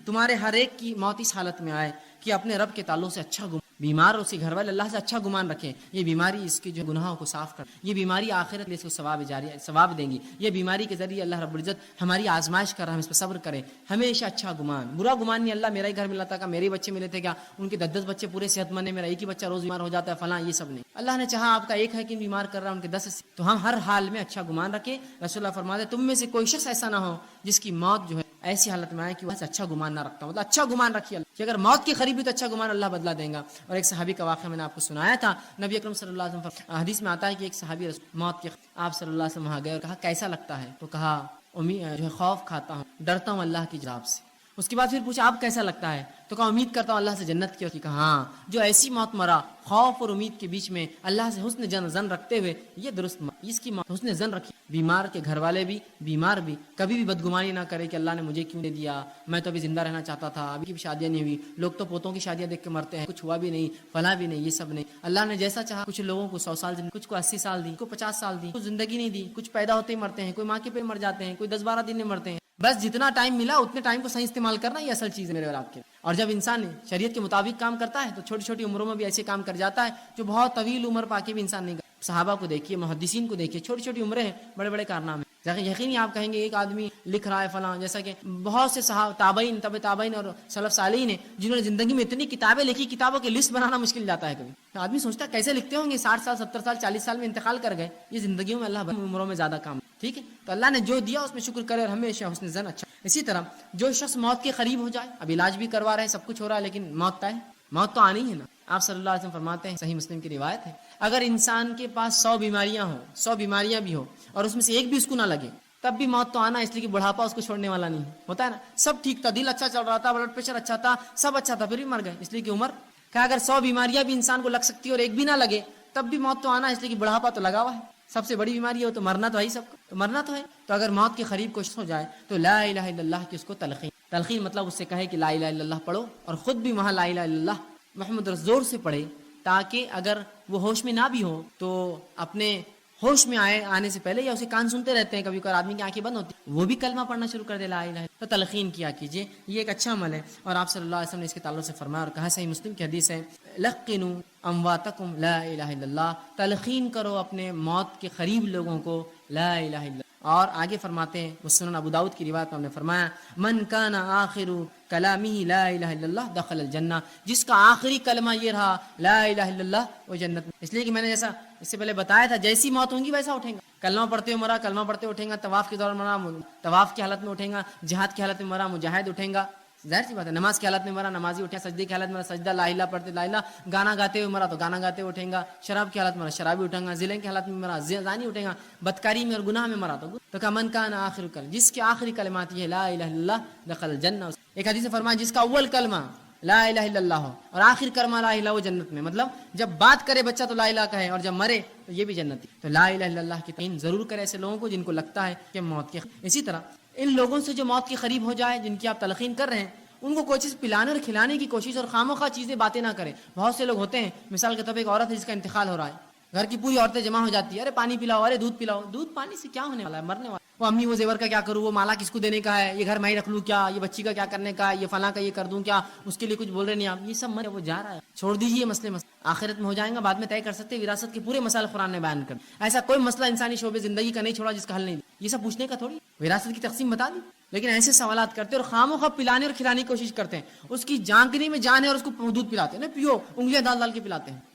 تمہارے ہر ایک کی موت اس حالت میں آئے کہ اپنے رب کے تعلق سے اچھا گمان، بیمار اور اسی گھر والے اللہ سے اچھا گمان رکھیں، یہ بیماری اس کی جو گناہوں کو صاف کر، یہ بیماری آخرت میں اس کو ثواب دیں گی، یہ بیماری کے ذریعے اللہ رب العزت ہماری آزمائش کر رہا ہے، ہم اس پہ صبر کریں، ہمیشہ اچھا گمان، برا گمان نہیں، اللہ میرا ہی گھر ملا تھا، میرے بچے ملے تھے کیا، ان کے 10 بچے پورے صحت مند ہیں، میرا ایک ہی بچہ روز بیمار ہو جاتا ہے فلاں، یہ سب نہیں، اللہ نے چاہا آپ کا ایک ہے کہ بیمار کر رہا ہے، ان کے 10، تو ہم ہر حال میں اچھا گمان رکھیں۔ رسول اللہ فرماتے ہیں تم میں سے کوئی شخص ایسا نہ ہو جس کی موت جو ہے ایسی حالت میں آئے کہ وہ اچھا گمان نہ رکھتا، مطلب اچھا گمان رکھیے کہ اگر موت کی قریب بھی تو اچھا گمان اللہ بدلا دے گا۔ اور ایک صحابی کا واقعہ میں نے آپ کو سنایا تھا، نبی اکرم صلی اللہ علیہ وسلم حدیث میں آتا ہے کہ ایک صحابی موت کے آپ صلی اللہ علیہ وسلم وہاں گئے اور کہا کیسا لگتا ہے، تو کہا جو ہے خوف کھاتا ہوں، ڈرتا ہوں اللہ کی عذاب سے۔ اس کے بعد پھر پوچھا آپ کیسا لگتا ہے، تو کہا امید کرتا ہوں اللہ سے جنت کی۔ کہا ہاں، جو ایسی موت مرا خوف اور امید کے بیچ میں اللہ سے حسن زن رکھتے ہوئے، یہ درست موت، اس کی موت حسن زن رکھی۔ بیمار کے گھر والے بھی، بیمار بھی کبھی بھی بدگمانی نہ کرے کہ اللہ نے مجھے کیوں دے دیا، میں تو ابھی زندہ رہنا چاہتا تھا، ابھی کی بھی شادیاں نہیں ہوئی، لوگ تو پوتوں کی شادیاں دیکھ کے مرتے ہیں، کچھ ہوا بھی نہیں، فلاں بھی نہیں، یہ سب نہیں۔ اللہ نے جیسا چاہا کچھ لوگوں کو 100 سال، کچھ کو 80 سال دی، کو 50 سال دی، کچھ زندگی نہیں دی، کچھ پیدا ہوتے ہی مرتے ہیں، کوئی ماں کے پیٹ مر جاتے ہیں، کوئی 10-12 دن میں مرتے ہیں۔ بس جتنا ٹائم ملا اتنے ٹائم کو صحیح استعمال کرنا، یہ اصل چیز ہے میرے اور آپ کے۔ اور جب انسان شریعت کے مطابق کام کرتا ہے تو چھوٹی چھوٹی عمروں میں بھی ایسے کام کر جاتا ہے جو بہت طویل عمر پا کے بھی انسان نہیں کرتا۔ صحابہ کو دیکھیے، محدثین کو دیکھیے، چھوٹی چھوٹی عمریں ہیں، بڑے بڑے کارنامے۔ یقینی آپ کہیں گے ایک آدمی لکھ رہا ہے فلاں، جیسا کہ بہت سے تابعین، تابعین اور سلف صالحین ہیں جنہوں نے زندگی میں اتنی کتابیں لکھی، کتابوں کی لسٹ بنانا مشکل جاتا ہے۔ کبھی آدمی سوچتا ہے کیسے لکھتے ہوں گے، 60 سال 70 سال 40 سال میں انتقال کر گئے، یہ زندگیوں میں اللہ عمروں میں زیادہ کام، ٹھیک ہے۔ تو اللہ نے جو دیا اس میں شکر کرے اور ہمیشہ حسن زن اچھا۔ اسی طرح جو شخص موت کے قریب ہو جائے، اب علاج بھی کروا رہے ہیں، سب کچھ ہو رہا ہے، لیکن موت تو آنی ہے نا۔ آپ صلی اللہ علیہ وسلم فرماتے ہیں، صحیح مسلم کی روایت ہے، اگر انسان کے پاس 100 بیماریاں ہوں، 100 بیماریاں بھی ہوں اور اس میں سے ایک بھی اس کو نہ لگے، تب بھی موت تو آنا، اس لیے کہ بڑھاپا اس کو چھوڑنے والا نہیں ہوتا ہے نا۔ سب ٹھیک تھا، دل اچھا چل رہا تھا، بلڈ پریشر اچھا تھا، سب اچھا تھا، پھر بھی مر گئے، اس لیے کہ عمر کہ اگر 100 بیماریاں بھی انسان کو لگ سکتی ہے اور ایک بھی نہ لگے، تب بھی موت تو آنا، اس لیے کہ بڑھاپا تو لگا ہوا ہے۔ سب سے بڑی بیماری ہو تو مرنا تو ہے ہی، سب کو تو مرنا تو ہے۔ تو اگر موت کے قریب کوشش ہو جائے تو لا الہ الا اللہ کی اس کو تلقین مطلب اس سے کہے کہ لا الہ الا اللہ پڑھو، اور خود بھی وہاں لا الہ الا اللہ محمد رسول زور سے پڑھے، تاکہ اگر وہ ہوش میں نہ بھی ہو تو اپنے ہوش میں آنے سے پہلے، یا اسے کان سنتے رہتے ہیں، کبھی کبھار آدمی کی آنکھیں بند ہوتی ہیں، وہ بھی کلمہ پڑھنا شروع کر دے لا الہ، تو تلقین کیا کیجیے، یہ ایک اچھا عمل ہے۔ اور آپ صلی اللہ علیہ وسلم نے اس کے تعلق سے فرمایا اور کہا، صحیح مسلم کی حدیث ہے، لقنوا امواتکم لا الہ الا اللہ، تلقین کرو اپنے موت کے قریب لوگوں کو لا الہ الا اللہ۔ اور آگے فرماتے ہیں، سنن ابو داؤد کی روایت میں ہم نے فرمایا، من کان آخر کلامہ لا الہ الا اللہ دخل الجنہ، جس کا آخری کلمہ یہ رہا لا الہ الا اللہ، وہ جنت میں۔ اس لیے کہ میں نے جیسا اس سے پہلے بتایا تھا، جیسی موت ہوں گی ویسا اٹھیں گا، کلمہ پڑھتے ہوئے مرا، کلمہ پڑھتے اٹھیں گا، طواف کے دوران مرا، طواف کی حالت میں اٹھیں گا، جہاد کی حالت میں مرا، مجاہد اٹھیں گا، ظاہر سی بات ہے، نماز کی حالت میں مرا، نمازی اٹھے، سجدے کی حالت میں مرا، سجدہ لا الہ پڑھتے لا الہ، گانا گاتے ہوئے مرا تو گانا گاتے اٹھیں گا، شراب کی حالت میں مرا شرابی اٹھیں گا، ذلے کی حالت میں مرا زانی اٹھیں گا، بدکاری میں اور گناہ میں مرا تو کہ من کان آخر کلمہ، جس کے آخری کلمات یہ لا الہ الا اللہ دخل الجنہ۔ ایک حدیث میں فرمایا، جس کا اول کلمہ لا الہ الا اللہ ہو اور آخر کلمہ لا الہ، وہ جنت میں، مطلب جب بات کرے بچہ تو لا الہ کہے اور جب مرے تو یہ بھی جنتی۔ تو لا الہ الا اللہ کی تعین ضرور کرے ایسے لوگوں کو جن کو لگتا ہے کہ موت کے۔ اسی طرح ان لوگوں سے جو موت کے قریب ہو جائے، جن کی آپ تلقین کر رہے ہیں، ان کو کوئی چیز پلانے اور کھلانے کی کوشش اور خامخواہ چیزیں باتیں نہ کریں۔ بہت سے لوگ ہوتے ہیں، مثال کے طور پہ ایک عورت ہے جس کا انتقال ہو رہا ہے، گھر کی پوری عورتیں جمع ہو جاتی ہے، ارے پانی پلاؤ، ارے دودھ پلاؤ، دودھ پانی سے کیا ہونے والا ہے، مرنے والا۔ وہ امی وہ زیور کا کیا کروں، وہ مالا کس کو دینے کا ہے، یہ گھر میں ہی رکھ لوں کیا، یہ بچی کا کیا کرنے کا ہے، یہ فلاں کا یہ کر دوں کیا، اس کے لیے کچھ بول رہے نہیں آپ، یہ سب وہ جا رہا ہے، چھوڑ دیجیے مسئلے آخرت میں ہو جائیں گا، بعد میں طے کر سکتے، وراثت کے پورے مسائل قرآن نے بیان کر۔ ایسا کوئی مسئلہ انسانی شعبے زندگی کا نہیں چھوڑا جس کا حل نہیں، یہ سب پوچھنے کا تھوڑی، وراثت کی تقسیم بتا دی، لیکن ایسے سوالات کرتے اور خامخواہ پلانے اور کھلانے کی کوشش کرتے ہیں، اس کی جانکنے میں جان ہے اور اس کو دودھ پلاتے ہیں نا، پیو، انگلیاں ڈال ڈال کے پلاتے ہیں،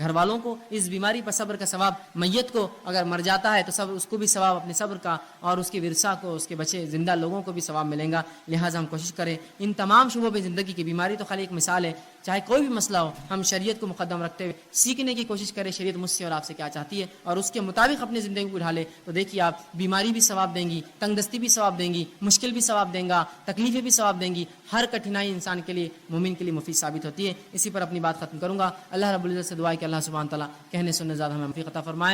گھر والوں کو اس بیماری پر صبر کا ثواب، میت کو اگر مر جاتا ہے تو صبر اس کو بھی ثواب اپنے صبر کا، اور اس کے ورثہ کو، اس کے بچے زندہ لوگوں کو بھی ثواب ملیں گا. لہٰذا ہم کوشش کریں ان تمام شعبوں پہ. زندگی کی بیماری تو خالی ایک مثال ہے، چاہے کوئی بھی مسئلہ ہو ہم شریعت کو مقدم رکھتے ہوئے سیکھنے کی کوشش کریں شریعت مجھ سے اور آپ سے کیا چاہتی ہے، اور اس کے مطابق اپنی زندگی کو ڈھالیں. تو دیکھیے آپ بیماری بھی ثواب دیں گی، تنگ دستی بھی ثواب دیں گی، مشکل بھی ثواب دیں گا، تکلیفیں بھی ثواب دیں گی. ہر کٹھنائی انسان کے لیے، مومن کے لیے مفید ثابت ہوتی ہے. اسی پر اپنی بات ختم کروں گا. اللہ رب العزت سے دعا ہے کہ اللہ سبحانہ تعالیٰ کہنے سننے زیادہ ہمیں توفیق عطا فرمائے.